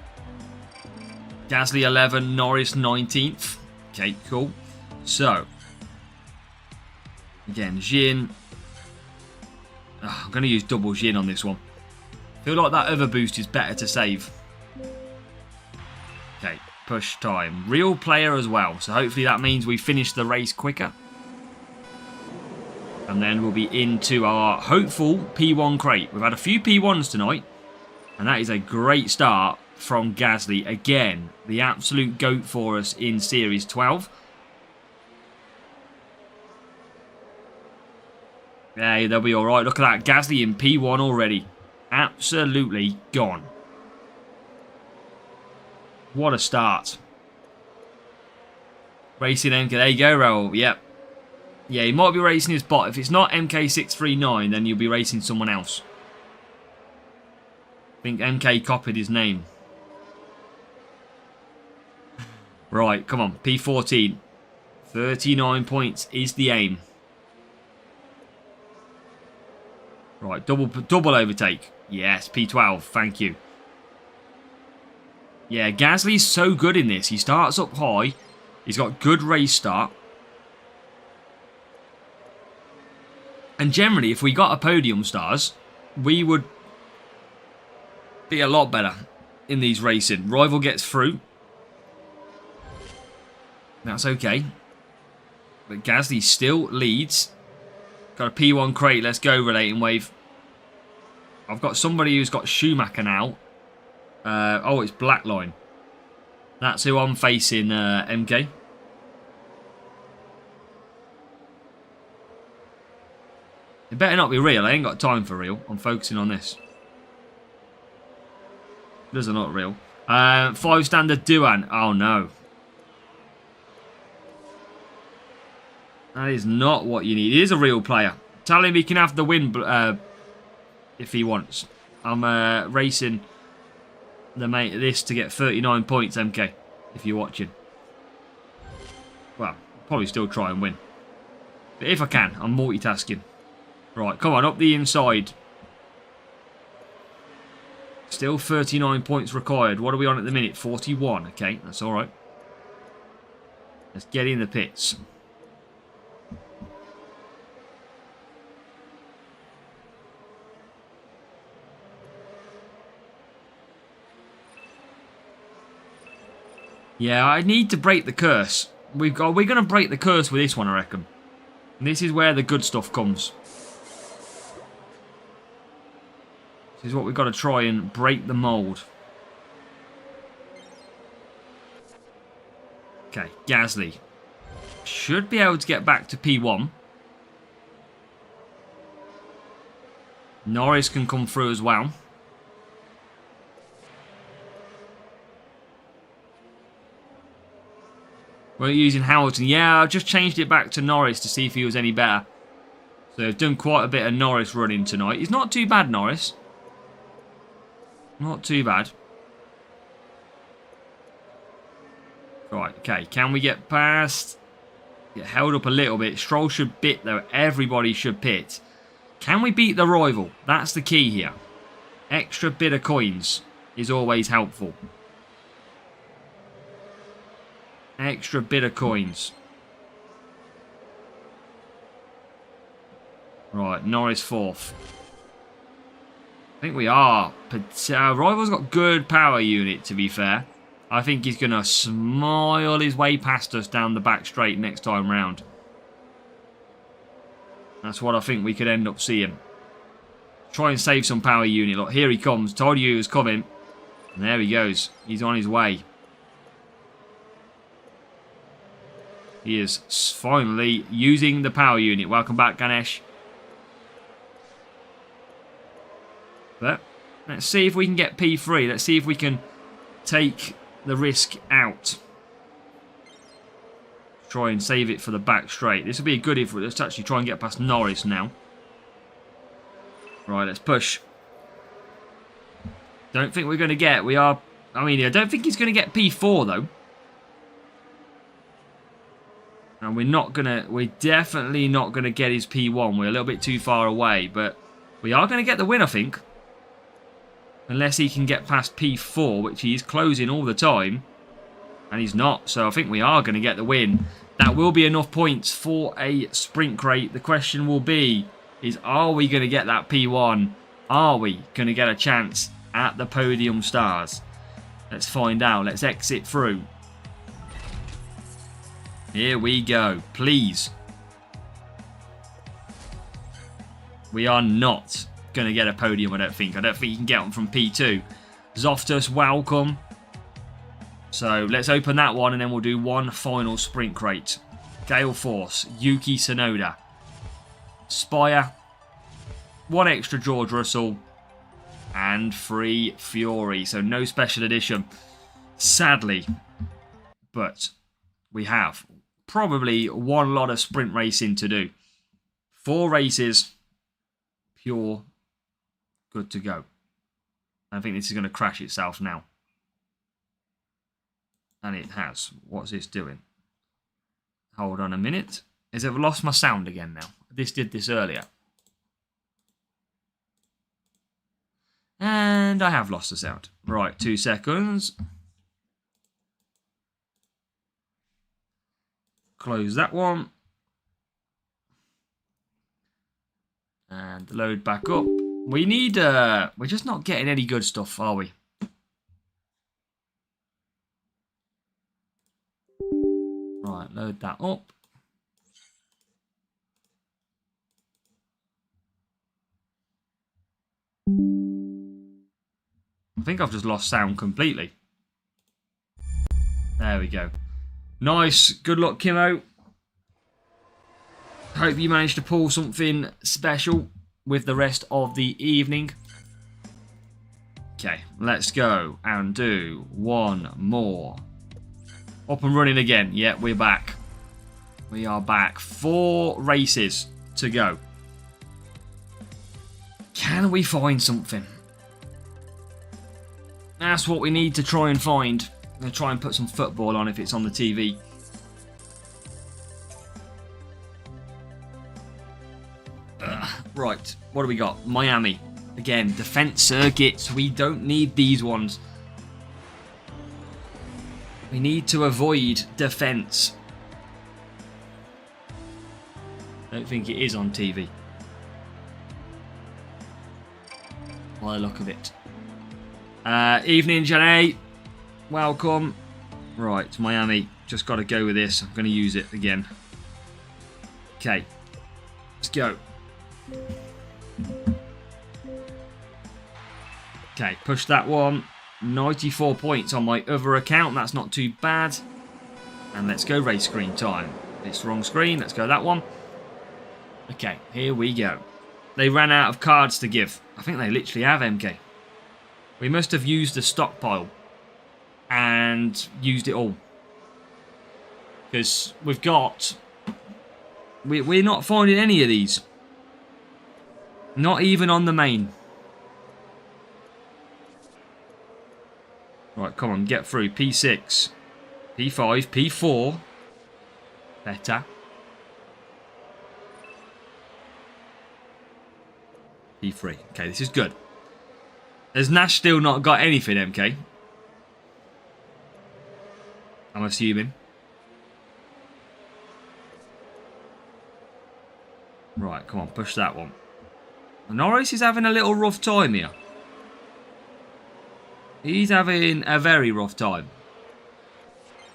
Gasly 11, Norris 19th. Okay, cool. So, again, Jin. I'm going to use double Jin on this one. I feel like that other boost is better to save. Okay, push time. Real player as well. So hopefully that means we finish the race quicker. And then we'll be into our hopeful P1 crate. We've had a few P1s tonight. And that is a great start from Gasly. Again, the absolute GOAT for us in Series 12. Yeah, they'll be alright. Look at that. Gasly in P1 already. Absolutely gone. What a start. Racing MK. There you go, Raul. Yep. Yeah, he might be racing his bot. If it's not MK639, then you'll be racing someone else. I think MK copied his name. Right, come on. P14. 39 points is the aim. Right, double overtake. Yes, P12. Thank you. Yeah, Gasly's so good in this. He starts up high. He's got good race start. And generally, if we got a podium stars, we would be a lot better. in these racing. Rival gets through. That's okay. But Gasly still leads. Got a P1 crate. Let's go, Relating Wave. I've got somebody who's got Schumacher now. Oh, it's Blackline. That's who I'm facing, MK. It better not be real. I ain't got time for real. I'm focusing on this. Those are not real. 5 standard Duan. Oh, no. That is not what you need. He is a real player. Tell him he can have the win if he wants. I'm racing this to get 39 points, MK, if you're watching. Well, probably still try and win. But if I can, I'm multitasking. Right, come on, up the inside. Still 39 points required. What are we on at the minute? 41. Okay, that's all right. Let's get in the pits. Yeah, I need to break the curse. We're going to break the curse with this one, I reckon. And this is where the good stuff comes. This is what we've got to try and break the mould. Okay, Gasly. Should be able to get back to P1. Norris can come through as well. We're using Hamilton. Yeah, I've just changed it back to Norris to see if he was any better. So they've done quite a bit of Norris running tonight. He's not too bad, Norris. Not too bad. Right, okay. Can we get past? Get held up a little bit. Stroll should pit, though. Everybody should pit. Can we beat the rival? That's the key here. Extra bit of coins is always helpful. Extra bit of coins. Right, Norris 4th. I think we are. But Rival's got good power unit, to be fair. I think he's going to smile his way past us down the back straight next time round. That's what I think we could end up seeing. Try and save some power unit. Look, here he comes. Told you he was coming. And there he goes. He's on his way. He is finally using the power unit. Welcome back, Ganesh. But let's see if we can get P3. Let's see if we can take the risk out. Try and save it for the back straight. This would be a good if let's actually try and get past Norris now. Right, let's push. Don't think we're going to get. We are. I mean, I don't think he's going to get P4 though. And we're definitely not going to get his P1. We're a little bit too far away, but we are going to get the win, I think. Unless he can get past P4, which he is closing all the time. And he's not, so I think we are going to get the win. That will be enough points for a sprint crate. The question will be, are we going to get that P1? Are we going to get a chance at the podium stars? Let's find out. Let's exit through. Here we go. Please. We are not going to get a podium, I don't think. I don't think you can get one from P2. Zoftus, welcome. So let's open that one and then we'll do one final sprint crate. Gale Force, Yuki Tsunoda. Spire. One extra George Russell. And 3 Fury. So no special edition. Sadly. But we have probably one lot of sprint racing to do. 4 races. Pure. Good to go. I think this is going to crash itself now. And it has. What's this doing? Hold on a minute. Has it lost my sound again now? This did this earlier. And I have lost the sound. Right, 2 seconds. Close that one. And load back up. We need, we're just not getting any good stuff, are we? Right, load that up. I think I've just lost sound completely. There we go. Nice. Good luck, Kimo. Hope you managed to pull something special with the rest of the evening. Okay, let's go and do one more. Up and running again. Yeah, we're back. We are back. 4 races to go. Can we find something? That's what we need to try and find. I'm going to try and put some football on if it's on the TV. Right, what do we got? Miami. Again, defense circuits. We don't need these ones. We need to avoid defense. I don't think it is on TV. By the look of it. Evening, Janae. Welcome. Right, Miami. Just got to go with this. I'm going to use it again. Okay. Let's go. Okay, push that one. 94 points on my other account. That's not too bad. And let's go race screen time. It's the wrong screen. Let's go that one. Okay, here we go. They ran out of cards to give. I think they literally have, MK. We must have used the stockpile and used it all. Because we've got... We're not finding any of these. Not even on the main. Right, come on, get through. P6, P5, P4. Better. P3. Okay, this is good. Has Nash still not got anything, MK? I'm assuming. Right, come on, push that one. Norris is having a little rough time here. He's having a very rough time.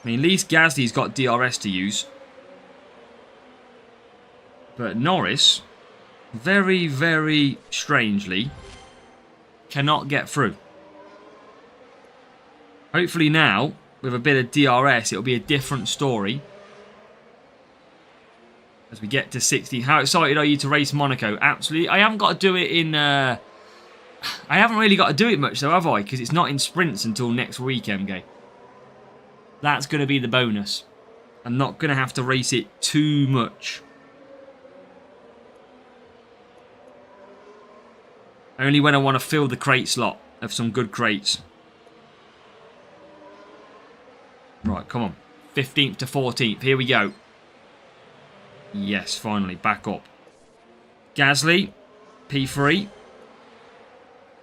I mean, at least Gasly's got DRS to use. But Norris, very, very strangely, cannot get through. Hopefully now, with a bit of DRS, it'll be a different story. As we get to 60. How excited are you to race Monaco? Absolutely. I haven't got to do it in... I haven't really got to do it much though, have I? Because it's not in sprints until next week, MK. That's going to be the bonus. I'm not going to have to race it too much. Only when I want to fill the crate slot of some good crates. Right, come on. 15th to 14th. Here we go. Yes, finally. Back up. Gasly. P3.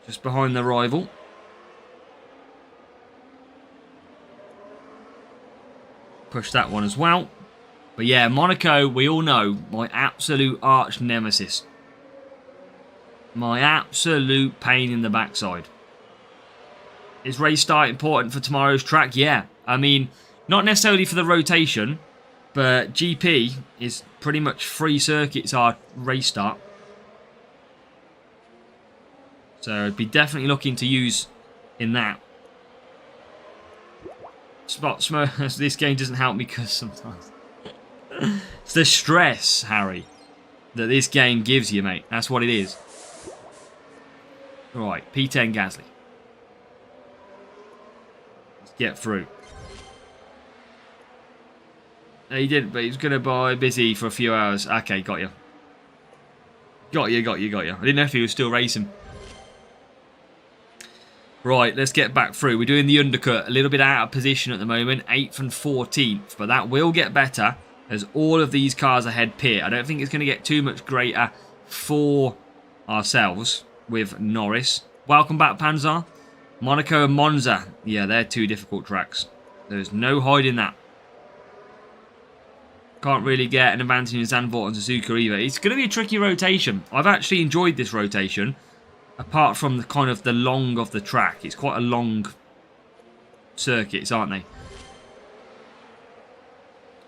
Just behind the rival. Push that one as well. But yeah, Monaco, we all know, my absolute arch nemesis. My absolute pain in the backside. Is race start important for tomorrow's track? Yeah. I mean, not necessarily for the rotation, but GP is pretty much free circuits our race start. So I'd be definitely looking to use in that. Spot smoke. This game doesn't help me because sometimes it's the stress, Harry, that this game gives you, mate. That's what it is. Right, P10 Gasly. Let's get through. He didn't, but he was going to buy busy for a few hours. Okay, got you. Got you. I didn't know if he was still racing. Right, let's get back through. We're doing the undercut. A little bit out of position at the moment. 8th and 14th. But that will get better as all of these cars ahead pit. I don't think it's going to get too much greater for ourselves with Norris. Welcome back, Panzer. Monaco and Monza. Yeah, they're two difficult tracks. There's no hiding that. Can't really get an advantage in Zandvoort and Suzuka either. It's going to be a tricky rotation. I've actually enjoyed this rotation. Apart from the kind of the long of the track. It's quite a long circuits, aren't they?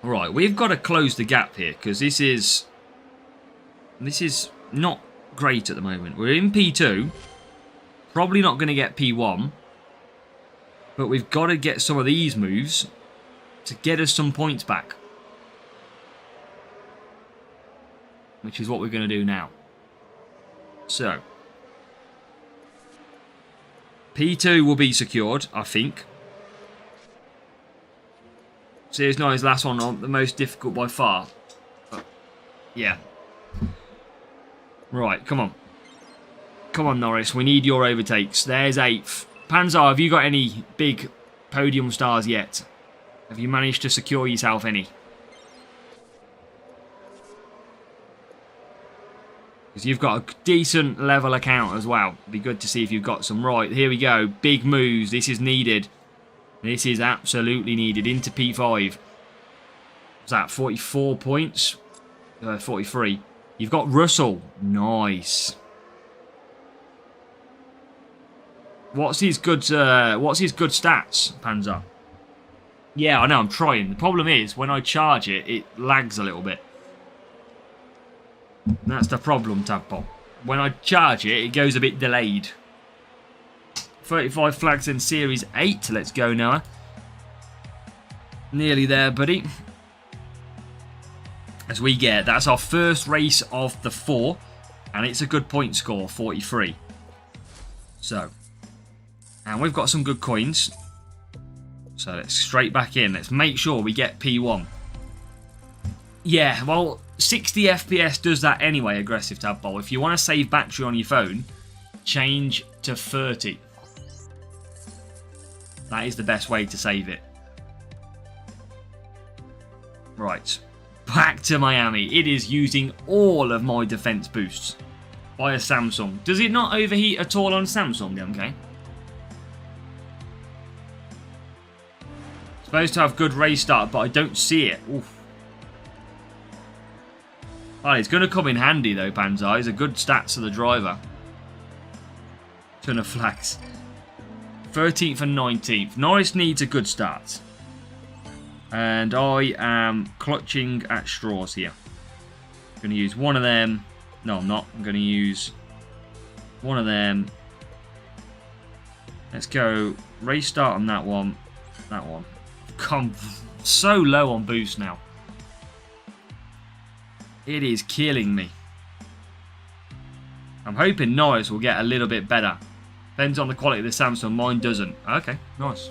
Right, we've got to close the gap here because this is not great at the moment. We're in P2. Probably not going to get P1. But we've got to get some of these moves to get us some points back. Which is what we're going to do now. So. P2 will be secured, I think. Series 9's last one, the most difficult by far. But, yeah. Right, come on. Come on, Norris. We need your overtakes. There's 8th. Panzer, have you got any big podium stars yet? Have you managed to secure yourself any? Because you've got a decent level account as well. It'd be good to see if you've got some. Right, here we go. Big moves. This is needed. This is absolutely needed. Into P5. What's that? 44 points? 43. You've got Russell. Nice. What's his good stats, Panzer? Yeah, I know, I'm trying. The problem is, when I charge it, it lags a little bit. That's the problem, Tadpole. When I charge it, it goes a bit delayed. 35 flags in Series 8. Let's go, Noah. Nearly there, buddy. As we get, that's our first race of the 4. And it's a good point score, 43. So. And we've got some good coins. So let's straight back in. Let's make sure we get P1. Yeah, well, 60 FPS does that anyway, aggressive Tadpole. If you want to save battery on your phone, change to 30. That is the best way to save it. Right. Back to Miami. It is using all of my defense boosts by a Samsung. Does it not overheat at all on Samsung, MK? Supposed to have good race start, but I don't see it. Oof. Oh, it's going to come in handy though, Panzer. It's a good stats of the driver. Ton of flags. 13th and 19th. Norris needs a good start. And I am clutching at straws here. I'm going to use one of them. No, I'm not. I'm going to use one of them. Let's go race start on that one. That one. Come so low on boost now. It is killing me. I'm hoping Norris will get a little bit better. Depends on the quality of the Samsung. Mine doesn't. Okay, nice.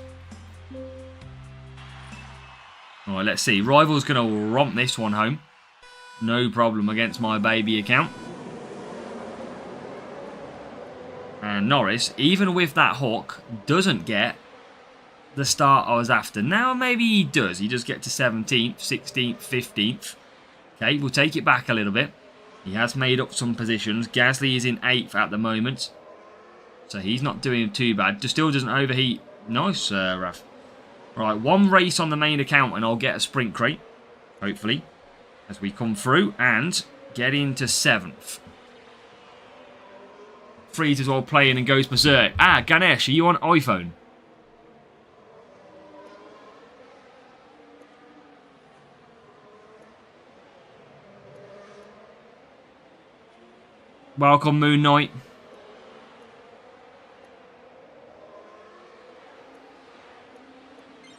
Alright, let's see. Rival's going to romp this one home. No problem against my baby account. And Norris, even with that hook, doesn't get the start I was after. Now maybe he does. He does get to 17th, 16th, 15th. Okay, we'll take it back a little bit. He has made up some positions. Gasly is in 8th at the moment. So he's not doing too bad. Still doesn't overheat. Nice, Raf. Right, one race on the main account and I'll get a sprint crate. Hopefully. As we come through and get into 7th. Freezes while playing and goes berserk. Ah, Ganesh, are you on iPhone? Welcome, Moon Knight.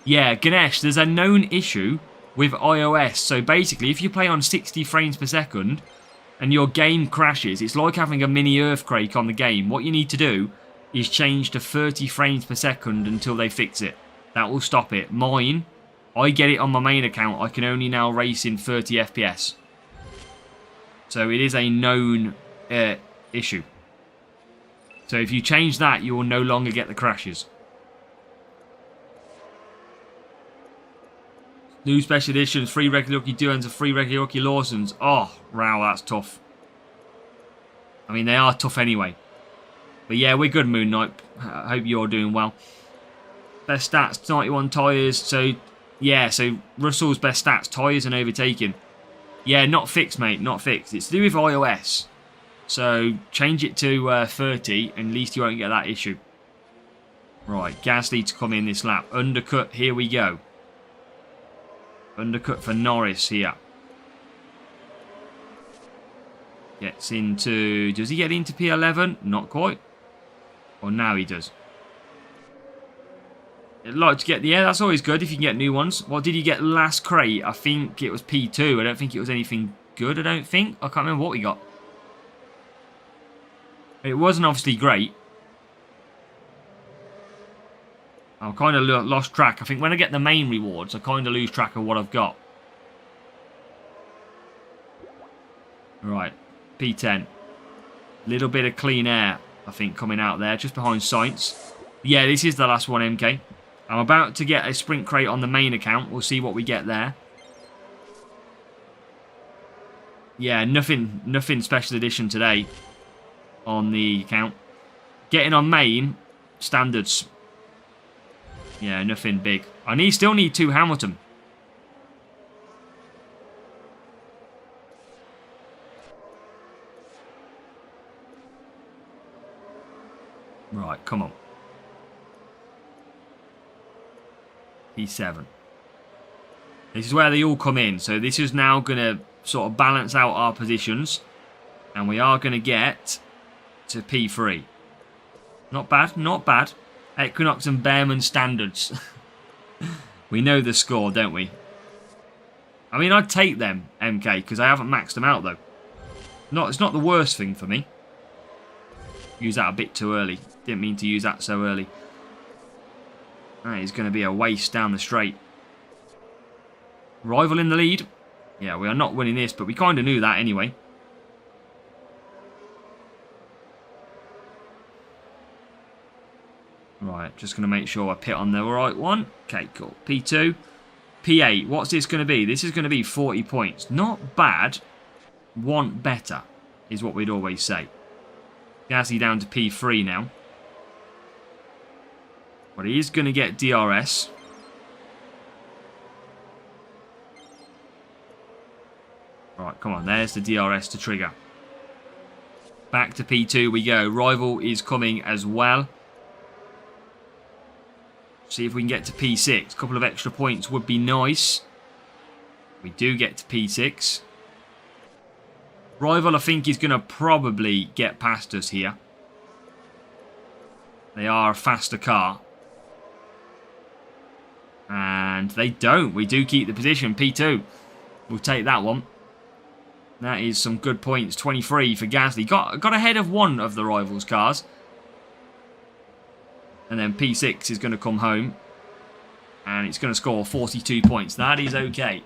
Yeah, Ganesh, there's a known issue with iOS. So basically, if you play on 60 frames per second and your game crashes, it's like having a mini earthquake on the game. What you need to do is change to 30 frames per second until they fix it. That will stop it. Mine, I get it on my main account. I can only now race in 30 FPS. So it is a known issue. So if you change that, you will no longer get the crashes. New special editions, free regular rookie duos and free regular rookie Lawsons. Oh, wow, that's tough. I mean, they are tough anyway. But yeah, we're good, Moon Knight. I hope you're doing well. Best stats, 91 tyres. So, yeah, so Russell's best stats, tyres and overtaking. Yeah, not fixed, mate, not fixed. It's to do with iOS. So, change it to 30, and at least you won't get that issue. Right, Gasly to come in this lap. Undercut, here we go. Undercut for Norris here. Gets into... Does he get into P11? Not quite. Or now he does. I'd like to get the air. That's always good if you can get new ones. What did he get last crate? I think it was P2. I don't think it was anything good, I don't think. I can't remember what we got. It wasn't obviously great. I've kind of lost track. I think when I get the main rewards, I kind of lose track of what I've got. Right. P10. Little bit of clean air, I think, coming out there. Just behind Sainz. Yeah, this is the last one, MK. I'm about to get a sprint crate on the main account. We'll see what we get there. Yeah, nothing special edition today on the account. Getting on main, standards. Yeah, nothing big. I still need 2 Hamilton. Right, come on. P7. This is where they all come in. So this is now going to sort of balance out our positions. And we are going to get to P3. Not bad, not bad. Equinox and Bearman standards. We know the score, don't we? I mean, I'd take them, MK, because I haven't maxed them out, though. It's not the worst thing for me. Use that a bit too early. Didn't mean to use that so early. That is going to be a waste down the straight. Rival in the lead. Yeah, we are not winning this, but we kind of knew that anyway. Right, just going to make sure I pit on the right one. Okay, cool. P2. P8. What's this going to be? This is going to be 40 points. Not bad. Want better, is what we'd always say. Gasly down to P3 now. But he is going to get DRS. Right, come on. There's the DRS to trigger. Back to P2 we go. Rival is coming as well. See if we can get to P6. A couple of extra points would be nice. We do get to P6. Rival, I think, is going to probably get past us here. They are a faster car. And they don't. We do keep the position. P2. We'll take that one. That is some good points. 23 for Gasly. Got ahead of one of the rivals' cars. And then P6 is going to come home. And it's going to score 42 points. That is okay.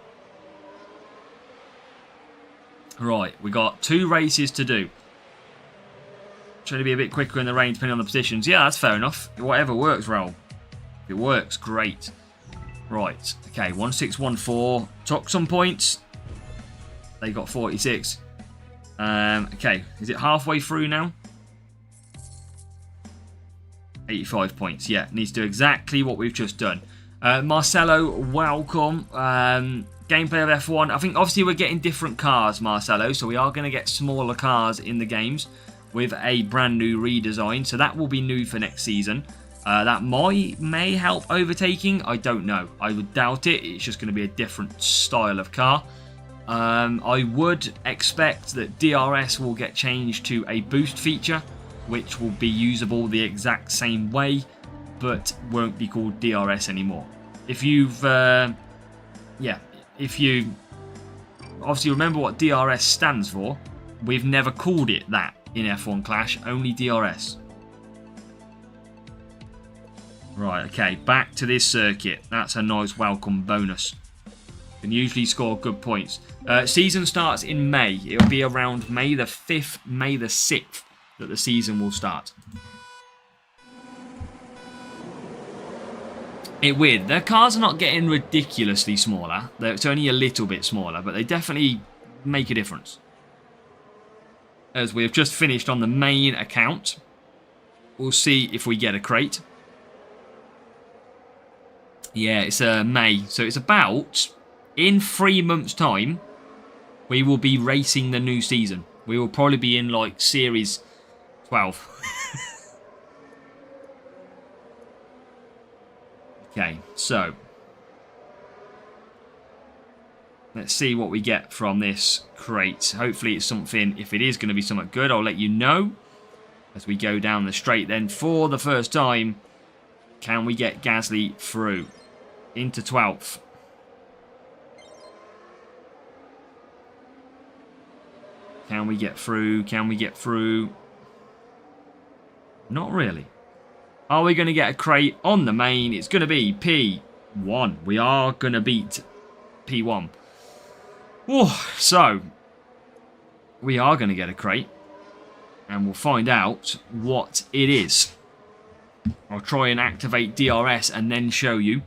Right, we got 2 races to do. Trying to be a bit quicker in the rain depending on the positions. Yeah, that's fair enough. Whatever works, Raul. If it works, great. Right, okay, 1614. Took some points. They got 46. Okay, is it halfway through now? 85 points, yeah. Needs to do exactly what we've just done. Marcelo, welcome. Gameplay of F1. I think obviously we're getting different cars, Marcelo. So we are going to get smaller cars in the games with a brand new redesign. So that will be new for next season. That may help overtaking. I don't know. I would doubt it. It's just going to be a different style of car. I would expect that DRS will get changed to a boost feature, which will be usable the exact same way, but won't be called DRS anymore. If you've, if you obviously remember what DRS stands for, we've never called it that in F1 Clash, only DRS. Right, okay, back to this circuit. That's a nice welcome bonus. Can usually score good points. Season starts in May. It'll be around May the 5th, May the 6th that the season will start. It's weird. Their cars are not getting ridiculously smaller. It's only a little bit smaller, but they definitely make a difference. As we have just finished on the main account, we'll see if we get a crate. Yeah, it's May. So it's about, in 3 months' time, we will be racing the new season. We will probably be in, like, Series 12. Okay, so. Let's see what we get from this crate. Hopefully it's something, if it is going to be something good, I'll let you know. As we go down the straight then for the first time, can we get Gasly through into 12th? Can we get through? Can we get through? Not really. Are we going to get a crate on the main? It's going to be P1. We are going to beat P1. Oh, so we are going to get a crate. And we'll find out what it is. I'll try and activate DRS and then show you.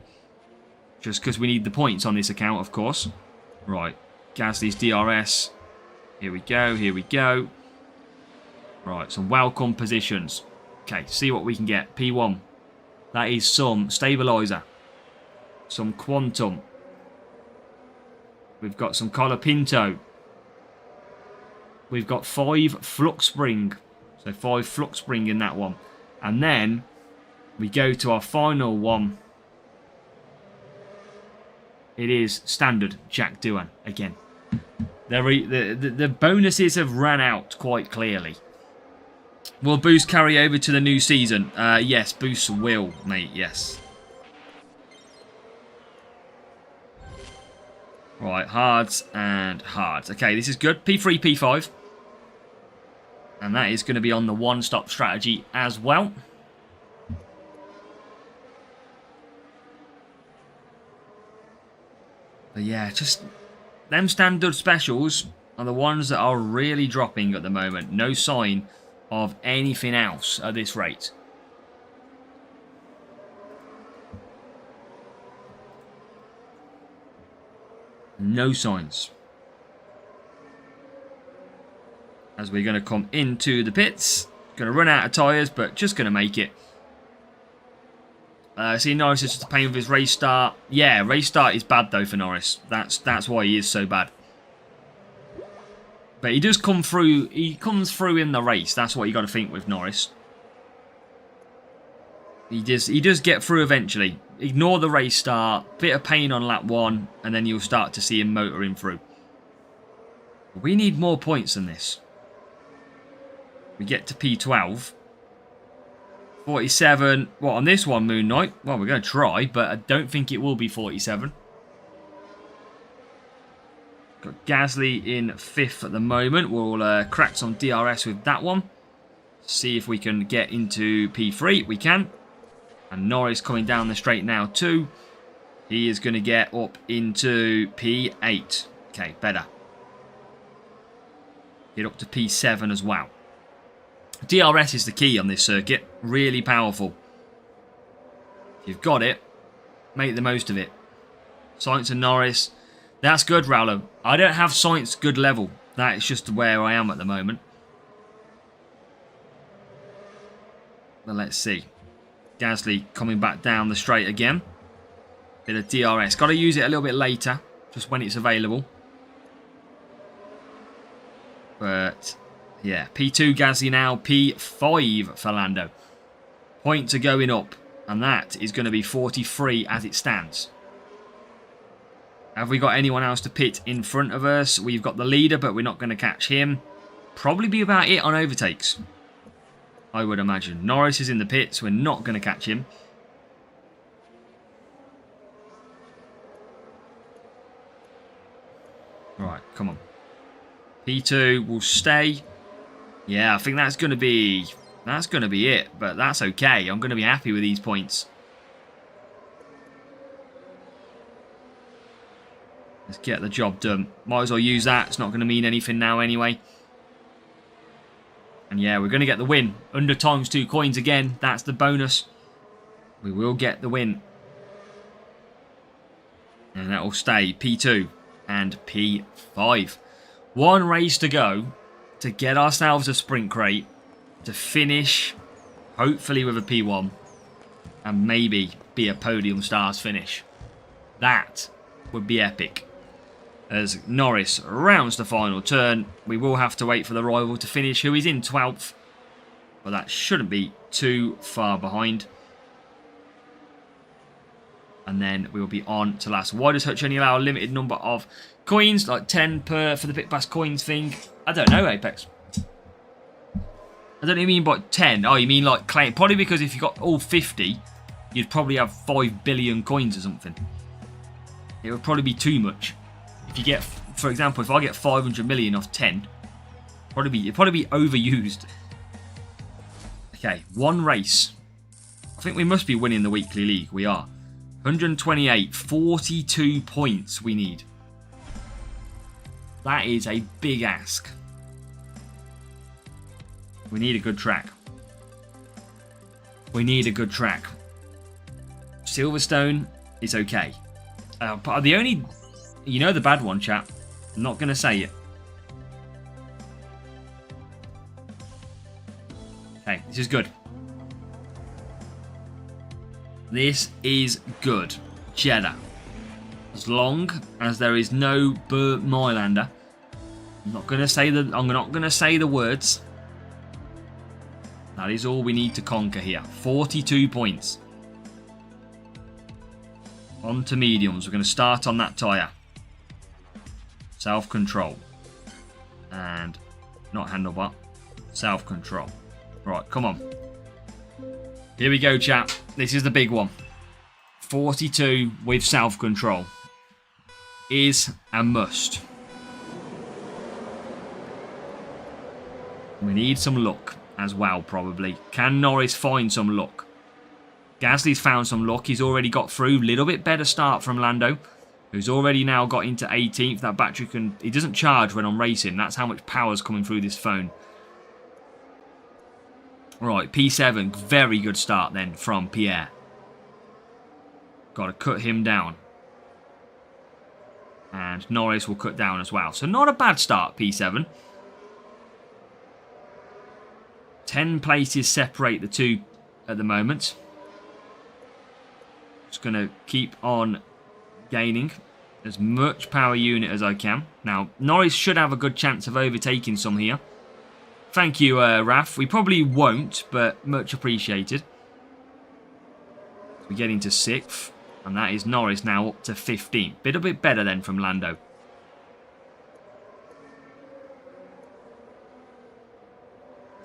Just because we need the points on this account, of course. Right. Gasly's DRS. Here we go. Here we go. Right. Some welcome positions. Okay. See what we can get. P1. That is some stabilizer. Some quantum. We've got some colapinto. We've got 5 flux spring. So 5 flux spring in that one. And then we go to our final one. It is standard Jack Doohan again. The bonuses have ran out quite clearly. Will boost carry over to the new season? Yes, boosts will, mate, yes. Right, hards and hards. Okay, this is good. P3, P5. And that is going to be on the one-stop strategy as well. But yeah, just them standard specials are the ones that are really dropping at the moment. No sign of anything else at this rate. No signs. As we're going to come into the pits. Going to run out of tyres, but just going to make it. See, Norris is just a pain with his race start. Yeah, race start is bad though for Norris. That's why he is so bad. But he does come through. He comes through in the race. That's what you got to think with Norris. He does get through eventually. Ignore the race start. Bit of pain on lap 1, and then you'll start to see him motoring through. We need more points than this. We get to P12. 47. What, on this one, Moon Knight? Well, we're going to try, but I don't think it will be 47. Got Gasly in 5th at the moment. We'll crack some DRS with that one. See if we can get into P3. We can. And Norris coming down the straight now too. He is going to get up into P8. Okay, better. Get up to P7 as well. DRS is the key on this circuit. Really powerful. If you've got it, make the most of it. Sainz and Norris. That's good, Rowlo. I don't have Sainz good level. That is just where I am at the moment. But let's see. Gasly coming back down the straight again. Bit of DRS. Got to use it a little bit later. Just when it's available. But yeah, P2 Gasly now. P5 for Lando. Points are going up. And that is going to be 43 as it stands. Have we got anyone else to pit in front of us? We've got the leader, but we're not going to catch him. Probably be about it on overtakes, I would imagine. Norris is in the pits. We're not going to catch him. Right, come on. P2 will stay. Yeah, I think that's going to be it. But that's okay. I'm going to be happy with these points. Let's get the job done. Might as well use that. It's not going to mean anything now anyway. And yeah, we're going to get the win. Under ×2 coins again. That's the bonus. We will get the win. And that will stay P2 and P5. One race to go to get ourselves a sprint crate. To finish, hopefully with a P1. And maybe be a podium stars finish. That would be epic. As Norris rounds the final turn, we will have to wait for the rival to finish, who is in 12th. But that shouldn't be too far behind. And then we will be on to last. Why does Hutch only allow a limited number of coins? Like 10 per for the Pit Pass coins thing? I don't know, Apex. I don't even mean by 10. Oh, you mean like claim? Probably because if you got all 50, you'd probably have 5 billion coins or something. It would probably be too much. If you get, for example, if I get 500 million off 10, it'd probably be overused. Okay, one race. I think we must be winning the weekly league. We are. 128, 42 points we need. That is a big ask. We need a good track. We need a good track. Silverstone is okay. But the only... You know the bad one, chap. I'm not going to say it. Okay, this is good. This is good. Jeddah. As long as there is no Burt Mylander. I'm not going to say the words. That is all we need to conquer here. 42 points. On to mediums. We're going to start on that tyre. Self-control. And not handlebar. Self-control. Right, come on. Here we go, chap. This is the big one. 42 with self-control. Is a must. We need some luck as well, probably. Can Norris find some luck? Gasly's found some luck. He's already got through. Little bit better start from Lando, who's already now got into 18th. That battery can... It doesn't charge when I'm racing. That's how much power's coming through this phone. Right, P7. Very good start then from Pierre. Got to cut him down. And Norris will cut down as well. So not a bad start, P7. 10 places separate the two at the moment. Just going to keep on gaining as much power unit as I can. Now, Norris should have a good chance of overtaking some here. Thank you, Raf. We probably won't, but much appreciated. We're getting to 6th. And that is Norris now up to 15th. A bit better then from Lando.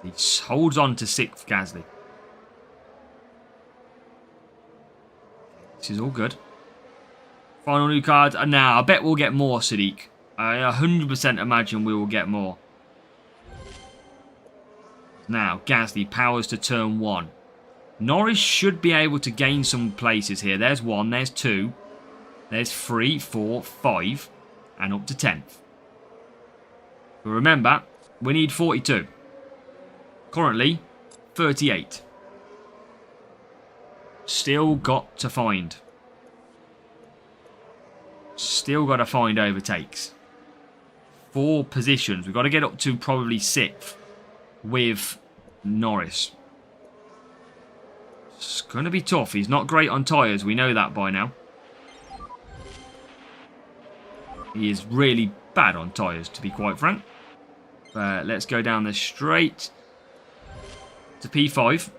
He holds on to 6th, Gasly. This is all good. Final new cards. Now, I bet we'll get more, Sadiq. I 100% imagine we will get more. Now, Gasly powers to turn 1. Norris should be able to gain some places here. There's 1, there's 2, there's 3, 4, 5, and up to 10th. But remember, we need 42. Currently, 38. Still got to find. Still got to find overtakes. 4 positions. We've got to get up to probably 6th with Norris. It's going to be tough. He's not great on tyres. We know that by now. He is really bad on tyres, to be quite frank. Let's go down the straight to P5.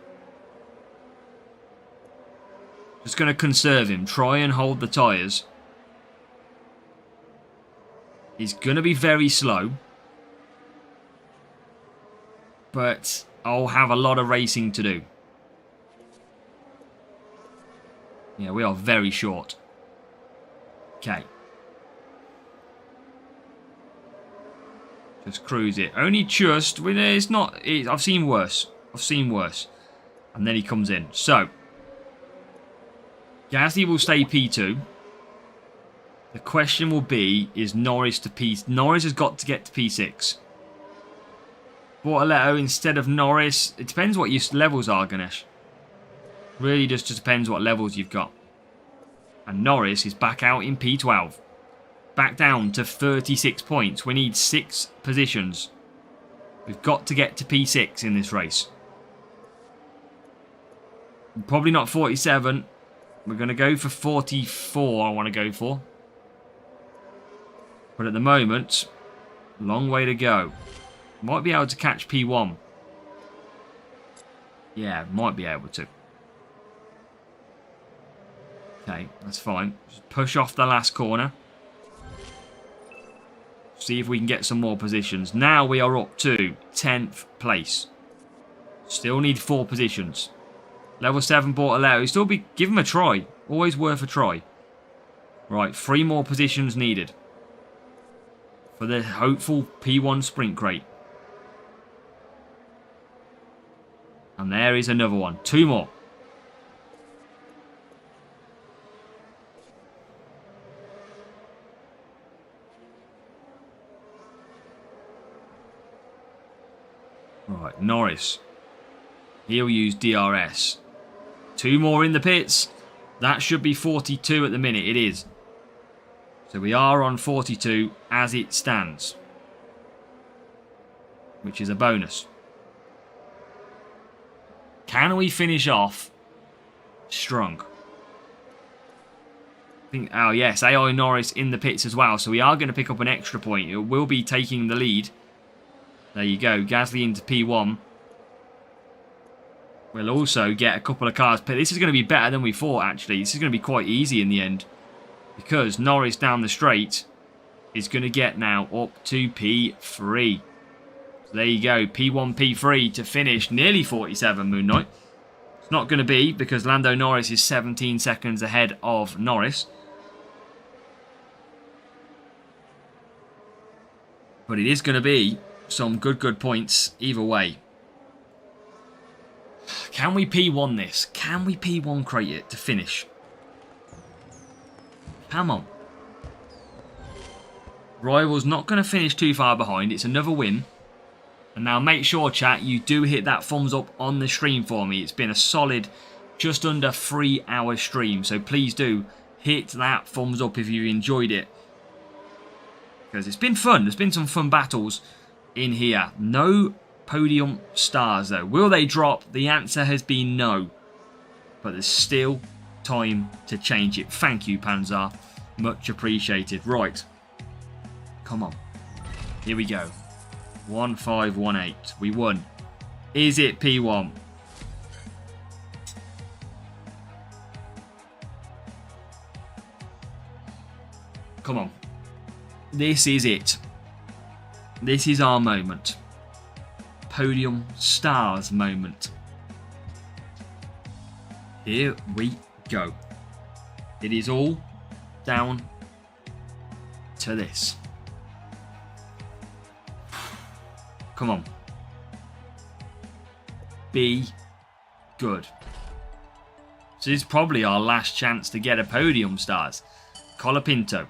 Just going to conserve him. Try and hold the tyres. He's going to be very slow. But I'll have a lot of racing to do. Yeah, we are very short. Okay. Just cruise it. Only just. It's not... I've seen worse. I've seen worse. And then he comes in. So. Gasly will stay P2. The question will be, is Norris to P... Norris has got to get to P6. Bortoletto instead of Norris. It depends what your levels are, Ganesh. Really just depends what levels you've got. And Norris is back out in P12. Back down to 36 points. We need 6 positions. We've got to get to P6 in this race. Probably not 47. We're going to go for 44, I want to go for. But at the moment, long way to go. Might be able to catch P1. Yeah, might be able to. Okay, that's fine. Just push off the last corner. See if we can get some more positions. Now we are up to 10th place. Still need 4 positions. Level 7 Bortoletto. Still give him a try. Always worth a try. Right, 3 more positions needed. For the hopeful P1 sprint crate. And there is another one. 2 more. Right, Norris. He'll use DRS. 2 more in the pits. That should be 42 at the minute. It is. So we are on 42 as it stands. Which is a bonus. Can we finish off strong? Oh yes, AI Norris in the pits as well. So we are going to pick up an extra point. It will be taking the lead. There you go. Gasly into P1. We'll also get a couple of cars. This is going to be better than we thought, actually. This is going to be quite easy in the end. Because Norris down the straight is going to get now up to P3. So there you go. P1, P3 to finish nearly 47, Moon Knight. It's not going to be because Lando Norris is 17 seconds ahead of Norris. But it is going to be some good points either way. Can we P1 this? Can we P1 crate it to finish? Come on. Rival's not going to finish too far behind. It's another win. And now make sure, chat, you do hit that thumbs up on the stream for me. It's been a solid just under 3-hour stream. So please do hit that thumbs up if you enjoyed it. Because it's been fun. There's been some fun battles in here. No podium stars, though. Will they drop? The answer has been no. But there's still time to change it. Thank you, Panzer. Much appreciated. Right. Come on. Here we go. 1518. We won. Is it P1? Come on. This is it. This is our moment. Podium stars moment. Here we go. It is all down to this. Come on. Be good. So this is probably our last chance to get a podium stars. Colapinto.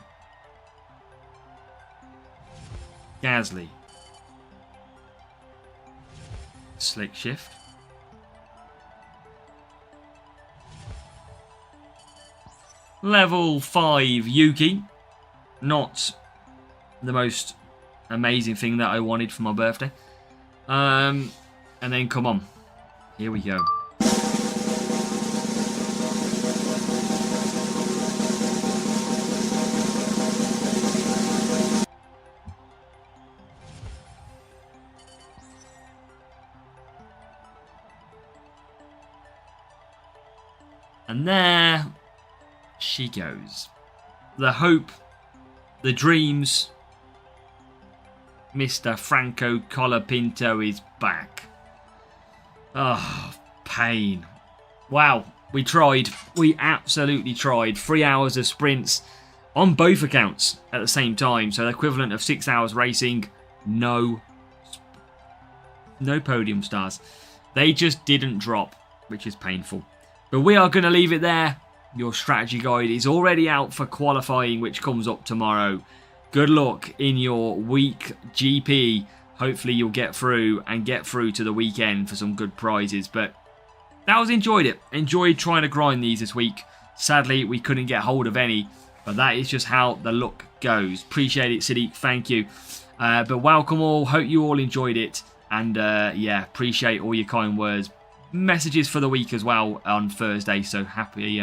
Gasly. Slick shift. Level 5 Yuki. Not the most amazing thing that I wanted for my birthday. And then come on. Here we go. And there she goes. The hope, the dreams. Mr. Franco Colapinto is back. Oh, pain. Wow, we tried. We absolutely tried. 3 hours of sprints on both accounts at the same time. So the equivalent of 6 hours racing. No podium stars. They just didn't drop, which is painful. But we are going to leave it there. Your strategy guide is already out for qualifying, which comes up tomorrow. Good luck in your week GP. Hopefully you'll get through and get through to the weekend for some good prizes. But that was enjoyed it. Enjoyed trying to grind these this week. Sadly, we couldn't get hold of any. But that is just how the luck goes. Appreciate it, Sadiq. Thank you. But welcome all. Hope you all enjoyed it. And yeah, appreciate all your kind words. Messages for the week as well on Thursday. So happy.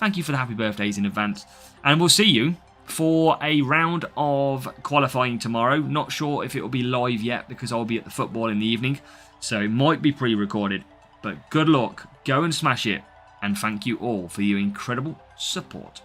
Thank you for the happy birthdays in advance. And we'll see you for a round of qualifying tomorrow. Not sure if it will be live yet because I'll be at the football in the evening. So it might be pre-recorded. But good luck. Go and smash it. And thank you all for your incredible support.